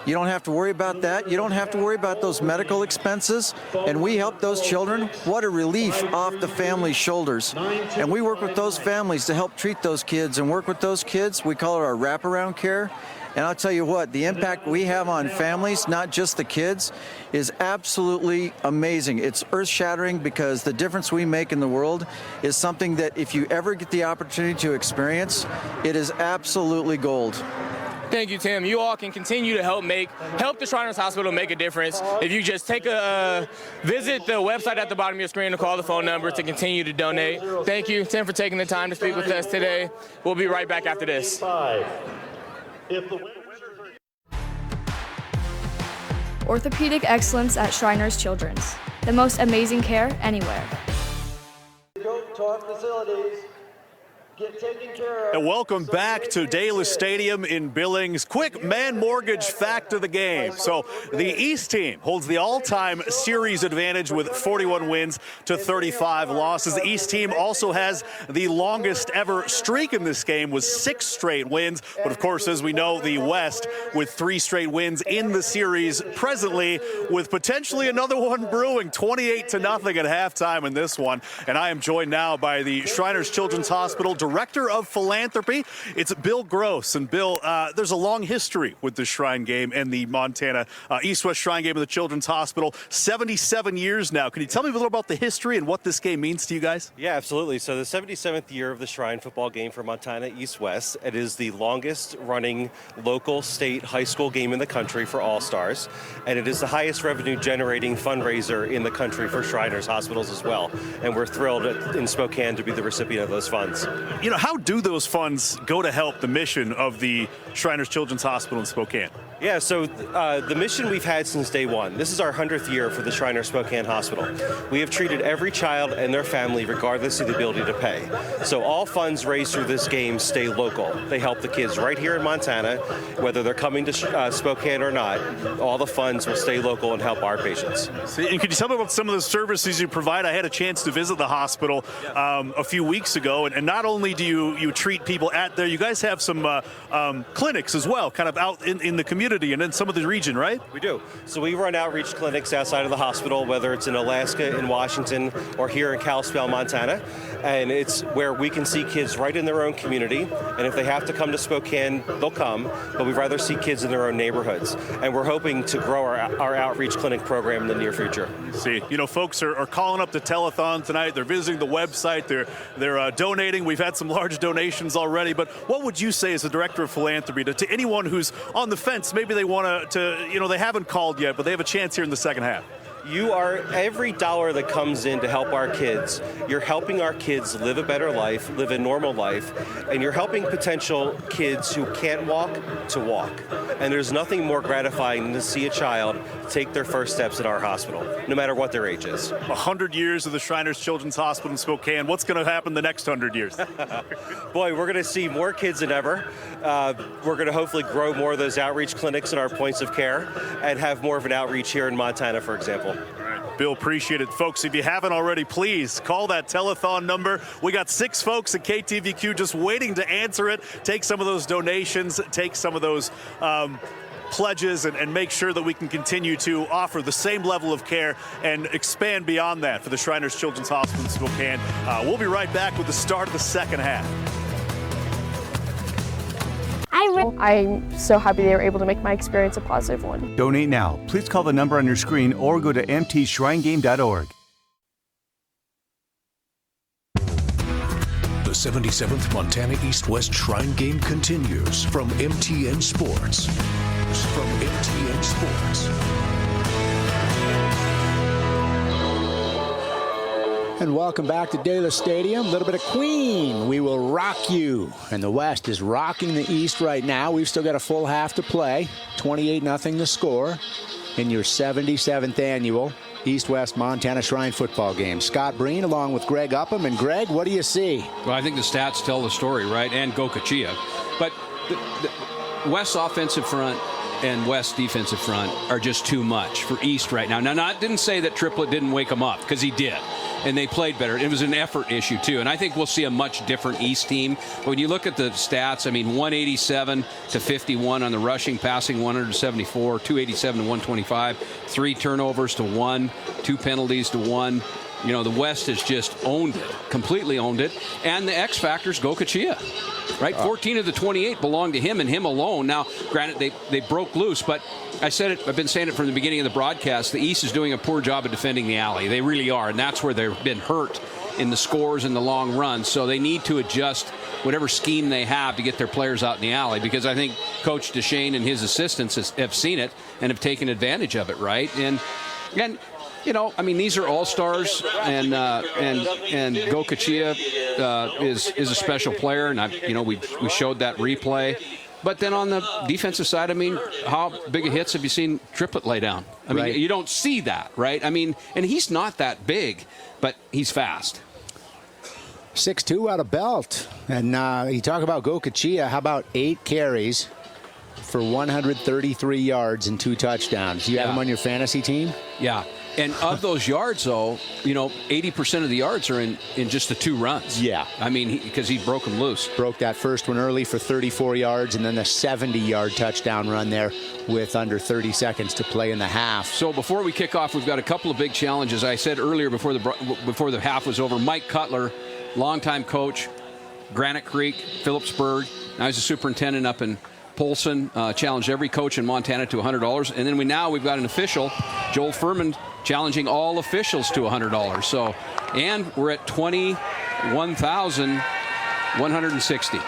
You don't have to worry about that. You don't have to worry about those medical expenses. And we help those children. What a relief off the family's shoulders. And we work with those families to help treat those kids and work with those kids. We call it our wraparound care. And I'll tell you what, the impact we have on families, not just the kids, is absolutely amazing. It's earth-shattering, because the difference we make in the world is something that if you ever get the opportunity to experience, it is absolutely gold. Thank you, Tim. You all can continue to help the Shriners Hospital make a difference. If you just visit the website at the bottom of your screen or call the phone number to continue to donate. Thank you, Tim, for taking the time to speak with us today. We'll be right back after this. Orthopedic excellence at Shriners Children's. The most amazing care anywhere. Go to our facilities. Get taken care of. And welcome back to Daylis Stadium in Billings. Quick man mortgage fact of the game. So the East team holds the all-time series advantage with 41 wins to 35 losses. The East team also has the longest ever streak in this game with 6 straight wins. But of course, as we know, the West with 3 straight wins in the series presently, with potentially another one brewing, 28-0 at halftime in this one. And I am joined now by the Shriners Children's Hospital Director of Philanthropy. It's Bill Gross. And Bill, there's a long history with the Shrine Game and the Montana East-West Shrine Game of the Children's Hospital. 77 years now. Can you tell me a little about the history and what this game means to you guys? Yeah, absolutely. So the 77th year of the Shrine football game for Montana East-West. It is the longest running local state high school game in the country for All-Stars. And it is the highest revenue generating fundraiser in the country for Shriners hospitals as well. And we're thrilled in Spokane to be the recipient of those funds. You know, how do those funds go to help the mission of the Shriners Children's Hospital in Spokane? Yeah, so the mission we've had since day one. This is our 100th year for the Shriners Spokane Hospital. We have treated every child and their family regardless of the ability to pay. So all funds raised through this game stay local. They help the kids right here in Montana, whether they're coming to Spokane or not. All the funds will stay local and help our patients. And could you tell me about some of the services you provide? I had a chance to visit the hospital a few weeks ago, and not only do you treat people at there, you guys have some clinics as well, kind of out in the community and in some of the region, right? We do. So we run outreach clinics outside of the hospital, whether it's in Alaska, in Washington, or here in Kalispell, Montana. And it's where we can see kids right in their own community. And if they have to come to Spokane, they'll come. But we'd rather see kids in their own neighborhoods. And we're hoping to grow our outreach clinic program in the near future. See, you know, folks are calling up the telethon tonight. They're visiting the website. They're donating. We've had some large donations already. But what would you say as the Director of Philanthropy to anyone who's on the fence? Maybe they want to, you know, they haven't called yet, but they have a chance here in the second half. Every dollar that comes in to help our kids, you're helping our kids live a better life, live a normal life, and you're helping potential kids who can't walk to walk. And there's nothing more gratifying than to see a child take their first steps at our hospital, no matter what their age is. 100 years of the Shriners Children's Hospital in Spokane. What's going to happen the next 100 years? Boy, we're going to see more kids than ever. We're going to hopefully grow more of those outreach clinics and our points of care and have more of an outreach here in Montana, for example. All right, Bill, appreciate it. Folks, if you haven't already, please call that telethon number. We got 6 folks at KTVQ just waiting to answer it. Take some of those donations, take some of those pledges, and make sure that we can continue to offer the same level of care and expand beyond that for the Shriners Children's Hospital in Spokane. We'll be right back with the start of the second half. I'm so happy they were able to make my experience a positive one. Donate now. Please call the number on your screen or go to mtshrinegame.org. The 77th Montana East-West Shrine Game continues from MTN Sports. From MTN Sports. And welcome back to Dela Stadium. A little bit of Queen. We will rock you. And the West is rocking the East right now. We've still got a full half to play. 28-0 the score in your 77th annual East-West Montana Shrine football game. Scott Breen along with Greg Upham. And Greg, what do you see? Well, I think the stats tell the story, right? And Gokachia. But the West offensive front and West defensive front are just too much for East right now. Now, I didn't say that Triplett didn't wake them up, because he did. And they played better. It was an effort issue, too. And I think we'll see a much different East team. But when you look at the stats, I mean, 187 to 51 on the rushing, passing 174, 287 to 125, 3 turnovers to 1, 2 penalties to 1. You know, the West has just owned it, completely owned it. And the X factor's Gokachia, right? 14 of the 28 belong to him and him alone. Now, granted, they broke loose, but I said it, I've been saying it from the beginning of the broadcast, the East is doing a poor job of defending the alley. They really are, and that's where they've been hurt in the scores and the long runs. So they need to adjust whatever scheme they have to get their players out in the alley, because I think Coach Deshane and his assistants have seen it and have taken advantage of it, right? And you know, I mean, these are all-stars, and Gokachia is a special player, and we showed that replay. But then on the defensive side, I mean, how big of hits have you seen Triplett lay down? I mean, you don't see that, right? I mean, and he's not that big, but he's fast. 6'2" out of belt. And you talk about Gokachia, how about 8 carries for 133 yards and 2 touchdowns? You have him on your fantasy team? Yeah. And of those yards, though, 80% of the yards are in just the 2 runs. Yeah. I mean, because he broke them loose. Broke that first one early for 34 yards, and then the 70-yard touchdown run there with under 30 seconds to play in the half. So before we kick off, we've got a couple of big challenges. I said earlier before the half was over, Mike Cutler, longtime coach, Granite Creek, Phillipsburg. Now he's a superintendent up in Polson, challenged every coach in Montana to $100. And then we've got an official, Joel Furman, challenging all officials to $100. So, and we're at 21,160.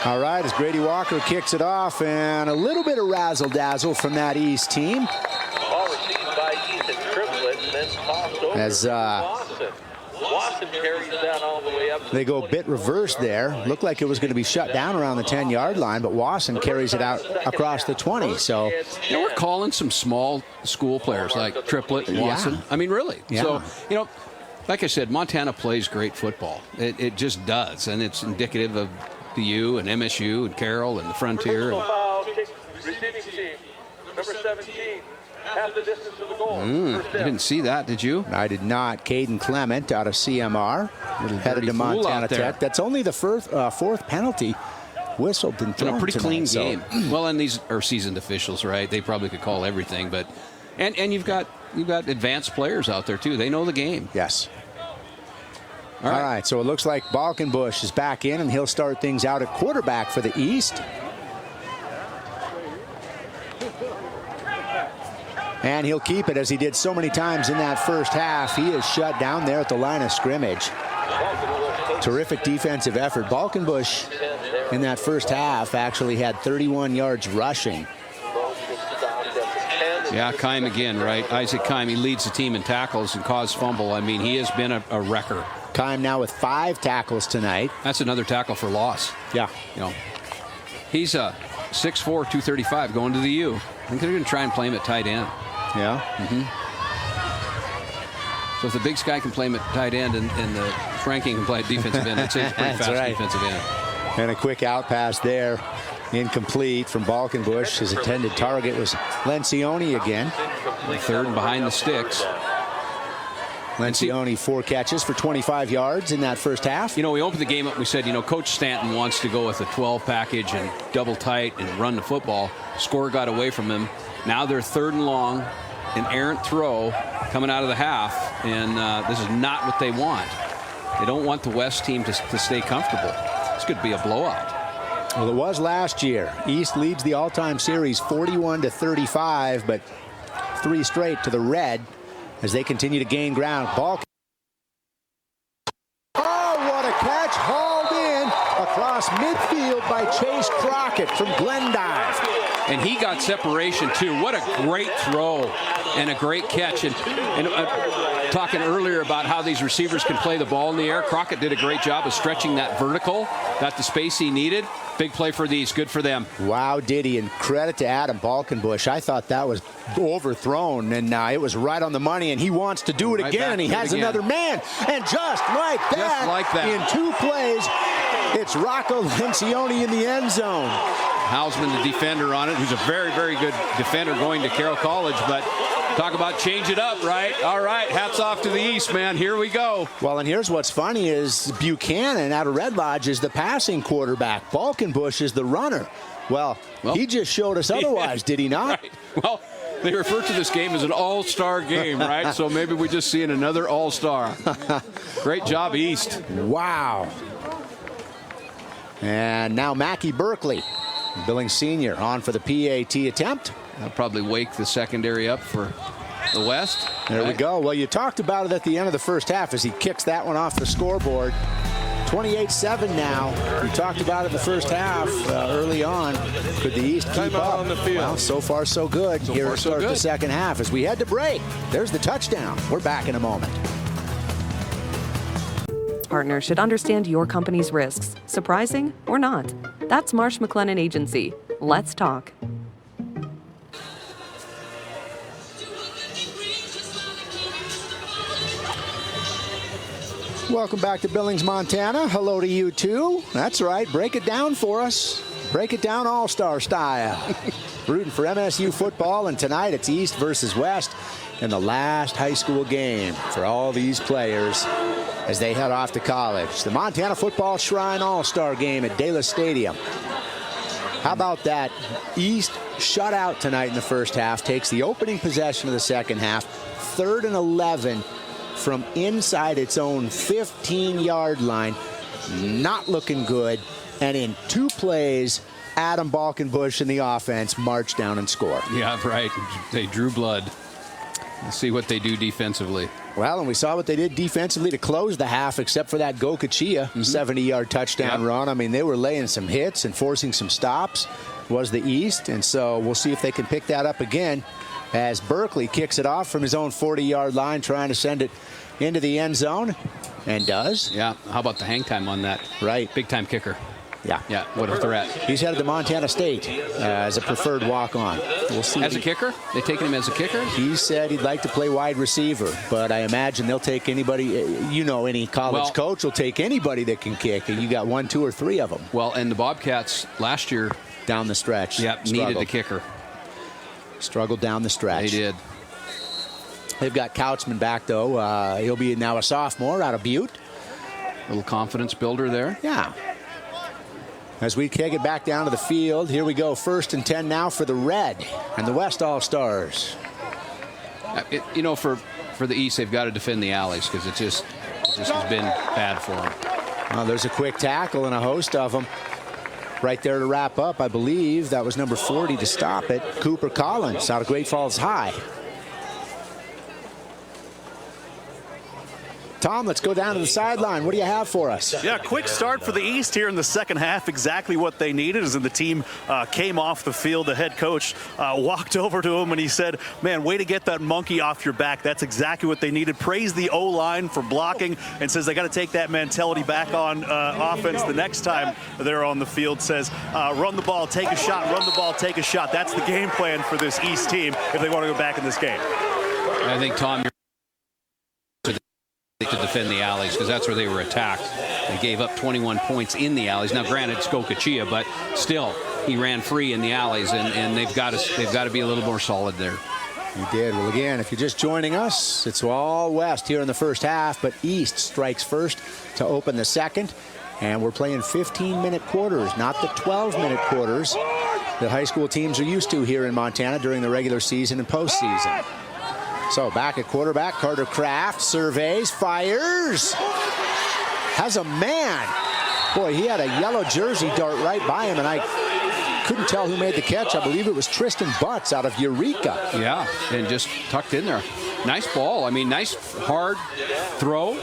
All right, as Grady Walker kicks it off, and a little bit of razzle-dazzle from that East team. Ball received by Ethan Triplett, then tossed over as Watson carries that all the way up. They go a bit reverse there. Looked like it was going to be shut down around the 10-yard line, but Wasson carries it out across the 20. So we're calling some small school players like Triplett and Watson. Yeah. I mean, really. Yeah. So, like I said, Montana plays great football. It just does, and it's indicative of the U and MSU and Carroll and the Frontier. Receiving team, number 17. Half the distance to the goal. I didn't see that, did you? I did not. Caden Clement out of CMR, headed to Montana Tech. That's only the fourth penalty whistled and thrown. A pretty clean game. So. Well, and these are seasoned officials, right? They probably could call everything, but and you've got advanced players out there too. They know the game. Yes. All right. So it looks like Balkenbush is back in, and he'll start things out at quarterback for the East. And he'll keep it as he did so many times in that first half. He is shut down there at the line of scrimmage. Terrific defensive effort. Balkenbush in that first half actually had 31 yards rushing. Yeah, Kime again, right? Isaac Kime, he leads the team in tackles and caused fumble. I mean, he has been a wrecker. Kime now with 5 tackles tonight. That's another tackle for loss. Yeah. He's 6'4", 235 going to the U. I think they're going to try and play him at tight end. Yeah. So if the big guy can play him at tight end and the Franking can play at defensive end, I'd say it's pretty fast defensive end. And a quick out pass there. Incomplete from Balkenbush. His intended target was Lencioni again. Third and behind the sticks. Lencioni 4 catches for 25 yards in that first half. We opened the game up and we said, Coach Stanton wants to go with a 12 package and double tight and run the football. Score got away from him. Now they're 3rd and long, an errant throw coming out of the half, and this is not what they want. They don't want the West team to stay comfortable. This could be a blowout. Well, it was last year. East leads the all-time series 41-35, but 3 straight to the red as they continue to gain ground. Ball. Oh, what a catch. Hauled in across midfield by Chase Crockett from Glendive. And he got separation, too. What a great throw and a great catch. And talking earlier about how these receivers can play the ball in the air, Crockett did a great job of stretching that vertical, got the space he needed. Big play for these. Good for them. Wow, did he. And credit to Adam Balkenbush. I thought that was overthrown, and it was right on the money, and he wants to do it Right again, and he has another man. And just like that, in 2 plays, it's Rocco Lencioni in the end zone. Hausman, the defender on it, who's a very, very good defender going to Carroll College, but talk about change it up, right? All right, hats off to the East, man. Here we go. Well, and here's what's funny is Buchanan out of Red Lodge is the passing quarterback. Balkenbush is the runner. Well, he just showed us otherwise, did he not? Right. Well, they refer to this game as an all-star game, right? So maybe we're just seeing another all-star. Great job, East. Wow. And now Mackie Berkeley, Billings senior, on for the PAT attempt. That'll probably wake the secondary up for the West. There we go. Well, you talked about it at the end of the first half as he kicks that one off the scoreboard. 28-7 now. We talked about it in the first half early on. Could the East keep up? On the field. Well, so far so good. So Here far, so starts good. the second half as we head to break. There's the touchdown. We're back in a moment. Partner should understand your company's risks, surprising or not. That's Marsh McLennan Agency. Let's talk. Welcome back to Billings, Montana. Hello to you too. That's right. Break it down for us. Break it down all-star style. Rooting for MSU football, and tonight it's East versus West in the last high school game for all these players as they head off to college. The Montana Football Shrine All-Star game at Dela Stadium. How about that? East shut out tonight in the first half, takes the opening possession of the second half, 3rd and 11 from inside its own 15-yard line. Not looking good. And in 2 plays, Adam Balkenbush and the offense march down and score. Yeah, right. They drew blood. Let's see what they do defensively. Well, and we saw what they did defensively to close the half, except for that Gokachia 70-yard touchdown run. I mean, they were laying some hits and forcing some stops, was the East. And so we'll see if they can pick that up again as Berkeley kicks it off from his own 40-yard line, trying to send it into the end zone, and does. Yeah, how about the hang time on that? Right. Big-time kicker. Yeah. Yeah, what a threat. He's headed to Montana State as a preferred walk-on. We'll see. As a kicker? They taking him as a kicker? He said he'd like to play wide receiver, but I imagine they'll take anybody. Any college coach will take anybody that can kick, and you got 1, 2, or 3 of them. Well, and the Bobcats last year down the stretch. Yep, needed a kicker. Struggled down the stretch. They did. They've got Couchman back, though. He'll be now a sophomore out of Butte. Little confidence builder there. Yeah. As we kick it back down to the field, here we go. 1st and 10 now for the Red and the West All-Stars. For the East, they've got to defend the alleys because it just has been bad for them. Well, there's a quick tackle and a host of them. Right there to wrap up, I believe that was number 40 to stop it. Cooper Collins out of Great Falls High. Tom, let's go down to the sideline. What do you have for us? Yeah, quick start for the East here in the second half. Exactly what they needed as the team came off the field. The head coach walked over to him and he said, man, way to get that monkey off your back. That's exactly what they needed. Praised the O-line for blocking and says they got to take that mentality back on offense the next time they're on the field. Says run the ball, take a shot, run the ball, take a shot. That's the game plan for this East team if they want to go back in this game. I think, Tom, to defend the alleys because that's where they were attacked. They gave up 21 points in the alleys. Now, granted, it's Gokachia, but still, he ran free in the alleys, and they've got to be a little more solid there. You did. Well, again, if you're just joining us, it's all West here in the first half, but East strikes first to open the second, and we're playing 15-minute quarters, not the 12-minute quarters that high school teams are used to here in Montana during the regular season and postseason. So back at quarterback, Carter Kraft surveys, fires, has a man Boy, he had a yellow jersey dart right by him, and I couldn't tell who made the catch. I believe it was Tristan Butts out of Eureka. Yeah, and just tucked in there. Nice ball. I mean, nice hard throw.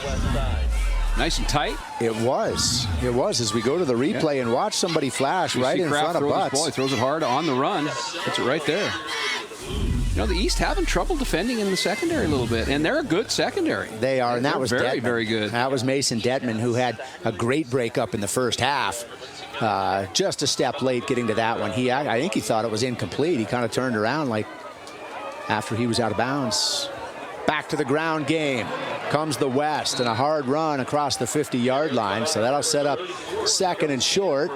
Nice and tight. It was. It was. As we go to the replay and watch somebody flash right in front of Butts. He throws it hard on the run. Puts it right there. You know, the East having trouble defending in the secondary a little bit, and they're a good secondary. They are, and that was very, Detman. very good. That was Mason Detman, who had a great breakup in the first half. Just a step late getting to that one. I think he thought it was incomplete. He kind of turned around like after he was out of bounds. Back to the ground game comes the West, and a hard run across the 50-yard line. So that'll set up second and short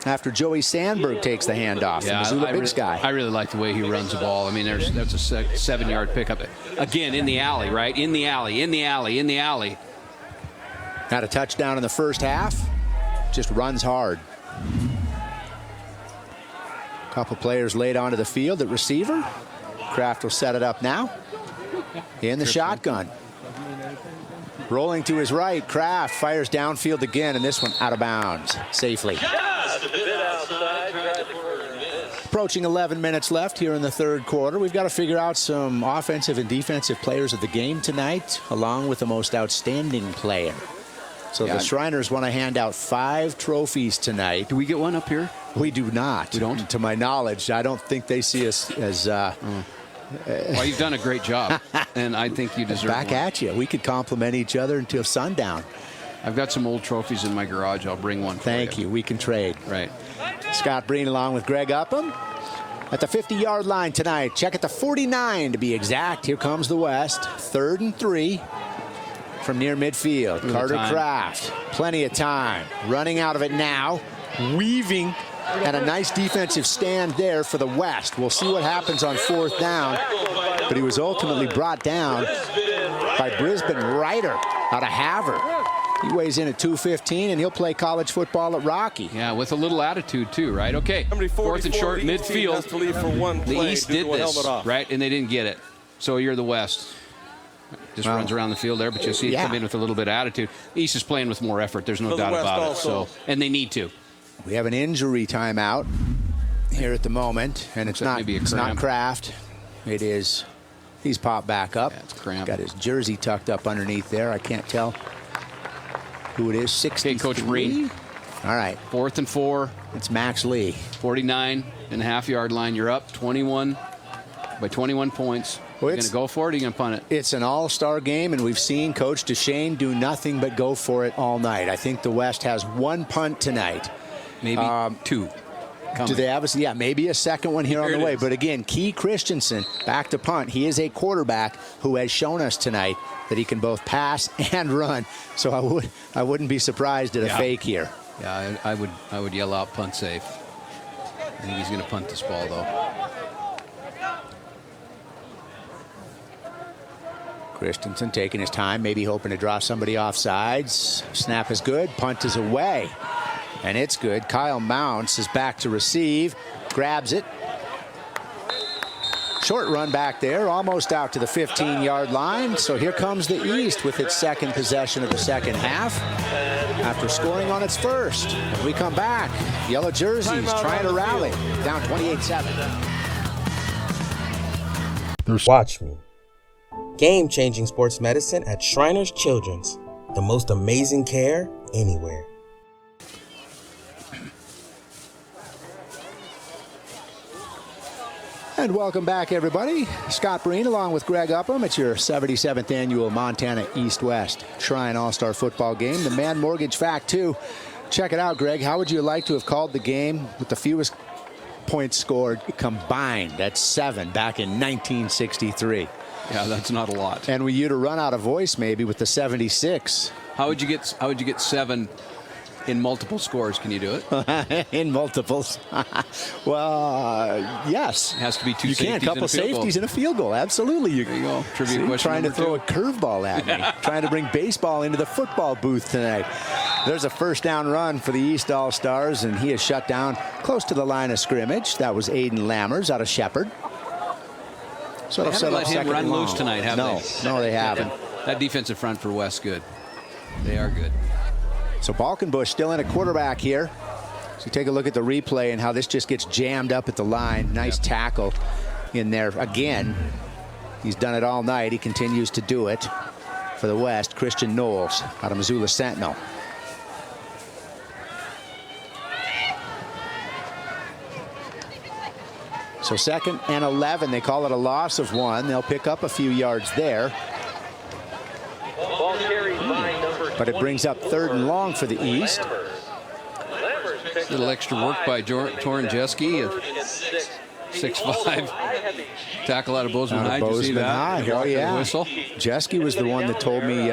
after Joey Sandberg takes the handoff. Yeah, I really like the way he runs the ball. I mean, that's a 7-yard pickup. Again, in the alley, right? In the alley. Had a touchdown in the first half. Just runs hard. Couple players laid onto the field at receiver. Kraft will set it up now. In the shotgun. Rolling to his right, Kraft fires downfield again, and this one out of bounds safely. Approaching 11 minutes left here in the third quarter. We've got to figure out some offensive and defensive players of the game tonight, along with the most outstanding player. So the Shriners want to hand out 5 trophies tonight. Do we get one up here? We do not. We don't? To my knowledge, I don't think they see us as... Well, you've done a great job, and I think you deserve Back one. at you. We could compliment each other until sundown. I've got some old trophies in my garage. I'll bring one for Thank you. We can trade. Right. Scott Breen along with Greg Upham at the 50-yard line tonight. Check at the 49 to be exact. Here comes the West. 3rd and 3 from near midfield. Carter Kraft. Plenty of time. Running out of it now. Weaving. And a nice defensive stand there for the West. We'll see what happens on 4th down. But he was ultimately brought down by Brisbane Ryder out of Havre. He weighs in at 215, and he'll play college football at Rocky. Yeah, with a little attitude, too, right? Okay, 4th and short, midfield. The East did this, right? And they didn't get it. So you're the West. Just runs around the field there, but you see it come in with a little bit of attitude. The East is playing with more effort. There's no doubt about it. So, and they need to. We have an injury timeout here at the moment, and it's not Kraft. It is, he's popped back up. Yeah, it's cramp. Got his jersey tucked up underneath there. I can't tell who it is. 63. Okay, Coach Breen. All right. 4th and 4. It's Max Lee. 49.5-yard line. You're up 21 by 21 points. Are you going to go for it, or are you going to punt it? It's an all-star game, and we've seen Coach Duchesne do nothing but go for it all night. I think the West has 1 punt tonight. Maybe 2. Do they have yeah, maybe a second one here on the way. But again, Key Christensen back to punt. He is a quarterback who has shown us tonight that he can both pass and run. So I wouldn't be surprised at a fake here. Yeah, I would yell out punt safe. I think he's going to punt this ball though. Christensen taking his time, maybe hoping to draw somebody off sides. Snap is good. Punt is away. And it's good. Kyle Mounts is back to receive. Grabs it. Short run back there, almost out to the 15-yard line. So here comes the East with its second possession of the second half after scoring on its first. When we come back, yellow jerseys trying to rally. Down 28-7. Watch me. Game-changing sports medicine at Shriners Children's. The most amazing care anywhere. And welcome back, everybody. Scott Breen along with Greg Upham. It's your 77th annual Montana East-West Shrine All-Star Football game. The Man Mortgage Fact 2. Check it out, Greg. How would you like to have called the game with the fewest points scored combined? That's 7 back in 1963. Yeah, that's not a lot. And you'd have run out of voice maybe with the 76. How would you get 7 in multiple scores? Can you do it? In multiples? Well, yes. It has to be 2 you safeties. You can. A couple safeties and a field goal. Absolutely. There you go. Trivia question. Trying to throw a curveball at me. Trying to bring baseball into the football booth tonight. There's a first down run for the East All-Stars, and he is shut down close to the line of scrimmage. That was Aiden Lammers out of Shepherd. So they haven't let him run loose tonight, have they? No, they haven't. That defensive front for West, good. They are good. So Balkenbush still in a quarterback here. So take a look at the replay and how this just gets jammed up at the line. Nice tackle in there again. He's done it all night. He continues to do it for the West. Christian Knowles out of Missoula Sentinel. So 2nd and 11. They call it a loss of 1. They'll pick up a few yards there. But it brings up 3rd and long for the East. A little extra work by Torin Jeske, 6'5". Tackle out of Bozeman High. Did you see that? Oh, yeah. Whistle. Jeske was the one that told me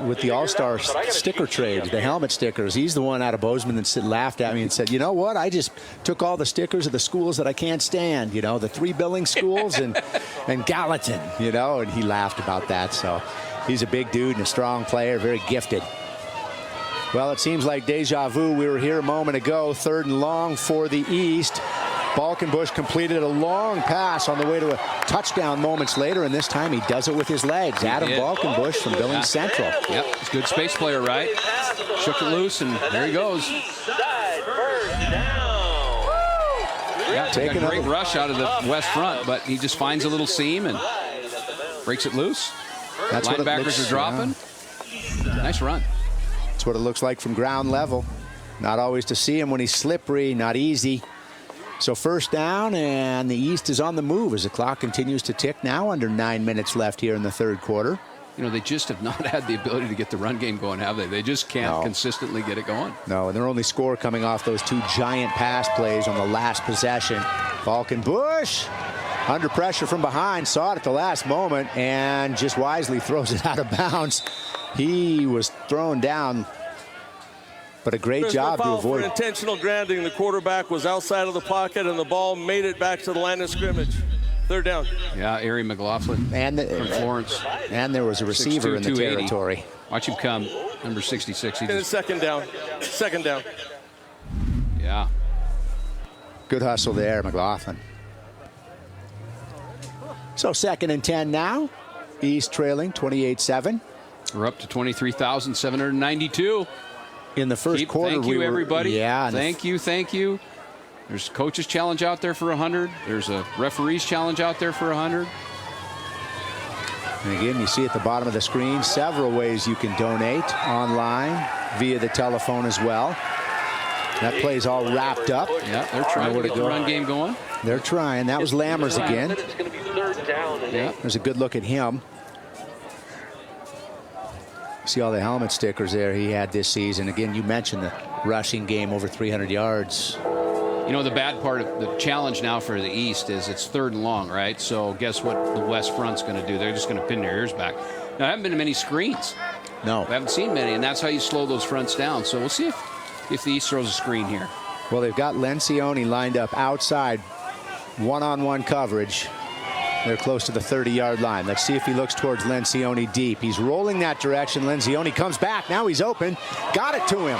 with the All-Star sticker trade, the helmet stickers, he's the one out of Bozeman that laughed at me and said, you know what, I just took all the stickers of the schools that I can't stand, you know, the 3 Billings schools and Gallatin, you know, and he laughed about that. So he's a big dude and a strong player, very gifted. Well, it seems like deja vu. We were here a moment ago. 3rd and long for the East. Balkenbush completed a long pass on the way to a touchdown moments later, and this time he does it with his legs. Adam Balkenbush from Billings Central. Yep, he's a good space player, right? Shook it loose, and there he goes. Yeah, taking a great rush out of the West front, but he just finds a little seam and breaks it loose. That's Linebackers are dropping. Yeah. Nice run. That's what it looks like from ground level. Not always to see him when he's slippery, not easy. So 1st down, and the East is on the move as the clock continues to tick now. Under 9 minutes left here in the 3rd quarter. You know, they just have not had the ability to get the run game going, have they? They just can't consistently get it going. No, and their only score coming off those 2 giant pass plays on the last possession. Balkenbush under pressure from behind, saw it at the last moment, and just wisely throws it out of bounds. He was thrown down, but a great job to avoid. For intentional grounding, the quarterback was outside of the pocket, and the ball made it back to the line of scrimmage. 3rd down. Yeah, Ari McLaughlin from Florence. And there was a receiver in the territory. Watch him come, number 66. And 2nd down. 2nd down. Yeah. Good hustle there, McLaughlin. So 2nd and 10 now. East trailing 28-7. We're up to 23,792. In the first quarter, thank you, everybody. Yeah. Thank you. There's a coach's challenge out there for 100. There's a referee's challenge out there for 100. And again, you see at the bottom of the screen several ways you can donate online, via the telephone as well. That play's all wrapped up. Yeah, they're trying to get the run game going. They're trying. That was Lammers again. Yeah. There's a good look at him. See all the helmet stickers there he had this season. Again, you mentioned the rushing game, over 300 yards. You know, the bad part of the challenge now for the East is it's 3rd and long, right? So guess what the West front's going to do? They're just going to pin their ears back. Now, there haven't been many screens. No. We haven't seen many, and that's how you slow those fronts down. So we'll see if the East throws a screen here. Well, they've got Lencioni lined up outside, one-on-one coverage. They're close to the 30-yard line. Let's see if he looks towards Lencioni deep. He's rolling that direction. Lencioni comes back. Now he's open. Got it to him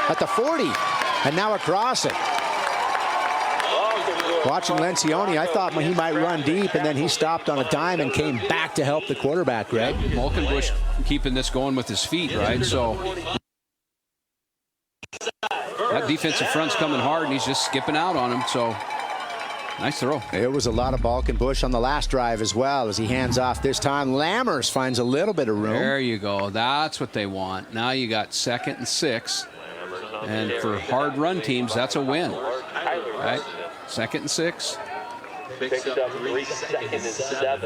at the 40, and now across it. Watching Lencioni, I thought he might run deep, and then he stopped on a dime and came back to help the quarterback, Greg. Balkenbush keeping this going with his feet, right? So that defensive front's coming hard, and he's just skipping out on him. So nice throw. It was a lot of Balkenbush on the last drive as well as he hands off this time. Lammers finds a little bit of room. There you go. That's what they want. Now you got 2nd and 6. And for hard run teams, that's a win. Right? 2nd and 6. Maybe a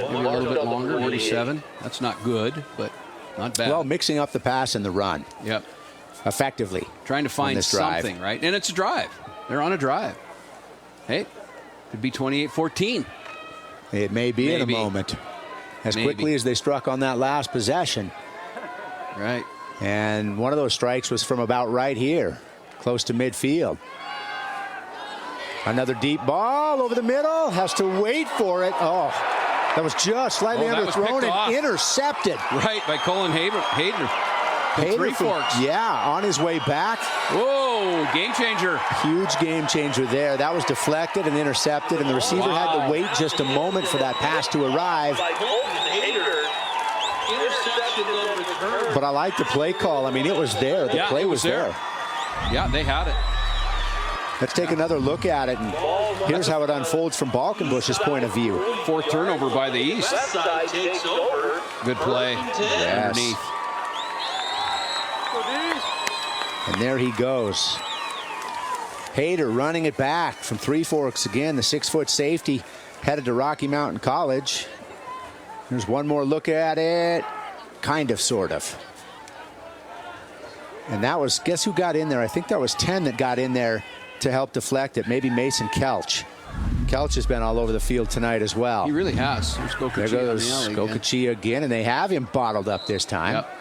little bit longer, 47. That's not good, but not bad. Well, mixing up the pass and the run. Yep. Effectively. Trying to find something, right? And it's a drive. They're on a drive. Hey, could be 28-14. It may be in a moment. As quickly as they struck on that last possession. Right. And one of those strikes was from about right here, close to midfield. Another deep ball over the middle. Has to wait for it. Oh, that was just slightly underthrown and intercepted. Right, by Colin Hayter. Three Forks. Yeah, on his way back. Whoa, game changer. Huge game changer there. That was deflected and intercepted, and the receiver had to wait just a moment for that pass to arrive. But I like the play call. I mean, it was there. The play was there. Yeah, they had it. Let's take another look at it, and here's how it unfolds from Balkenbush's point of view. 4th turnover by the East. Good play. Yes. Underneath. And there he goes. Hayter running it back from Three Forks again. The 6-foot safety headed to Rocky Mountain College. There's one more look at it. Kind of, sort of. And that was, guess who got in there? I think that was 10 that got in there to help deflect it. Maybe Mason Kelch. Kelch has been all over the field tonight as well. He really has. There's There goes Gokachia again, and they have him bottled up this time. Yep.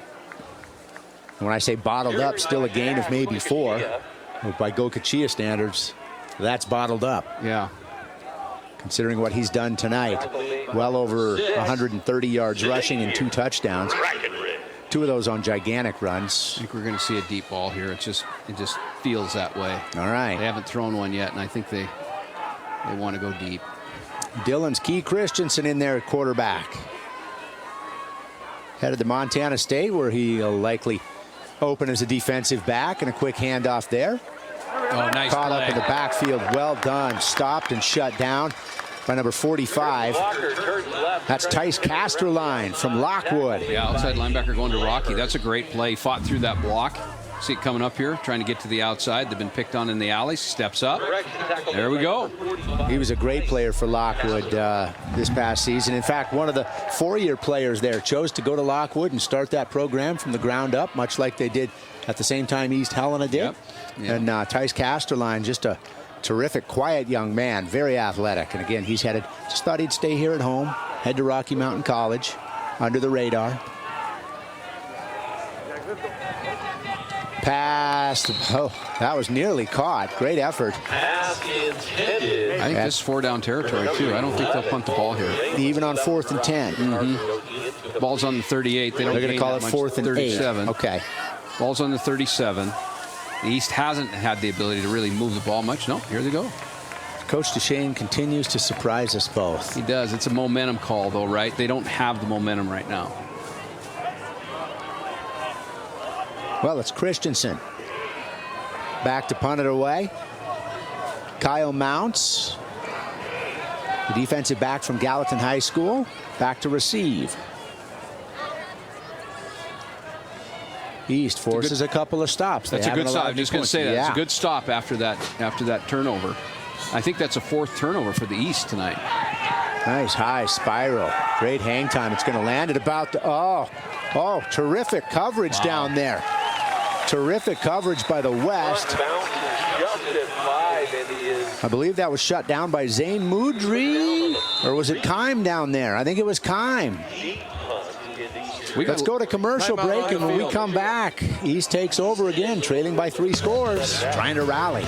And when I say bottled up, still a gain of maybe 4. Well, by Gokachia standards, that's bottled up. Yeah. Considering what he's done tonight. Well over 130 yards rushing and 2 touchdowns. 2 of those on gigantic runs. I think we're going to see a deep ball here. It just feels that way. All right. They haven't thrown one yet, and I think they want to go deep. Dylan's Key Christensen in there at quarterback. Headed to Montana State, where he'll likely open as a defensive back, and a quick handoff there. Oh, nice Caught play. up in the backfield. Well done. Stopped and shut down by number 45. That's Tice Casterline from Lockwood. Yeah, outside linebacker going to Rocky. That's a great play. Fought through that block. See it coming up here, trying to get to the outside. They've been picked on in the alleys. Steps up. There we go. He was a great player for Lockwood this past season. In fact, one of the 4-year players there chose to go to Lockwood and start that program from the ground up, much like they did at the same time East Helena did. Yep. And Tice Casterline, just a terrific, quiet young man, very athletic. And again, he's headed, just thought he'd stay here at home, head to Rocky Mountain College, under the radar. Pass. Oh, that was nearly caught. Great effort. I think this is 4-down territory, too. I don't think they'll punt the ball here. Even on 4th and 10. Mm-hmm. Ball's on the 38. They don't They're going to call it 4th and 37. 8. Okay. Ball's on the 37. The East hasn't had the ability to really move the ball much. No, here they go. Coach Duchesne continues to surprise us both. He does. It's a momentum call, though, right? They don't have the momentum right now. Well, it's Christensen. Back to punt it away. Kyle Mounts, the defensive back from Gallatin High School, back to receive. East forces a couple of stops. That's a good stop. I'm just going to say that. It's a good stop after that turnover. I think that's a 4th turnover for the East tonight. Nice high spiral. Great hang time. It's going to land at about the, oh, terrific coverage down there. Terrific coverage by the West. I believe that was shut down by Zane Moudry. Or was it Kime down there? I think it was Kime. Let's go to commercial break, and when we come back, East takes over again, trailing by 3 scores, trying to rally.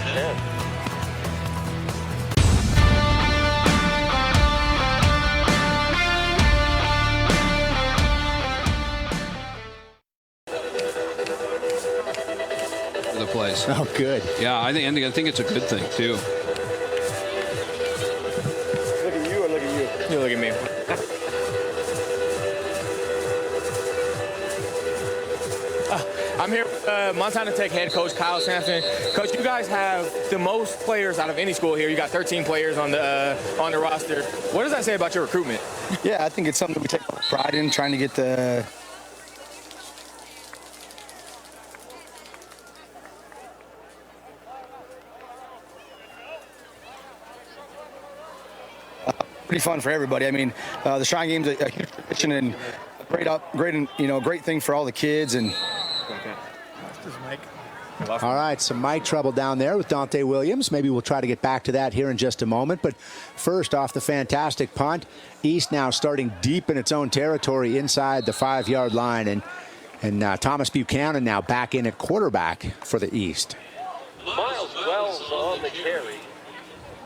The plays. Oh, good. Yeah, I think it's a good thing too. Look at you or look at you? You look at me. I'm here with Montana Tech head coach Kyle Sampson. Coach, you guys have the most players out of any school here. You got 13 players on the roster. What does that say about your recruitment? Yeah, I think it's something we take pride in, trying to get the pretty fun for everybody. I mean, the Shrine Game's a huge tradition and great thing for all the kids. And all right, some mic trouble down there with Dante Williams. Maybe we'll try to get back to that here in just a moment. But first, off the fantastic punt, East now starting deep in its own territory inside the 5-yard line. And Thomas Buchanan now back in at quarterback for the East. Miles Wells on the carry.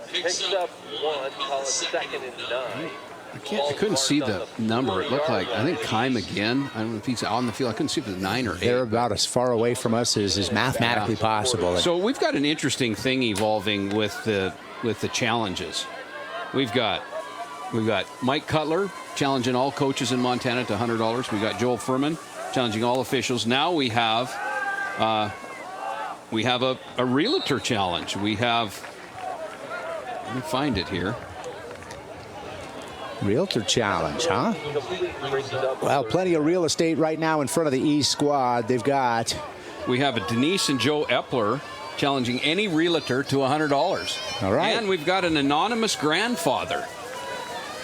Picks up 1, call it 2nd and 9. I couldn't see the number. It looked like, I think Kime again. I don't know if he's on the field. I couldn't see if it was 9 or 8. They're about as far away from us as is mathematically possible. So we've got an interesting thing evolving with the challenges. We've got We've got Mike Cutler challenging all coaches in Montana to $100. We got Joel Furman challenging all officials. Now we have a realtor challenge. We have, let me find it here. Realtor challenge, huh? Well, plenty of real estate right now in front of the East squad. We have a Denise and Joe Epler challenging any realtor to $100. All right. And we've got an anonymous grandfather.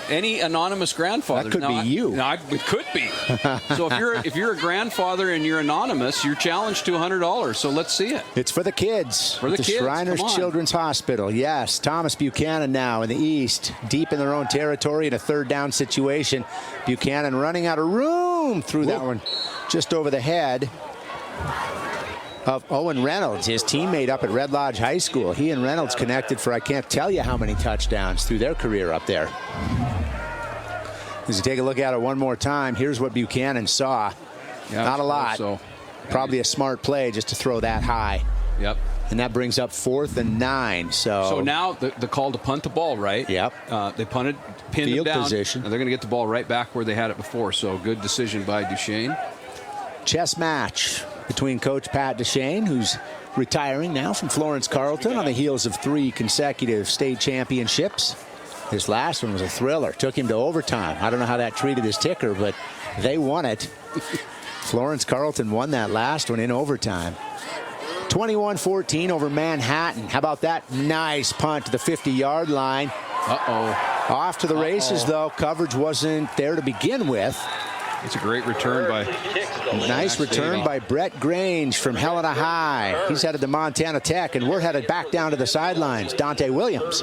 Any anonymous grandfather. That could be you. It could be. So if you're a grandfather and you're anonymous, you're challenged to $100. So let's see it. It's for the kids. For the kids. Shriners Children's Hospital. Yes. Thomas Buchanan now in the East, deep in their own territory in a third down situation. Buchanan running out of room through that one just over the head of Owen Reynolds, his teammate up at Red Lodge High School. He and Reynolds connected for I can't tell you how many touchdowns through their career up there. As you take a look at it one more time, here's what Buchanan saw. Yeah, not a lot. So. Probably a smart play just to throw that high. Yep. And that brings up 4th and 9. So now the call to punt the ball, right? Yep. They punted, pinned Field them down, position. and they're going to get the ball right back where they had it before. So good decision by Duchesne. Chess match between Coach Pat Duchesne, who's retiring now from Florence Carlton on the heels of 3 consecutive state championships. This last one was a thriller. Took him to overtime. I don't know how that treated his ticker, but they won it. Florence Carlton won that last one in overtime. 21-14 over Manhattan. How about that nice punt to the 50-yard line? Off to the races, though. Coverage wasn't there to begin with. It's a great return by... Nice return by Brett Grange from Helena High. He's headed to Montana Tech, and we're headed back down to the sidelines. Dante Williams.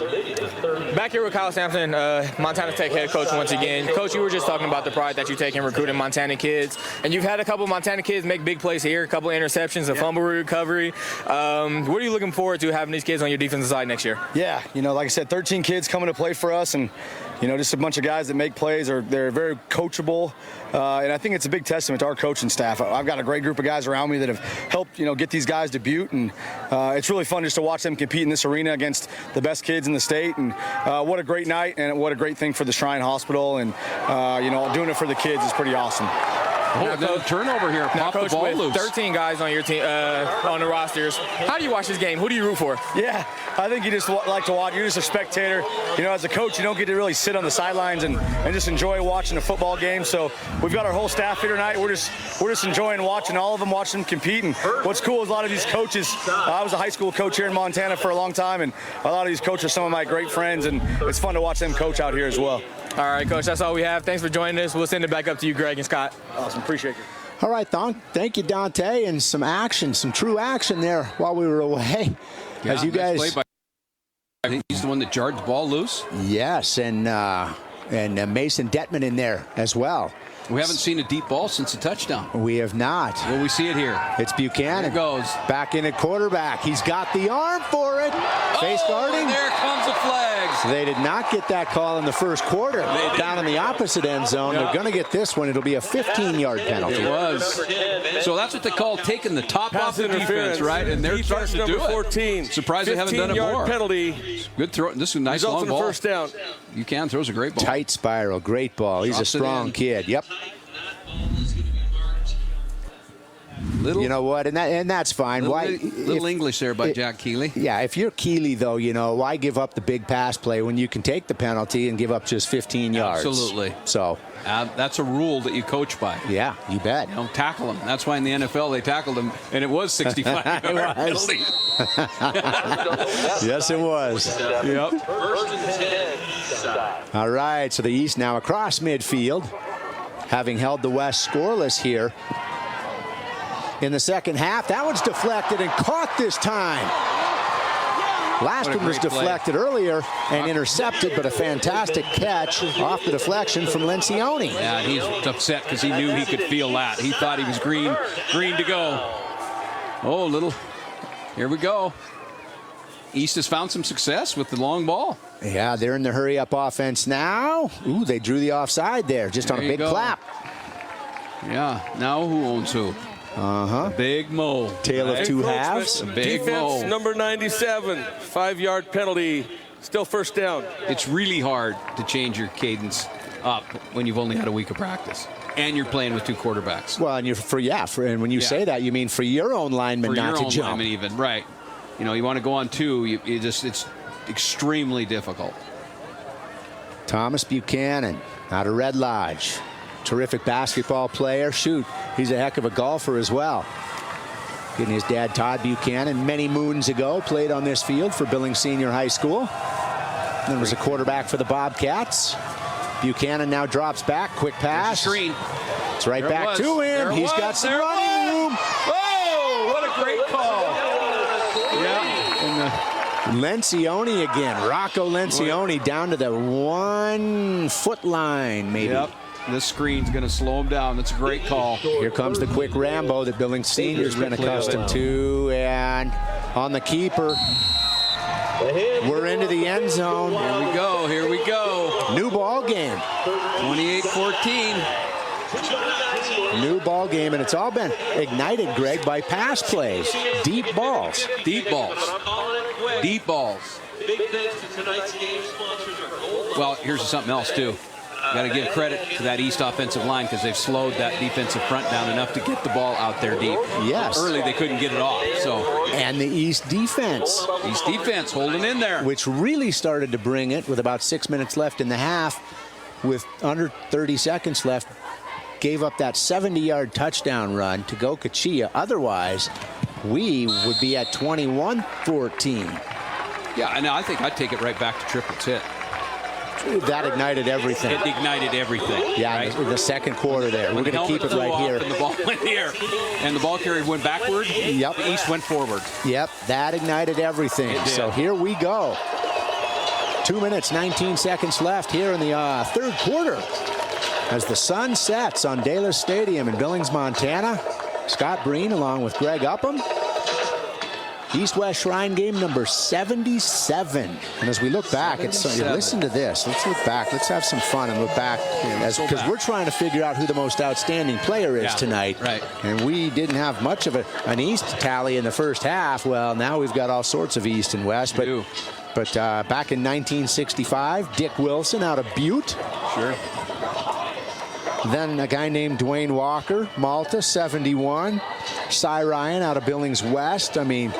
Back here with Kyle Sampson, Montana Tech head coach once again. Coach, you were just talking about the pride that you take in recruiting Montana kids, and you've had a couple of Montana kids make big plays here, a couple of interceptions, a fumble recovery. What are you looking forward to having these kids on your defensive side next year? Yeah, like I said, 13 kids coming to play for us, and just a bunch of guys that make plays. They're very coachable, and I think it's a big testament to our coaching staff. I've got a great group of guys around me that have helped, get these guys debut, and it's really fun just to watch them compete in this arena against the best kids in the state. And what a great night, and what a great thing for the Shrine Hospital, and doing it for the kids is pretty awesome. Oh, turnover here. Pop the ball loose. 13 guys on your team, on the rosters. How do you watch this game? Who do you root for? Yeah, I think you just like to watch. You're just a spectator. As a coach, you don't get to really sit on the sidelines and just enjoy watching a football game. So we've got our whole staff here tonight. We're just enjoying watching all of them, watching them compete. And what's cool is a lot of these coaches. I was a high school coach here in Montana for a long time, and a lot of these coaches are some of my great friends, and it's fun to watch them coach out here as well. All right, Coach, that's all we have. Thanks for joining us. We'll send it back up to you, Greg and Scott. Awesome. Appreciate you. All right, thank you, Dante, and some action, some true action there while we were away. Yeah, as you guys, I think he's the one that jarred the ball loose. Yes, and Mason Detman in there as well. We haven't seen a deep ball since a touchdown. We have not. Well, we see it here. It's Buchanan. There it goes. Back in at quarterback. He's got the arm for it. Face guarding. There comes the flags. They did not get that call in the first quarter. Down in the opposite end zone. Yeah. They're going to get this one. It'll be a 15-yard penalty. It was. So that's what they call taking the top off the defense, right? And they're starting to do it. 14. Surprised they haven't done it more. Penalty. Good throw. This is a nice long ball. First down. Buchanan throws a great ball. Tight spiral. Great ball. He's a strong kid. Yep. You know what, and that's fine. Little English there by Jack Keeley. Yeah, if you're Keeley, though, why give up the big pass play when you can take the penalty and give up just 15 yards? Absolutely. So that's a rule that you coach by. Yeah, you bet. Don't tackle them. That's why in the NFL they tackled him, and it was 65 yard penalty. Yes, it was. Yep. All right, so the East now across midfield, having held the West scoreless here in the second half. That one's deflected and caught this time. Last one was deflected earlier and intercepted, but a fantastic catch off the deflection from Lencioni. Yeah, he's upset because he knew he could feel that. He thought he was green to go. Oh, here we go. East has found some success with the long ball. Yeah, they're in the hurry-up offense now. Ooh, they drew the offside there, just on a big clap. Yeah, now who owns who? Big Mo. Tale of two halves. Big Defense Mo. number 97, 5-yard penalty Still first down. It's really hard to change your cadence up when you've only had a week of practice. And you're playing with two quarterbacks. Well, and and when you say that, you mean for your own lineman not to jump. Lineman even, right. You know, you want to go on two, it's extremely difficult. Thomas Buchanan out of Red Lodge. Terrific basketball player. Shoot, he's a heck of a golfer as well. Getting his dad, Todd Buchanan, many moons ago, played on this field for Billings Senior High School. Then was a quarterback for the Bobcats. Buchanan now drops back. Quick pass. Screen. It's right back to him. He's got some running room. Oh, what a great call. Yeah. And Lencioni again. Rocco Lencioni down to the 1 foot line, maybe. Yep. This screen's going to slow him down. That's a great call. Here comes the quick Rambo that Billings Senior's been accustomed to. And on the keeper. We're into the end zone. Here we go. Here we go. New ball game. 28-14. New ball game, and it's all been ignited, Greg, by pass plays. Deep balls. Deep balls. Deep balls. Well, here's something else, too. Got to give credit to that East offensive line because they've slowed that defensive front down enough to get the ball out there deep. Yes. Early they couldn't get it off. So. And the East defense. East defense holding in there. Which really started to bring it with about 6 minutes left in the half. With under 30 seconds left, gave up that 70-yard touchdown run to Gokachia. Otherwise, we would be at 21-14. Yeah, and I think I'd take it right back to Triplett's hit. That ignited everything. It ignited everything. Yeah, right? in the second quarter there. We're going to keep it right here. And the ball went here. And the ball carrier went backward. Yep. The East went forward. Yep, that ignited everything. So here we go. 2 minutes, 19 seconds left here in the third quarter. As the sun sets on Dalis Stadium in Billings, Montana. Scott Breen along with Greg Upham. East-West Shrine game number 77. And as we look back, listen to this. Let's look back. Let's have some fun and look back. Because we're trying to figure out who the most outstanding player is tonight. Right. And we didn't have much of an East tally in the first half. Well, now we've got all sorts of East and West. But back in 1965, Dick Wilson out of Butte. Sure. Then a guy named Dwayne Walker, Malta, 71. Cy Ryan out of Billings West. I mean,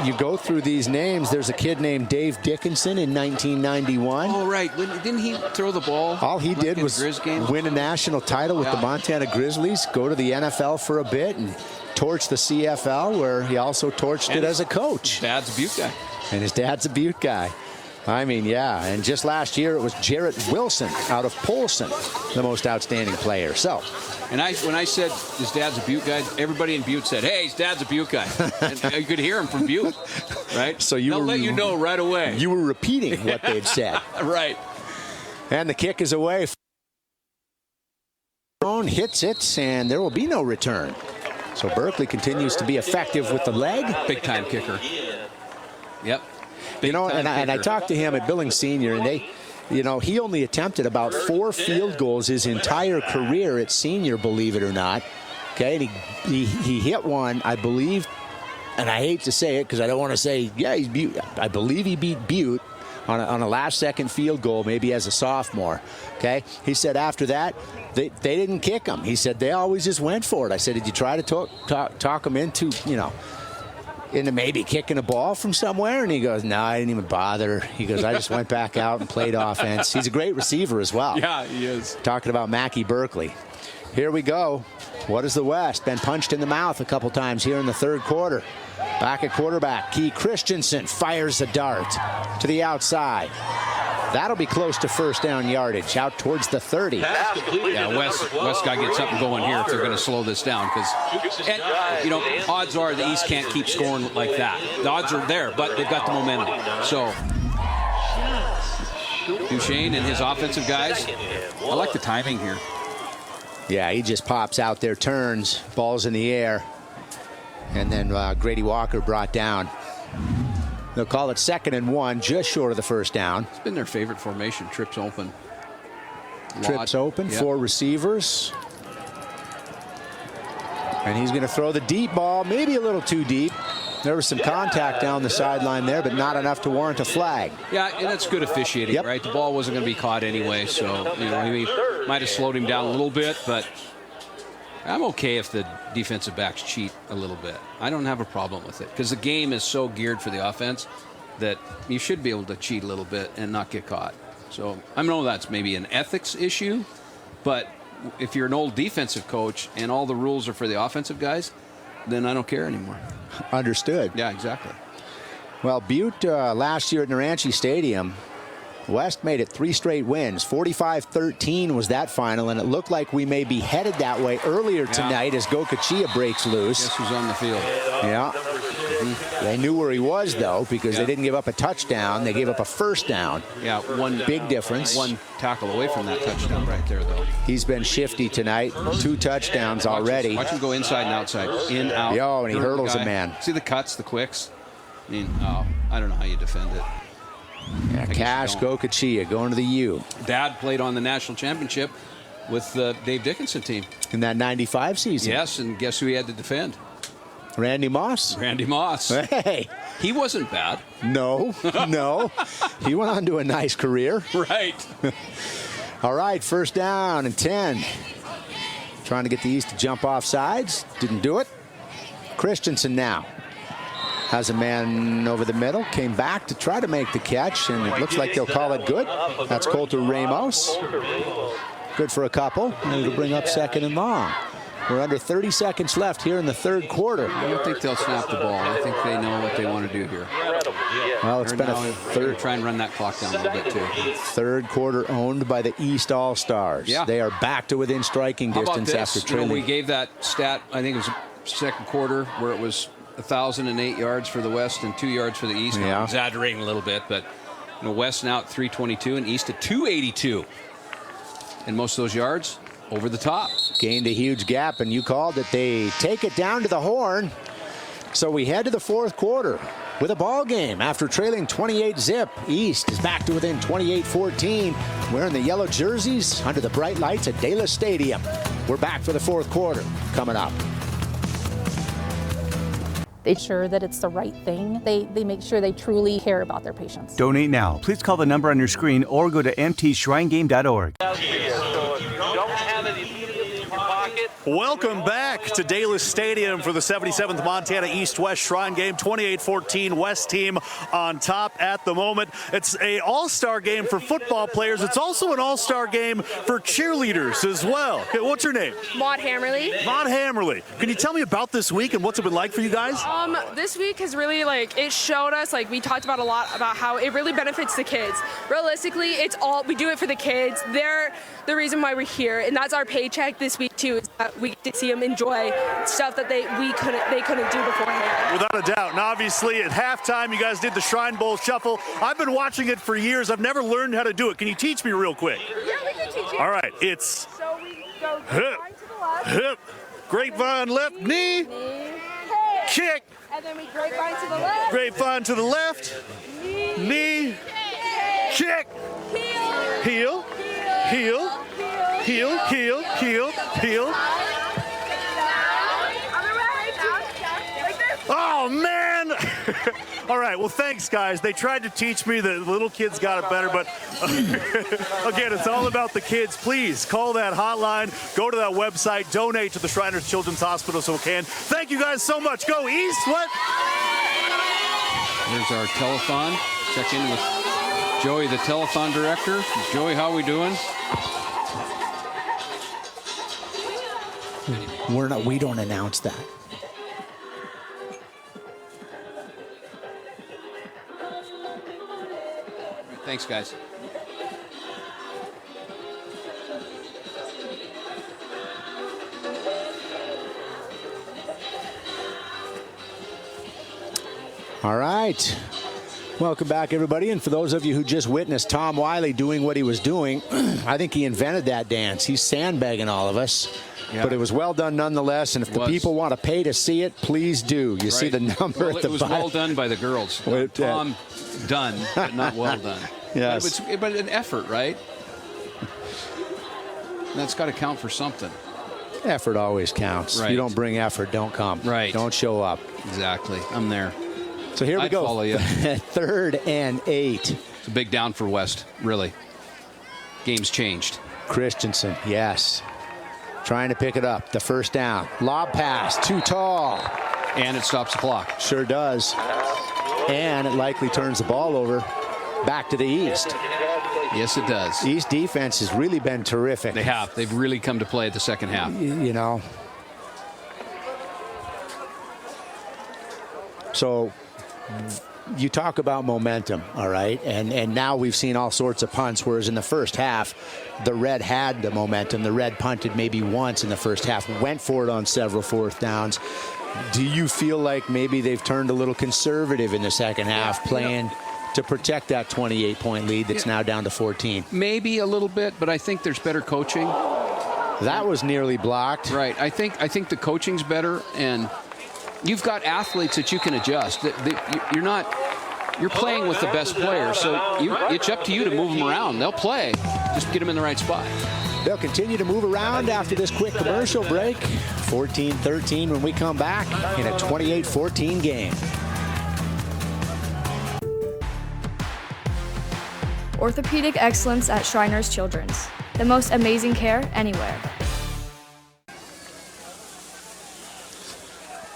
you go through these names. There's a kid named Dave Dickinson in 1991. Oh, right. Didn't he throw the ball? All he did was win a national title with the Montana Grizzlies, go to the NFL for a bit, and torch the CFL, where he also torched it as a coach. His dad's a Butte guy. And his dad's a Butte guy. I mean, yeah. And just last year, it was Jarrett Wilson out of Polson, the most outstanding player. So. And when I said his dad's a Butte guy, everybody in Butte said, hey, his dad's a Butte guy. And you could hear him from Butte, right? So they'll let you know right away. You were repeating what they'd said. Right. And the kick is away. Hits it, and there will be no return. So Berkeley continues to be effective with the leg. Big-time kicker. Yep. And I talked to him at Billings Senior, and he only attempted about 4 field goals his entire career at Senior, believe it or not. Okay, and he hit one, I believe, and I hate to say it because I don't want to say, yeah, he's Butte. I believe he beat Butte on a last-second field goal, maybe as a sophomore. Okay, he said after that, they didn't kick him. He said they always just went for it. I said, did you try to talk him into, into maybe kicking a ball from somewhere? And he goes, no, I didn't even bother. He goes, I just went back out and played offense. He's a great receiver as well. Yeah, he is. Talking about Mackie Berkeley. Here we go. What is the West? Been punched in the mouth a couple times here in the third quarter. Back at quarterback, Key Christensen fires a dart to the outside. That'll be close to first down yardage, out towards the 30. Yeah, West got to get something going here if they're going to slow this down. And odds are the East can't keep scoring like that. The odds are there, but they've got the momentum. So, Duchesne and his offensive guys, I like the timing here. Yeah, he just pops out there, turns, ball's in the air. And then Grady Walker brought down. They'll call it 2nd and 1, just short of the first down. It's been their favorite formation, trips open. Trips open, yep. 4 receivers. And he's going to throw the deep ball, maybe a little too deep. There was some contact down the sideline there, but not enough to warrant a flag. Yeah, and that's good officiating, right? The ball wasn't going to be caught anyway, so he might have slowed him down a little bit, but I'm okay if the defensive backs cheat a little bit. I don't have a problem with it because the game is so geared for the offense that you should be able to cheat a little bit and not get caught. So I know that's maybe an ethics issue, but if you're an old defensive coach and all the rules are for the offensive guys, then I don't care anymore. Understood. Yeah, exactly. Well, Butte last year at Naranche Stadium, West made it 3 straight wins. 45-13 was that final, and it looked like we may be headed that way earlier tonight as Gokachia breaks loose. Guess who's on the field? Yeah. They knew where he was, though, because they didn't give up a touchdown. They gave up a first down. Yeah, one big difference. One tackle away from that touchdown right there, though. He's been shifty tonight. 2 touchdowns already. Watch him go inside and outside. In, out. Yo, and he hurdles a man. See the cuts, the quicks? I mean, I don't know how you defend it. Yeah, Cash Gokachia going to the U. Dad played on the national championship with the Dave Dickinson team. In that 95 season. Yes, and guess who he had to defend? Randy Moss. Randy Moss. Hey. He wasn't bad. No, no. He went on to a nice career. Right. All right, first down and 10. Trying to get the East to jump off sides. Didn't do it. Christensen now. Has a man over the middle, came back to try to make the catch, and it looks like they'll call it good. That's Colter Ramos. Good for a couple, and it'll bring up 2nd and long. We're under 30 seconds left here in the 3rd quarter. I don't think they'll snap the ball. I think they know what they want to do here. Well, it's been a third. Try and run that clock down a little bit, too. 3rd quarter owned by the East All-Stars. Yeah. They are back to within striking distance after trailing. We gave that stat, I think it was 2nd quarter, where it was 1,008 yards for the West and 2 yards for the East. Yeah. I'm exaggerating a little bit, but West now at 322 and East at 282. And most of those yards over the top. Gained a huge gap, and you called it. They take it down to the horn. So we head to the 4th quarter with a ball game after trailing 28-zip. East is back to within 28-14. Wearing the yellow jerseys under the bright lights at Dela Stadium. We're back for the 4th quarter coming up. They ensure that it's the right thing. They make sure they truly care about their patients. Donate now. Please call the number on your screen or go to mtshrinegame.org. Welcome back to Dela Stadium for the 77th Montana East-West Shrine Game. 28-14 West team on top at the moment. It's an all-star game for football players. It's also an all-star game for cheerleaders as well. Okay, what's your name? Maud Hammerly. Maud Hammerly. Can you tell me about this week and what's it been like for you guys? This week has really, it showed us, we talked about a lot about how it really benefits the kids. Realistically, we do it for the kids. They're the reason why we're here, and that's our paycheck this week too, is that we get to see them enjoy stuff that they couldn't do beforehand. Without a doubt. And obviously at halftime you guys did the Shrine Bowl Shuffle. I've been watching it for years. I've never learned how to do it. Can you teach me real quick? Yeah, we can teach you. All right, it's so we go hip, to the left, hip, grapevine left knee, kick, and then we grapevine to the left, grapevine to the left, knee, kick, heel, heel, heel, heel, heel, heel. Oh, man! All right, well, thanks, guys. They tried to teach me. The little kids got it better, but again, it's all about the kids. Please call that hotline. Go to that website. Donate to the Shriners Children's Hospital so we can. Thank you guys so much. Go East. What? There's our telethon. Check in with Joey, the telethon director. Joey, how are we doing? We don't announce that. Thanks, guys. All right. Welcome back, everybody. And for those of you who just witnessed Tom Wiley doing what he was doing, I think he invented that dance. He's sandbagging all of us. Yeah. But it was well done nonetheless, and if the people want to pay to see it, please do. You see the number at the bottom. It was well done by the girls. Tom done, but not well done. Yes. But an effort, right? And that's got to count for something. Effort always counts. Right. You don't bring effort, don't come. Right. Don't show up. Exactly. I'm there. So here we I'd go. follow you. 3rd and 8. It's a big down for West, really. Game's changed. Christensen, yes. Trying to pick it up. The first down. Lob pass, too tall. And it stops the clock. Sure does. And it likely turns the ball over back to the East. Yes, it does. East defense has really been terrific. They have. They've really come to play at the second half. You know. So you talk about momentum, all right? And now we've seen all sorts of punts, whereas in the first half, the Red had the momentum. The Red punted maybe once in the first half, went for it on several 4th downs. Do you feel like maybe they've turned a little conservative in the second half, playing to protect that 28-point lead that's now down to 14? Maybe a little bit, but I think there's better coaching. That was nearly blocked. Right. I think the coaching's better, and you've got athletes that you can adjust. You're playing with the best players, so it's up to you to move them around. They'll play. Just get them in the right spot. They'll continue to move around after this quick commercial break. 14-13 when we come back in a 28-14 game. Orthopedic excellence at Shriners Children's. The most amazing care anywhere.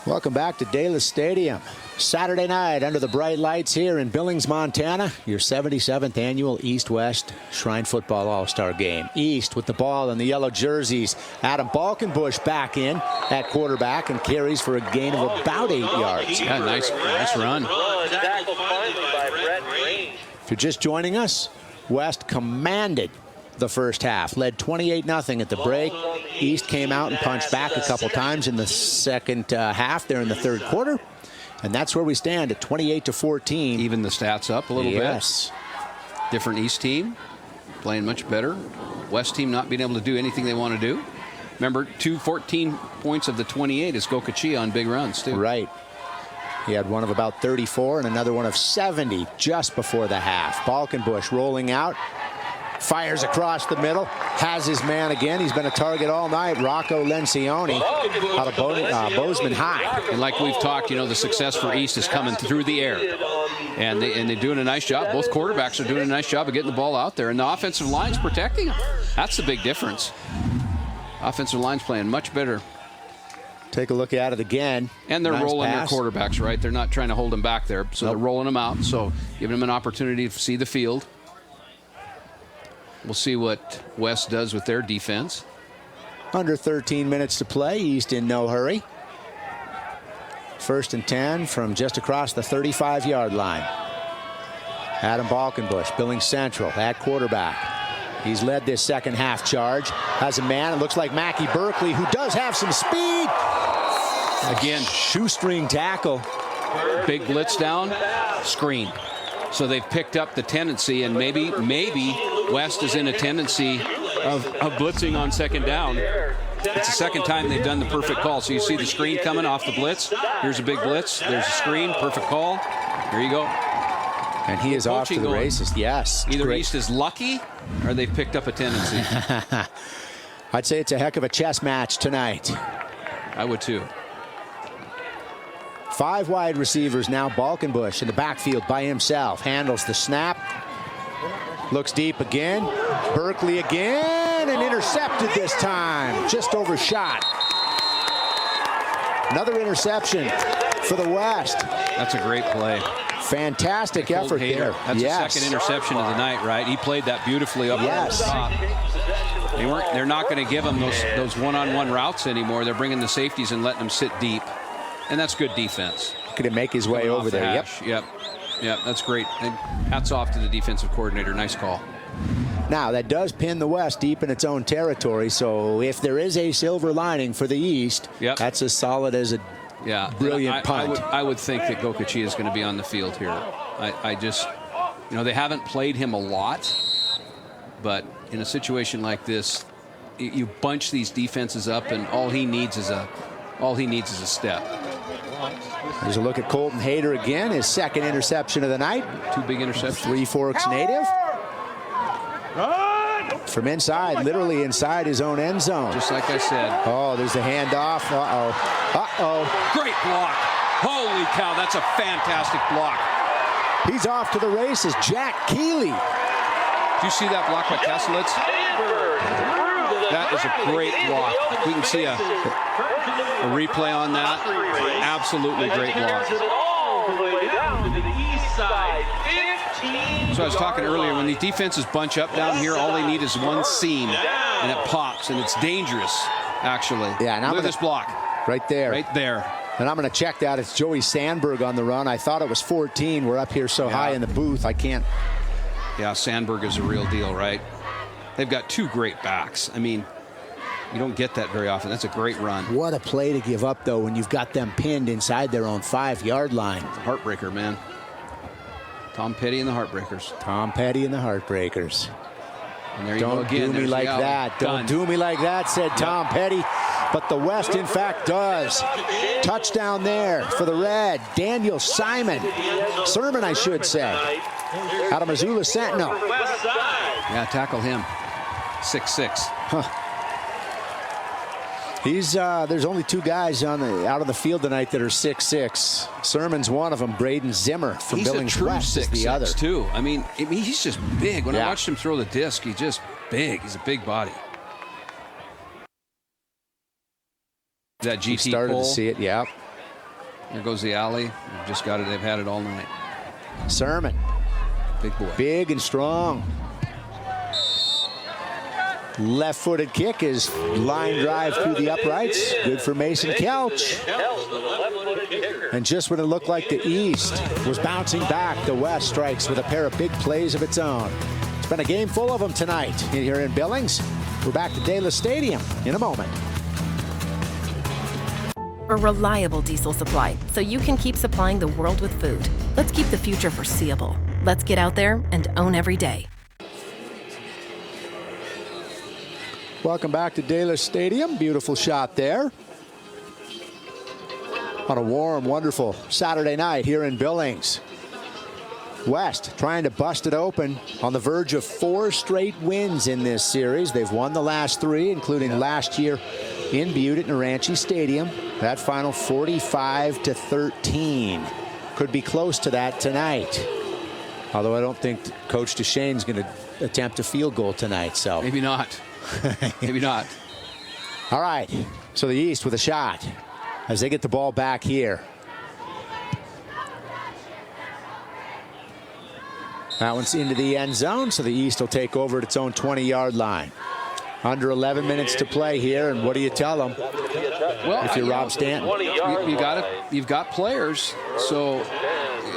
Welcome back to Daylis Stadium. Saturday night under the bright lights here in Billings, Montana, your 77th annual East-West Shrine Football All-Star Game. East with the ball in the yellow jerseys. Adam Balkenbush back in at quarterback and carries for a gain of about 8 yards. Yeah, nice run. If you're just joining us, West commanded the first half, led 28-0 at the break. East came out and punched back a couple times in the second half there in the 3rd quarter. And that's where we stand at 28-14. Even the stats up a little bit. Yes. Different East team playing much better. West team not being able to do anything they want to do. Remember, 14 points of the 28 is Gokachia on big runs, too. Right. He had one of about 34 and another one of 70 just before the half. Balkenbush rolling out. Fires across the middle. Has his man again. He's been a target all night. Rocco Lencioni out of Bozeman High. And like we've talked, the success for East is coming through the air. And they're doing a nice job. Both quarterbacks are doing a nice job of getting the ball out there. And the offensive line's protecting them. That's the big difference. Offensive line's playing much better. Take a look at it again. And they're nice rolling pass. their quarterbacks, right? They're not trying to hold them back there. So They're rolling them out. So giving them an opportunity to see the field. We'll see what West does with their defense. Under 13 minutes to play. East in no hurry. 1st and 10 from just across the 35-yard line. Adam Balkenbush, Billings Central at quarterback. He's led this second half charge. Has a man, it looks like Mackie Berkeley, who does have some speed. Again, shoestring tackle. Big blitz down, screen. So they've picked up the tendency, and maybe West is in a tendency of blitzing on second down. It's the second time they've done the perfect call. So you see the screen coming off the blitz. Here's a big blitz. There's a screen. Perfect call. Here you go. And he is off to the races. Yes. Either great. East is lucky or they've picked up a tendency. I'd say it's a heck of a chess match tonight. I would too. 5 wide receivers now. Balkenbush in the backfield by himself. Handles the snap. Looks deep again. Berkeley again, and intercepted this time. Just overshot. Another interception for the West. That's a great play. Fantastic effort there. That's the second interception of the night, right? He played that beautifully up over the top. They're not going to give him those one-on-one routes anymore. They're bringing the safeties and letting them sit deep. And that's good defense. Could he make his way over there? Yep, that's great. And hats off to the defensive coordinator. Nice call. Now, that does pin the West deep in its own territory, so if there is a silver lining for the East, that's as solid as a brilliant punt. I would think that Gokachia is going to be on the field here. I just, they haven't played him a lot, but in a situation like this, you bunch these defenses up, and all he needs is a step. There's a look at Colton Hayter again, his second interception of the night. 2 big interceptions. Three Forks native. from inside, literally inside his own end zone. Just like I said. Oh, there's the handoff. Great block. Holy cow, that's a fantastic block. He's off to the races. Jack Keeley. Do you see that block by Kaselitz? That is a great block. We can see a replay on that. Absolutely great block. So I was talking earlier, when these defenses bunch up down here, all they need is one seam, and it pops, and it's dangerous, actually. Yeah, and look at this block. Right there. Right there. And I'm going to check that. It's Joey Sandberg on the run. I thought it was 14. We're up here so high in the booth, I can't. Yeah, Sandberg is a real deal, right? They've got two great backs. I mean, you don't get that very often. That's a great run. What a play to give up, though, when you've got them pinned inside their own 5-yard line. Heartbreaker, man. Tom Petty and the Heartbreakers. Tom Petty and the Heartbreakers. And there you Don't go again. do me like that. Don't do me like that, said Tom Petty. But the West, in fact, does. Touchdown there for the Red. Daniel Sermon, I should say, out of Missoula Sentinel. Yeah, tackle him. 6'6". Huh. He's there's only 2 guys out on the field tonight that are 6'6". Sermon's one of them. Braden Zimmer from Billings West is the other. Too. I mean, he's just big. When I watched him throw the disc, he's just big. He's a big body. That GT started pole. to see it. Yeah. There goes the alley. They've just got it. They've had it all night. Sermon, big boy, big and strong. Left-footed kick is line drive through the uprights. Good for Mason Kelch. And just when it looked like the East was bouncing back, the West strikes with a pair of big plays of its own. It's been a game full of them tonight here in Billings. We're back to Dayla Stadium in a moment. A reliable diesel supply so you can keep supplying the world with food. Let's keep the future foreseeable. Let's get out there and own every day. Welcome back to Dayla Stadium. Beautiful shot there. On a warm, wonderful Saturday night here in Billings. West trying to bust it open on the verge of 4 straight wins in this series. They've won the last 3, including last year in Butte at Naranche Stadium. That final 45-13. Could be close to that tonight. Although I don't think Coach Deschain's going to attempt a field goal tonight. So maybe not. Maybe not. All right. So the East with a shot as they get the ball back here. That one's into the end zone, so the East will take over at its own 20-yard line. Under 11 minutes to play here, and what do you tell them? Well, if you're Rob Stanton, you've got players, so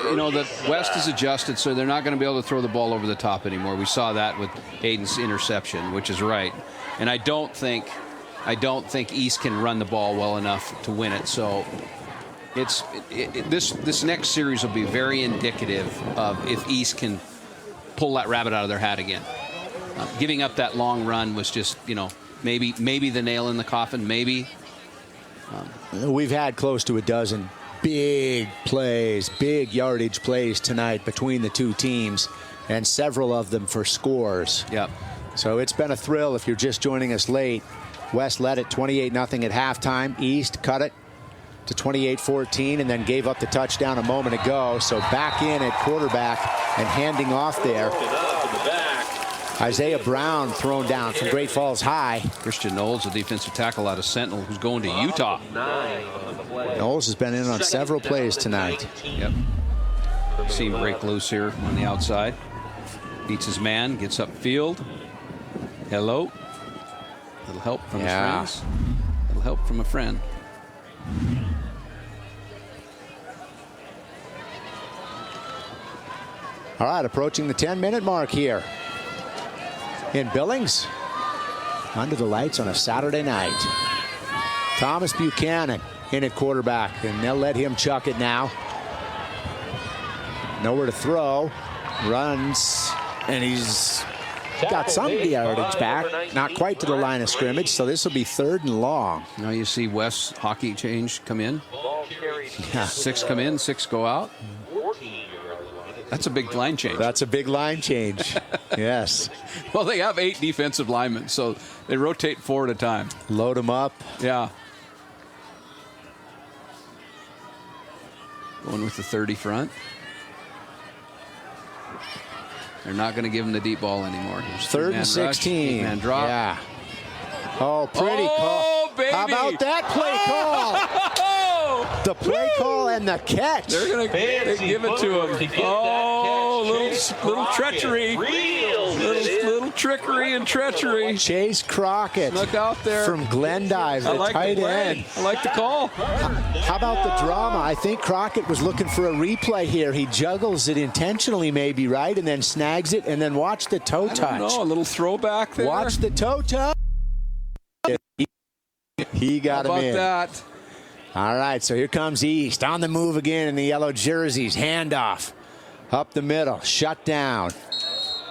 you know the West is adjusted, so they're not going to be able to throw the ball over the top anymore. We saw that with Aiden's interception, which is right, and I don't think East can run the ball well enough to win it. So this next series will be very indicative of if East can pull that rabbit out of their hat again. Giving up that long run was just, maybe the nail in the coffin, maybe. We've had close to a dozen big plays, big yardage plays tonight between the two teams, and several of them for scores. Yep. So it's been a thrill if you're just joining us late. West led it 28-0 at halftime. East cut it to 28-14 and then gave up the touchdown a moment ago. So back in at quarterback and handing off there. Isaiah Brown thrown down from Great Falls High. Christian Knowles, the defensive tackle out of Sentinel, who's going to Utah. Knowles has been in on several plays tonight. Yep. See him break loose here on the outside. Beats his man, gets upfield. Hello. Little help from his friends. Little help from a friend. All right, approaching the 10-minute mark here in Billings. Under the lights on a Saturday night. Thomas Buchanan in at quarterback, and they'll let him chuck it now. Nowhere to throw. Runs, and he's got some yardage back. Not quite to the line of scrimmage, so this will be 3rd and long. Now you see Wes hockey change come in. Yeah. 6 come in, 6 go out. That's a big line change. That's a big line change. Yes. Well, they have 8 defensive linemen, so they rotate 4 at a time. Load them up. Yeah. Going with the 30 front. They're not going to give him the deep ball anymore. 3rd and 16. Man drop. Yeah. Oh, pretty call. Baby. How about that play call? The play call and the catch. They're going to give it to him. Little treachery. Little trickery and treachery. Chase Crockett. Look out there. From Glendive, the tight end. I like the call. How about the drama? I think Crockett was looking for a replay here. He juggles it intentionally maybe, right? And then snags it, and then watch the toe touch. A little throwback there. Watch the toe touch. He got him in. How about that? All right, so here comes East on the move again in the yellow jerseys. Handoff up the middle, shut down.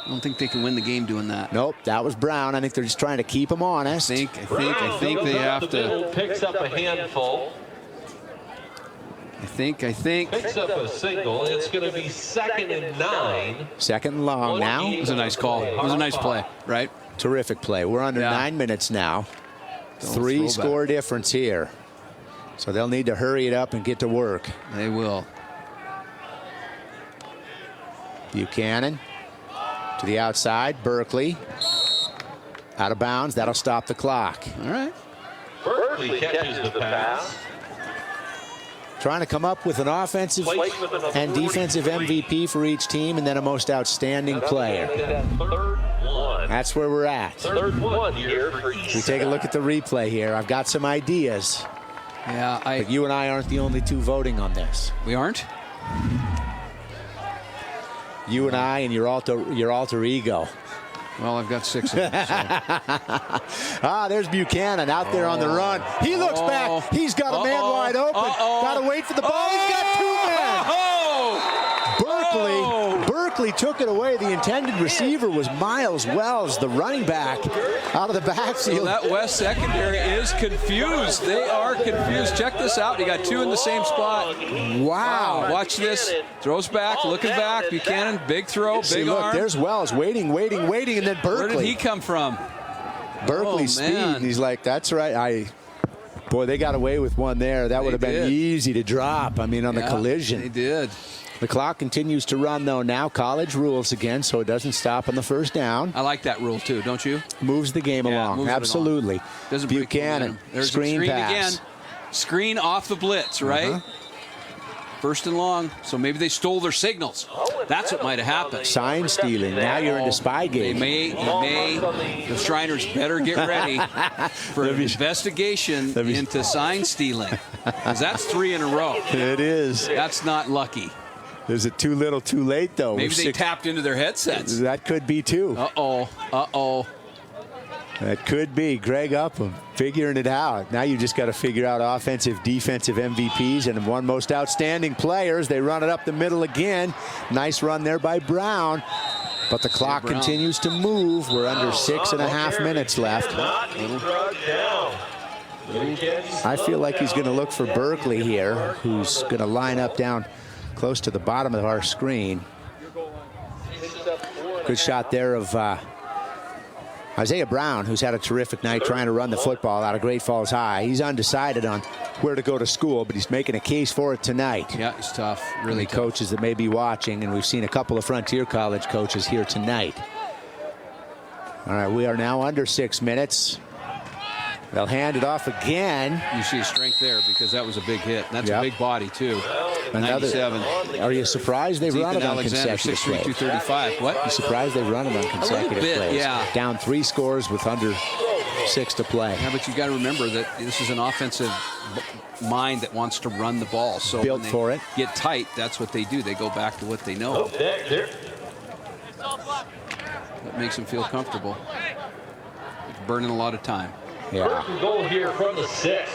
I don't think they can win the game doing that. Nope, that was Brown. I think they're just trying to keep him honest. I think they have to. Picks up a handful. I think. Picks up a single. It's going to be 2nd and 9. 2nd and long now. It was a nice call. It was a nice play, right? Terrific play. We're under 9 minutes now. 3 score difference here. So they'll need to hurry it up and get to work. They will. Buchanan to the outside. Berkeley out of bounds. That'll stop the clock. All right. Berkeley catches the pass. Trying to come up with an offensive and defensive MVP for each team, and then a most outstanding player. That's where we're at. 3rd and 1 here for East. We take a look at the replay here. I've got some ideas. Yeah, but you and I aren't the only 2 voting on this. We aren't? You and I and your alter ego. Well, I've got 6 of them. So. There's Buchanan out there on the run. He looks back. He's got a man wide open. Got to wait for the ball. He's got 2 men. Berkeley took it away. The intended receiver was Miles Wells, the running back, out of the backfield. So that West secondary is confused. They are confused. Check this out. You got 2 in the same spot. Wow. Watch this. Throws back, looking back. Buchanan, big throw, big arm. Look, there's Wells waiting, and then Berkeley. Where did he come from? Berkeley's speed. And he's like, that's right. Boy, they got away with one there. That would have been easy to drop. I mean, on the collision. They did. The clock continues to run, though. Now college rules again, so it doesn't stop on the 1st down. I like that rule, too, don't you? Moves the game along. Absolutely. Doesn't Buchanan, There's screen pass. Again. Screen off the blitz, right? 1st and long. So maybe they stole their signals. That's what might have happened. Sign stealing. Now you're into spy game. The Shriners better get ready for an investigation into sign stealing. Because that's 3 in a row. It is. That's not lucky. Is it too little, too late, though? Maybe they tapped into their headsets. That could be, too. Uh-oh. That could be. Greg Upham figuring it out. Now you just got to figure out offensive, defensive MVPs and one most outstanding players. They run it up the middle again. Nice run there by Brown. But the clock continues to move. We're under 6.5 minutes left. I feel like he's going to look for Berkeley here, who's going to line up down close to the bottom of our screen. Good shot there of Isaiah Brown, who's had a terrific night trying to run the football out of Great Falls High. He's undecided on where to go to school, but he's making a case for it tonight. Yeah, it's tough. Really tough. Coaches that may be watching, and we've seen a couple of Frontier College coaches here tonight. All right, we are now under 6 minutes. They'll hand it off again. You see his strength there because that was a big hit. That's a big body, too. 97. Are you surprised they've run it on consecutive plays? 235. What? You surprised they've run it on consecutive plays? Yeah. Down 3 scores with under 6 to play. Yeah, but you got to remember that this is an offensive mind that wants to run the ball. So built when they for it. Get tight. That's what they do. They go back to what they know. That makes them feel comfortable. It's burning a lot of time. Yeah. First and goal here from the 6.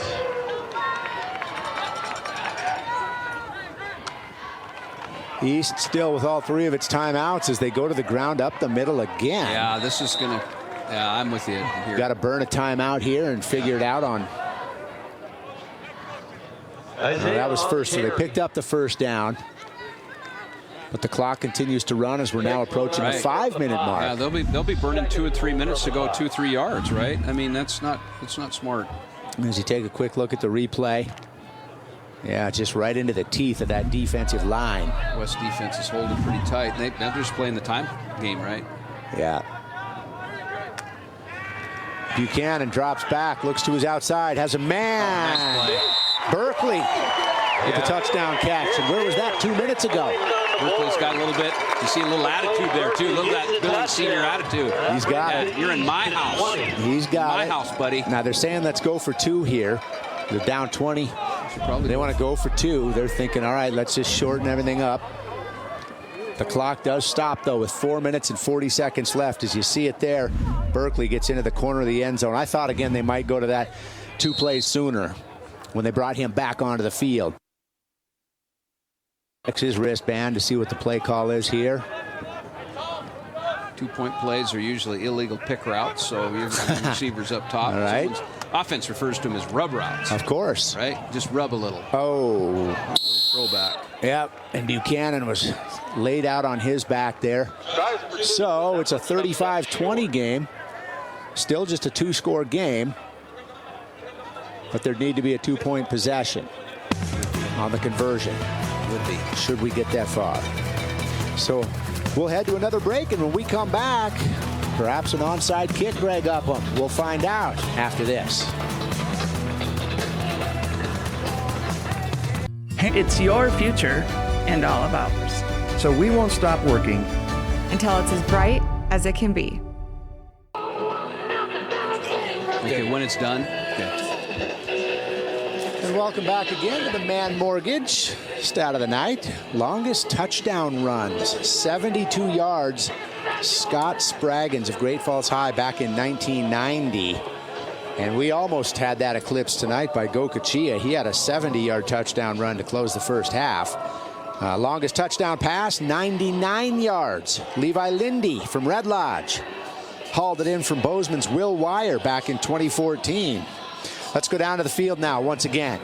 East still with all 3 of its timeouts as they go to the ground up the middle again. Yeah, this is going to... Yeah, I'm with you here. Got to burn a timeout here and figure it out on... that was first, so they picked up the 1st down. But the clock continues to run as we're now approaching the 5-minute mark. Yeah, they'll be burning 2 or 3 minutes to go 2-3 yards, right? I mean, that's not smart. As you take a quick look at the replay, yeah, just right into the teeth of that defensive line. West defense is holding pretty tight. They're just playing the time game, right? Yeah. Buchanan drops back, looks to his outside, has a man. Nice play. Berkeley with the touchdown catch. And where was that 2 minutes ago? Berkeley's got a little bit, you see a little attitude there, too. A little of that Billings senior attitude. He's got it. You're in my house. He's got my it. house, buddy. Now they're saying let's go for 2 here. They're down 20. They want to go for 2. They're thinking, all right, let's just shorten everything up. The clock does stop, though, with 4 minutes and 40 seconds left. As you see it there, Berkeley gets into the corner of the end zone. I thought, again, they might go to that 2 plays sooner when they brought him back onto the field. Checks his wristband to see what the play call is here. 2-point plays are usually illegal pick routes, so your receivers up top. All right. Offense refers to them as rub routes. Of course. Right? Just rub a little. Oh. Throwback. Yep, and Buchanan was laid out on his back there. So it's a 35-20 game. Still just a 2-score game. But there need to be a 2-point possession on the conversion. Would be. Should we get that far. So we'll head to another break, and when we come back, perhaps an onside kick, Greg Upham. We'll find out after this. It's your future and all of ours. So we won't stop working until it's as bright as it can be. Okay, when it's done. Okay. And welcome back again to the Man Mortgage stat of the night. Longest touchdown runs, 72 yards. Scott Spraggins of Great Falls High back in 1990. And we almost had that eclipsed tonight by Gokachia. He had a 70-yard touchdown run to close the first half. Longest touchdown pass, 99 yards. Levi Lindy from Red Lodge hauled it in from Bozeman's Will Wire back in 2014. Let's go down to the field now once again.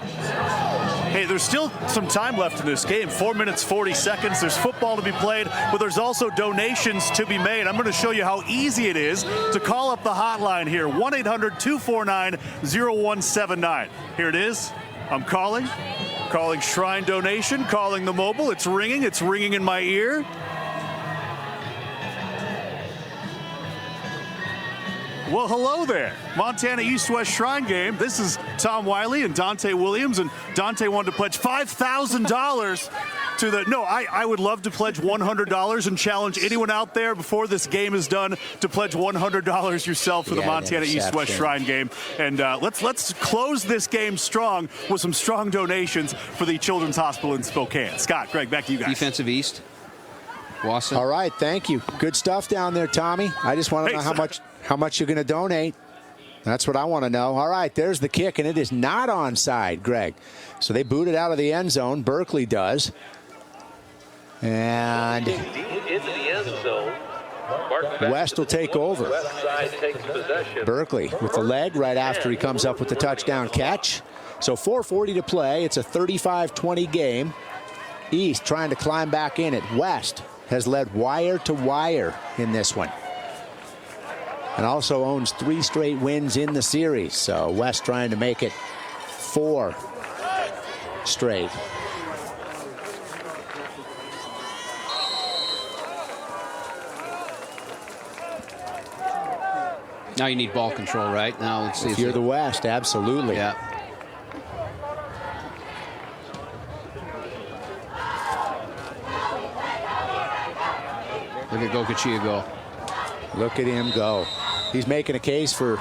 Hey, there's still some time left in this game. 4 minutes, 40 seconds. There's football to be played, but there's also donations to be made. I'm going to show you how easy it is to call up the hotline here. 1-800-249-0179. Here it is. I'm calling Shrine Donation, calling the mobile. It's ringing in my ear. Well, hello there. Montana East-West Shrine Game. This is Tom Wiley and Dante Williams, and Dante wanted to pledge $5,000 to the... No, I would love to pledge $100 and challenge anyone out there before this game is done to pledge $100 yourself for the Montana East-West Shrine Game. And let's close this game strong with some strong donations for the Children's Hospital in Spokane. Scott, Greg, back to you guys. Defensive East. Wasson. All right, thank you. Good stuff down there, Tommy. I just want to know how much you're going to donate. That's what I want to know. All right, there's the kick, and it is not onside, Greg. So they boot it out of the end zone. Berkeley does. And into the end zone. West will take over. West side takes possession. Berkeley with the leg right after he comes up with the touchdown catch. So 4:40 to play. It's a 35-20 game. East trying to climb back in it. West has led wire to wire in this one, and also owns 3 straight wins in the series. So West trying to make it 4 straight. Now you need ball control, right? Now let's see if you're the West, absolutely. Yeah. Look at Gokachia go. Look at him go. He's making a case for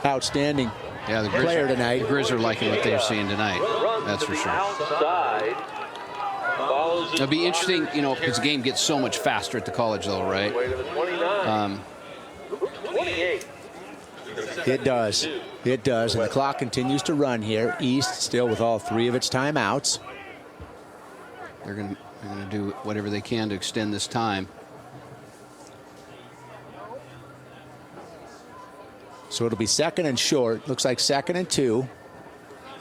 outstanding player tonight. The Grizz are liking what they're seeing tonight. That's for sure. It'll be interesting, you know, because the game gets so much faster at the college level, right? It does. It does. And the clock continues to run here. East still with all 3 of its timeouts. They're going to do whatever they can to extend this time. So it'll be 2nd and short. Looks like 2nd and 2.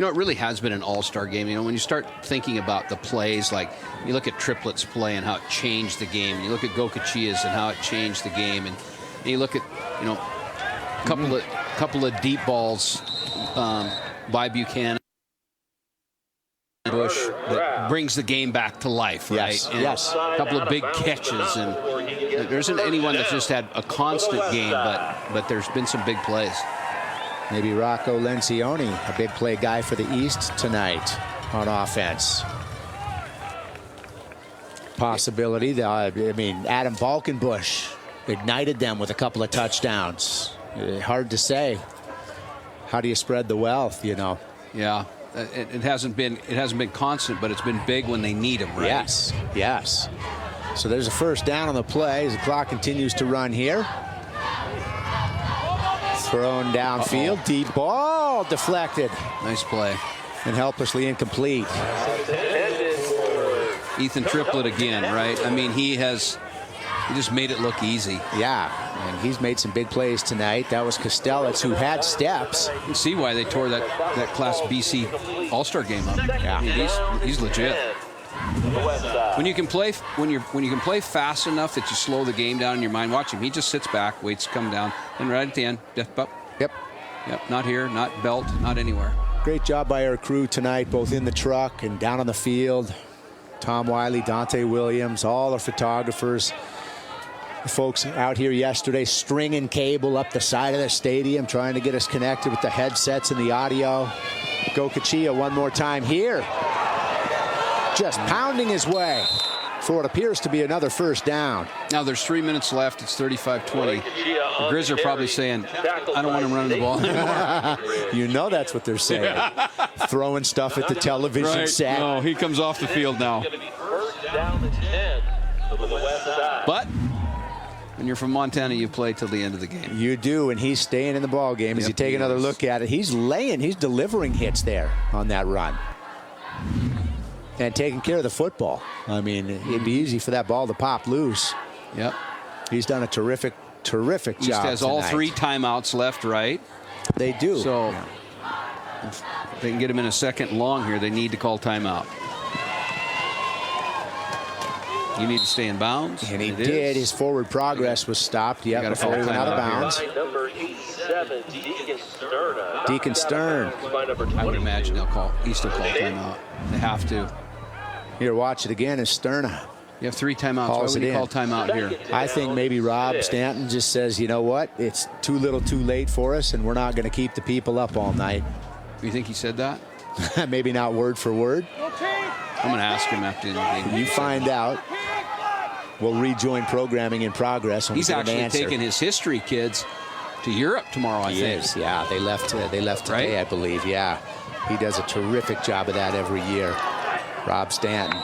You know, it really has been an all-star game. You know, when you start thinking about the plays, like you look at Triplets play and how it changed the game, and you look at Gokachia's and how it changed the game, and you look at, you know, a couple of deep balls by Buchanan. Bush that brings the game back to life, right? Yes, and yes. A couple of big catches, and there isn't anyone that's just had a constant game, but there's been some big plays. Maybe Rocco Lencioni, a big play guy for the East tonight on offense. Possibility. I mean, Adam Balkenbush ignited them with a couple of touchdowns. Hard to say. How do you spread the wealth, you know? Yeah. It hasn't been constant, but it's been big when they need him, right? Yes, yes. So there's a first down on the play as the clock continues to run here. Thrown downfield, deep ball deflected. Nice play. And helplessly incomplete. Ethan Triplett again, right? I mean, he just made it look easy. Yeah, and he's made some big plays tonight. That was Kostelec, who had steps. You can see why they tore that Class BC All-Star game up. Yeah, I mean, he's legit. When you can play fast enough that you slow the game down in your mind, watch him. He just sits back, waits to come down, and right at the end, Yep. Not here, not belt, not anywhere. Great job by our crew tonight, both in the truck and down on the field. Tom Wiley, Dante Williams, all our photographers. The folks out here yesterday stringing cable up the side of the stadium, trying to get us connected with the headsets and the audio. Gokachia one more time here. Just pounding his way for what appears to be another first down. Now there's 3 minutes left. It's 35-20. The Grizz are probably saying, I don't want him running the ball anymore. You know that's what they're saying. Throwing stuff at the television set. No, he comes off the field now. But when you're from Montana, you play till the end of the game. You do, and he's staying in the ball game. As you take another look at it, he's delivering hits there on that run. And taking care of the football. I mean, it'd be easy for that ball to pop loose. Yep. He's done a terrific job East has all 3 timeouts left, right? They do. So if they can get him in a second long here, they need to call timeout. You need to stay in bounds. And he did. His forward progress was stopped. Yep, before he went out of bounds. Deacon Stern. I would imagine East will call timeout. They have to. Here, watch it again. Is Sterna. You have 3 timeouts. Why would you call timeout here? I think maybe Rob Stanton just says, you know what? It's too little too late for us, and we're not going to keep the people up all night. You think he said that? Maybe not word for word. I'm going to ask him after the game. You find out. We'll rejoin programming in progress. When He's actually taking his history kids to Europe tomorrow, I think. Is, yeah. They left today, right? I believe, yeah. He does a terrific job of that every year. Rob Stanton.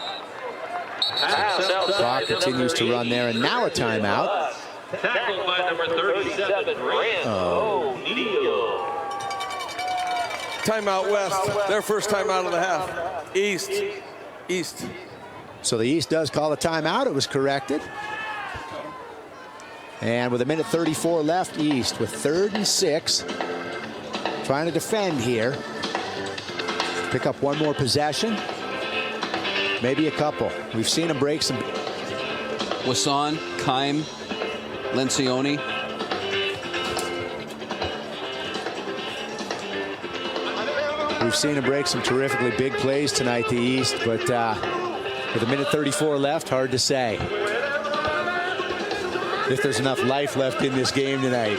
The clock continues to run there, and now a timeout. Tackled by number 37, Rand O'Neal. Timeout West. Their first timeout of the half. East. So the East does call a timeout. It was corrected. And with 1:34 left, East with 3rd and 6. Trying to defend here. Pick up one more possession. Maybe a couple. We've seen him break some. Wasson, Keim, Lencioni. We've seen him break some terrifically big plays tonight, the East, but with 1:34 left, hard to say if there's enough life left in this game tonight.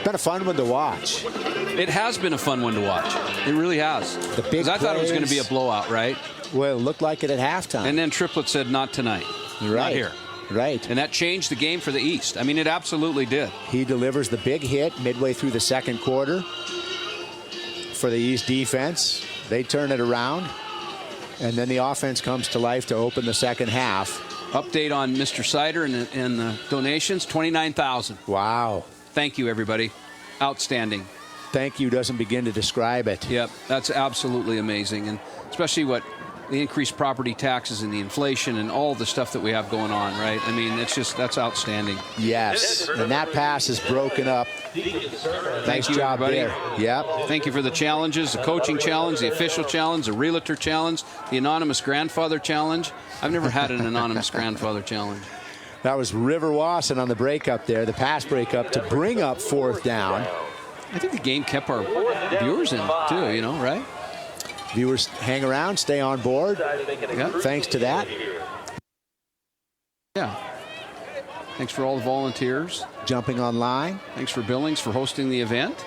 Been a fun one to watch. It has been a fun one to watch. It really has. The big I thought it was going to be a blowout, right? Well, it looked like it at halftime. And then Triplett said, not tonight. Right. Not here. Right. And that changed the game for the East. I mean, it absolutely did. He delivers the big hit midway through the second quarter for the East defense. They turn it around. And then the offense comes to life to open the second half. Update on Mr. Sider and the donations, 29,000. Wow. Thank you, everybody. Outstanding. Thank you doesn't begin to describe it. Yep, that's absolutely amazing. And especially what the increased property taxes and the inflation and all the stuff that we have going on, right? I mean, that's outstanding. Yes, and that pass is broken up. Nice job there. Yep. Thank you for the challenges, the coaching challenge, the official challenge, the realtor challenge, the anonymous grandfather challenge. I've never had an anonymous grandfather challenge. That was River Wasson on the breakup there, the pass breakup to bring up 4th down. I think the game kept our viewers in too, you know, right? Viewers hang around, stay on board. Yeah. Thanks to that. Yeah. Thanks for all the volunteers. Jumping online. Thanks for Billings for hosting the event.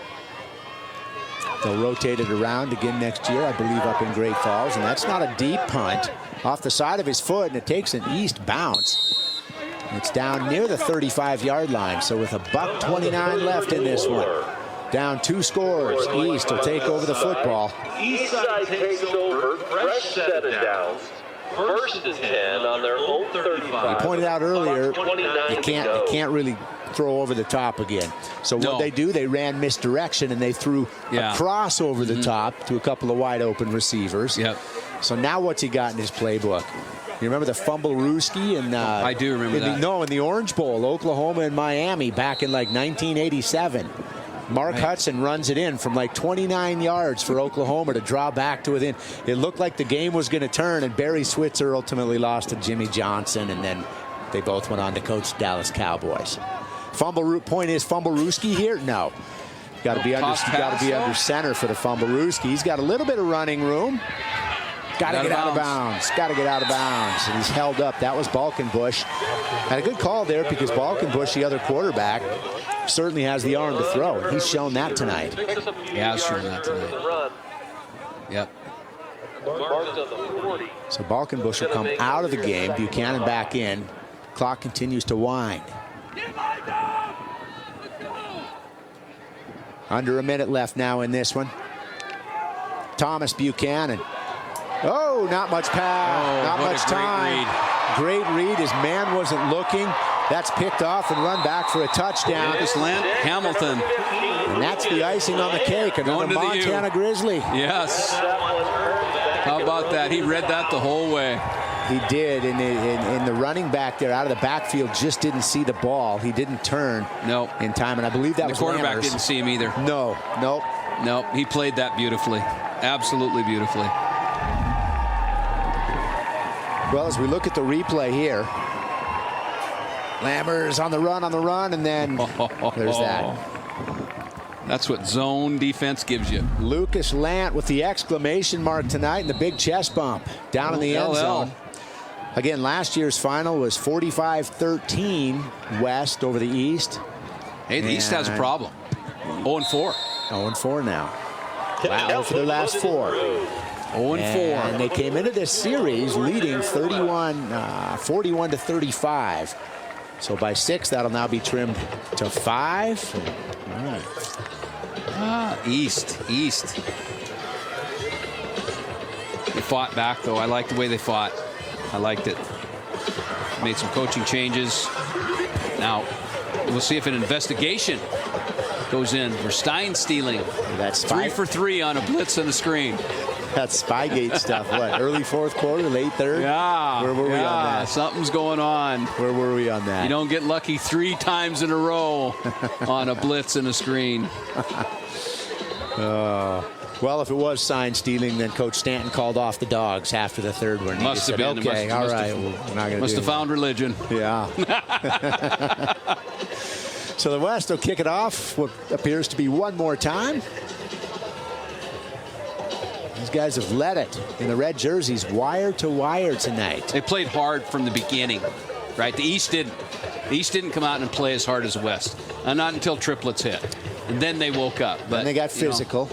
They'll rotate it around again next year, I believe, up in Great Falls. And that's not a deep punt. Off the side of his foot, and it takes an east bounce. It's down near the 35-yard line. So with $1:29 left in this one. Down 2 scores. East will take over the football. East side takes over. Fresh set of downs. 1st and 10 on their own 35. We pointed out earlier, you can't really throw over the top again. So what they do, they ran misdirection and they threw a cross over the top to a couple of wide open receivers. Yep. So now what's he got in his playbook? You remember the fumble-rooski? I do remember that. In the Orange Bowl, Oklahoma and Miami back in like 1987. Mark Hudson runs it in from like 29 yards for Oklahoma to draw back to within. It looked like the game was going to turn, and Barry Switzer ultimately lost to Jimmy Johnson, and then they both went on to coach Dallas Cowboys. Point is fumble-rooski here? No. Got to be under center for the fumble-rooski. He's got a little bit of running room. Got to get out of bounds. Got to get out of bounds. And he's held up. That was Balkenbush. Had a good call there because Balkenbush, the other quarterback, certainly has the arm to throw. He's shown that tonight. He has shown that tonight. Yep. So Balkenbush will come out of the game. Buchanan back in. Clock continues to wind. Under a minute left now in this one. Thomas Buchanan. Oh, not much pass, not much time. Great read. His man wasn't looking. That's picked off and run back for a touchdown. Just land Hamilton. And that's the icing on the cake. Another Montana Grizzly. Yes. How about that? He read that the whole way. He did, and the running back there out of the backfield just didn't see the ball. He didn't turn in time, and I believe that was the quarterback Lammers. didn't see him either. No. He played that beautifully, absolutely beautifully. Well, as we look at the replay here, Lammers on the run, and then there's that. That's what zone defense gives you. Lucas Lant with the exclamation mark tonight and the big chest bump down in the end zone. Again, last year's final was 45-13 West over the East. Hey, the East has a problem. 0-4. 0-4 now. Wow, for their last 4. 0-4. And they came into this series leading 41-35. So by 6, that'll now be trimmed to 5. All right. East. They fought back, though. I liked the way they fought. I liked it. Made some coaching changes. Now, we'll see if an investigation goes in for Stein stealing. That's 3 for 3 on a blitz and a screen. That's Spygate stuff. What, early 4th quarter, late 3rd? Yeah. Where were we on that? Something's going on. Where were we on that? You don't get lucky 3 times in a row on a blitz and a screen. Well, if it was sign stealing, then Coach Stanton called off the dogs after the 3rd one. Must have been. Okay, all right. We're not going to Must have found religion. Yeah. So the West will kick it off what appears to be one more time. These guys have led it in the red jerseys wire to wire tonight. They played hard from the beginning, right? The East didn't. The East didn't come out and play as hard as the West. Not until triplets hit. And then they woke up. But and they got physical.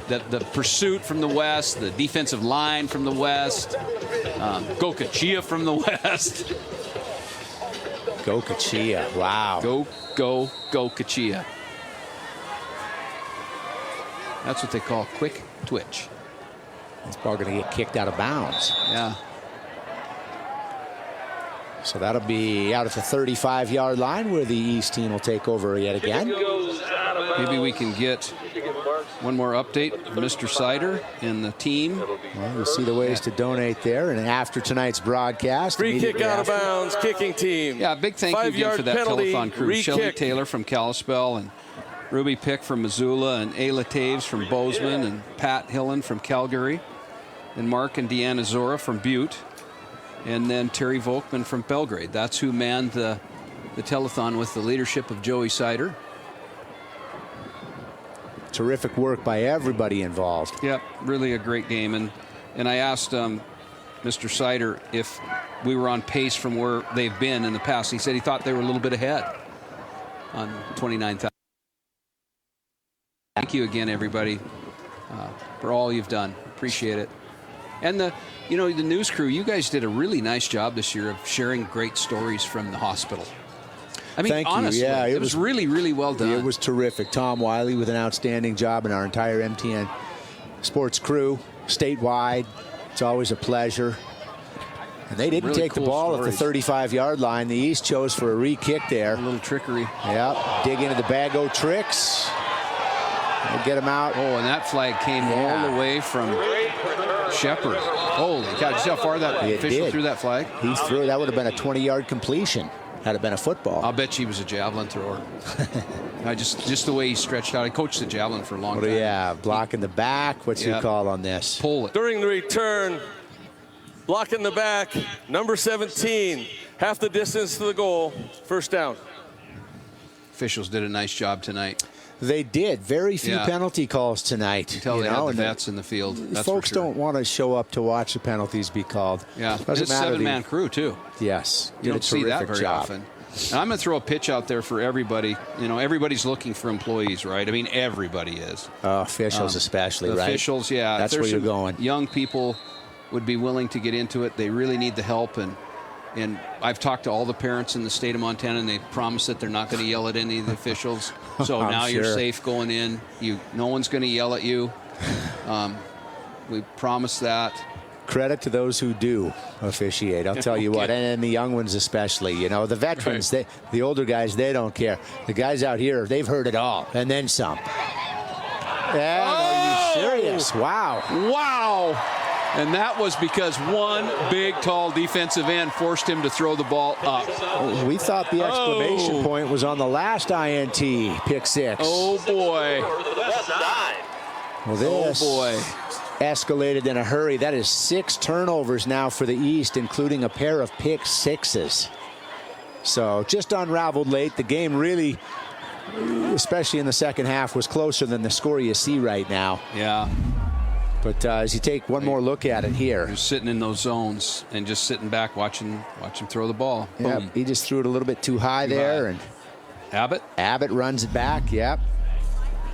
The pursuit from the West, the defensive line from the West, Gokachia from the West. Gokachia, wow. Go Gokachia. That's what they call quick twitch. This ball going to get kicked out of bounds. Yeah. So that'll be out at the 35-yard line where the East team will take over yet again. Maybe we can get one more update of Mr. Sider and the team. Well, you'll see the ways to donate there. And after tonight's broadcast, free kick out of bounds, kicking team. Yeah, big thank you again for that penalty, telethon crew. Shelly Taylor from Kalispell, and Ruby Pick from Missoula, and Ayla Taves from Bozeman, and Pat Hillen from Calgary, and Mark and Deanna Zora from Butte, and then Terry Volkman from Belgrade. That's who manned the telethon with the leadership of Joey Sider. Terrific work by everybody involved. Yep, really a great game. And I asked Mr. Sider if we were on pace from where they've been in the past. He said he thought they were a little bit ahead on 29,000. Thank you again, everybody, for all you've done. Appreciate it. And the news crew, you guys did a really nice job this year of sharing great stories from the hospital. I mean, honestly, yeah, it was really, really well done. It was terrific. Tom Wiley with an outstanding job, and our entire MTN Sports crew, statewide. It's always a pleasure. And they didn't Really take cool the ball stories. at the 35-yard line. The East chose for a re-kick there. A little trickery. Yep, dig into the bag, go Tricks. They'll get him out. Oh, and that flag came all the way from Shepherd. Holy cow, did you see how far that official threw that flag? He threw, that would have been a 20-yard completion had it been a football. I'll bet you he was a javelin thrower. just the way he stretched out. I coached the javelin for a long time. Yeah, block in the back. What's your call on this? Pull it. During the return, block in the back, number 17, half the distance to the goal, first down. Officials did a nice job tonight. They did. Very few penalty calls tonight. Until they had the vets in the field. That's folks for sure. don't want to show up to watch the penalties be called. Yeah, Doesn't it's a matter. seven-man crew, too. Yes. You don't see that very job. often. And I'm going to throw a pitch out there for everybody. Everybody's looking for employees, right? I mean, everybody is. Officials especially, right? Officials, yeah. That's where you're going. Young people would be willing to get into it. They really need the help. And I've talked to all the parents in the state of Montana, and they promise that they're not going to yell at any of the officials. So now you're safe going in. No one's going to yell at you. We promise that. Credit to those who do officiate. I'll tell you what, and the young ones especially. The veterans, the older guys, they don't care. The guys out here, they've heard it all, and then some. And are you serious? Wow. Wow. And that was because one big, tall defensive end forced him to throw the ball up. We thought the exclamation point was on the last INT, pick six. Oh, boy. Well, this boy. Escalated in a hurry. That is 6 turnovers now for the East, including a pair of pick sixes. So just unraveled late. The game really, especially in the second half, was closer than the score you see right now. Yeah. But as you take one more look at it here. He was sitting in those zones and just sitting back watching him throw the ball. Yeah, he just threw it a little bit too high there. And Abbott runs it back, yep.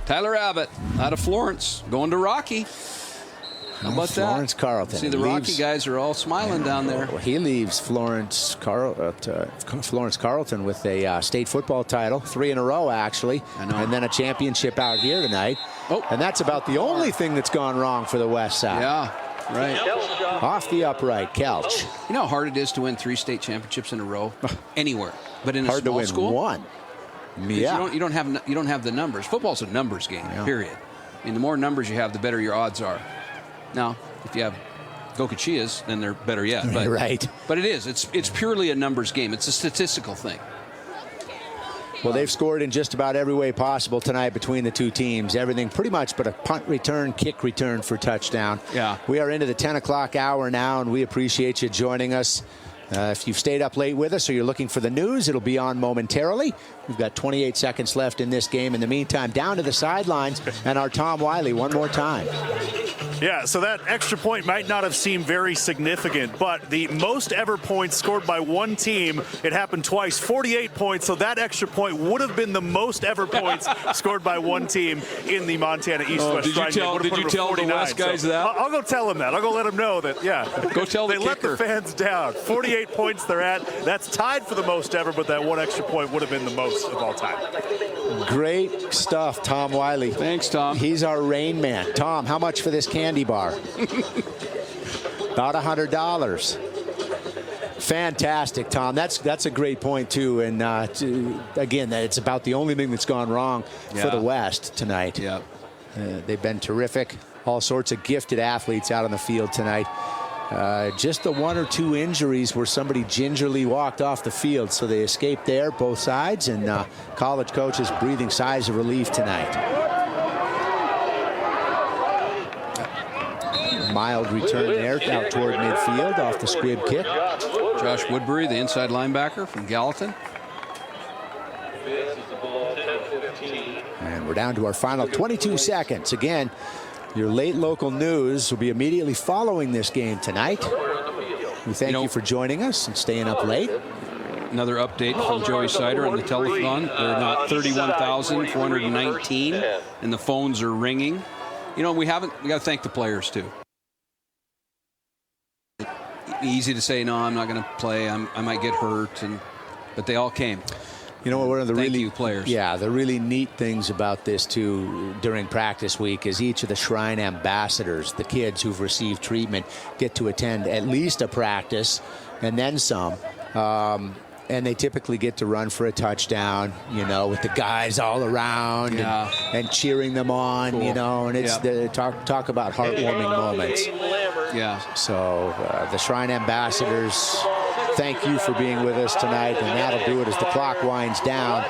Tyler Abbott out of Florence going to Rocky. How about Florence that? Carlton. See, the Rocky guys are all smiling down there. Well, he leaves Florence Carlton with a state football title, 3 in a row, actually, and then a championship out here tonight. And that's about the only thing that's gone wrong for the West Side. Yeah, right. Off the upright, Kelch. You know how hard it is to win 3 state championships in a row anywhere, but in a hard small to win school, one. Yeah, you don't have the numbers. Football's a numbers game. Period. I mean, the more numbers you have, the better your odds are. Now, if you have Gokachias, then they're better yet. But, right. But it is. It's purely a numbers game. It's a statistical thing. Well, they've scored in just about every way possible tonight between the two teams. Everything pretty much but a punt return, kick return for touchdown. Yeah. We are into the 10 o'clock hour now, and we appreciate you joining us. If you've stayed up late with us or you're looking for the news, it'll be on momentarily. We've got 28 seconds left in this game. In the meantime, down to the sidelines and our Tom Wiley one more time. Yeah, so that extra point might not have seemed very significant, but the most ever points scored by one team, it happened twice, 48 points, so that extra point would have been the most ever points scored by one team in the Montana East-West Shrine game. Did you tell the West guys that? I'll go tell them that. I'll go let them know that, yeah. Go tell the kicker. They let the fans down. 48 points they're at. That's tied for the most ever, but that one extra point would have been the most of all time. Great stuff, Tom Wiley. Thanks, Tom. He's our rain man. Tom, how much for this candy bar? About $100. Fantastic, Tom. That's a great point, too. And, again, it's about the only thing that's gone wrong for the West tonight. Yeah. They've been terrific. All sorts of gifted athletes out on the field tonight. Just the 1 or 2 injuries where somebody gingerly walked off the field, so they escaped there, both sides, and college coaches breathing sighs of relief tonight. Mild return there out toward midfield off the squib kick. Josh Woodbury, the inside linebacker from Gallatin. And we're down to our final 22 seconds. Again, your late local news will be immediately following this game tonight. We thank you for joining us and staying up late. Another update from Joey Sider on the telethon. They're not 31,419, and the phones are ringing. We got to thank the players too. Easy to say, no, I'm not going to play. I might get hurt, but they all came. You know, one of the players. Yeah, the really neat things about this, too, during practice week is each of the Shrine ambassadors, the kids who've received treatment, get to attend at least a practice and then some. And they typically get to run for a touchdown, with the guys all around and cheering them on, cool. and it's talk about heartwarming moments. Yeah. So the Shrine ambassadors, thank you for being with us tonight, and that'll do it as the clock winds down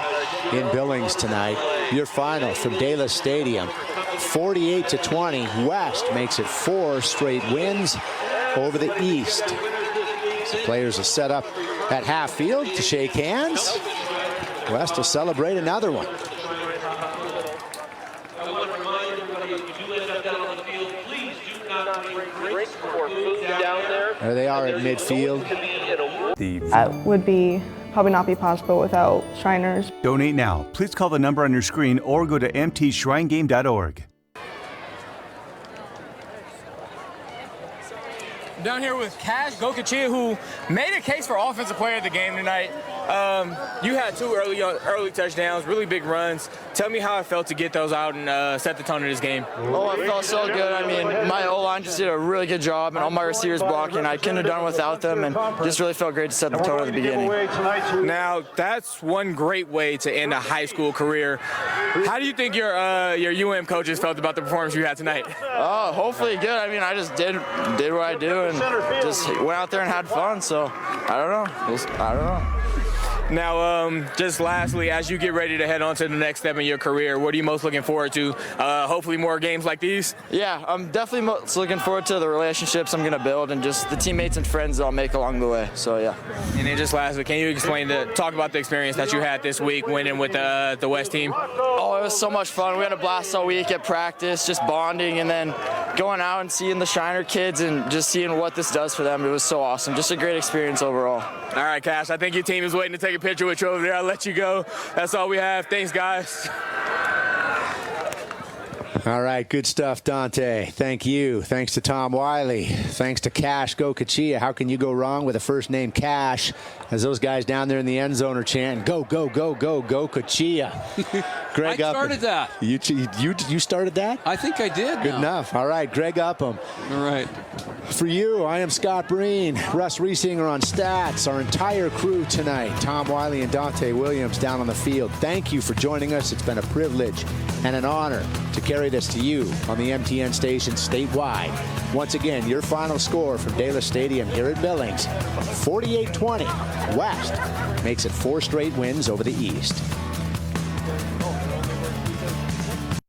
in Billings tonight. Your final from Dela Stadium, 48-20. West makes it 4 straight wins over the East. So players are set up at half field to shake hands. West will celebrate another one. There they are at midfield. That would probably not be possible without Shriners. Donate now. Please call the number on your screen or go to mtshrinegame.org. Down here with Cash Gokachia, who made a case for offensive player of the game tonight. You had 2 early touchdowns, really big runs. Tell me how it felt to get those out and set the tone of this game. Oh, it felt so good. I mean, my O-line just did a really good job, and all my receivers blocking. I couldn't have done without them, and just really felt great to set the tone at the beginning. Now, that's one great way to end a high school career. How do you think your coaches felt about the performance you had tonight? Oh, hopefully good. I mean, I just did what I do and just went out there and had fun. So I don't know. Now, just lastly, as you get ready to head on to the next step in your career, what are you most looking forward to? Hopefully more games like these? Yeah, I'm definitely most looking forward to the relationships I'm going to build and just the teammates and friends that I'll make along the way. So, yeah. And then just lastly, can you talk about the experience that you had this week winning with the West team? Oh, it was so much fun. We had a blast all week at practice, just bonding, and then going out and seeing the Shriner kids and just seeing what this does for them. It was so awesome. Just a great experience overall. All right, Cash, I think your team is waiting to take a picture with you over there. I'll let you go. That's all we have. Thanks, guys. All right, good stuff, Dante. Thank you. Thanks to Tom Wiley. Thanks to Cash Gokachia. How can you go wrong with a first name Cash? As those guys down there in the end zone are chanting, go, go, go, go, Gokachia. Greg I started that. You started that? I think I did. Good enough. All right, Greg Upham. All right. For you, I am Scott Breen. Russ Riesinger on stats. Our entire crew tonight, Tom Wiley and Dante Williams down on the field. Thank you for joining us. It's been a privilege and an honor to carry this to you on the MTN station statewide. Once again, your final score from Dela Stadium here at Billings, 48-20. West makes it 4 straight wins over the East.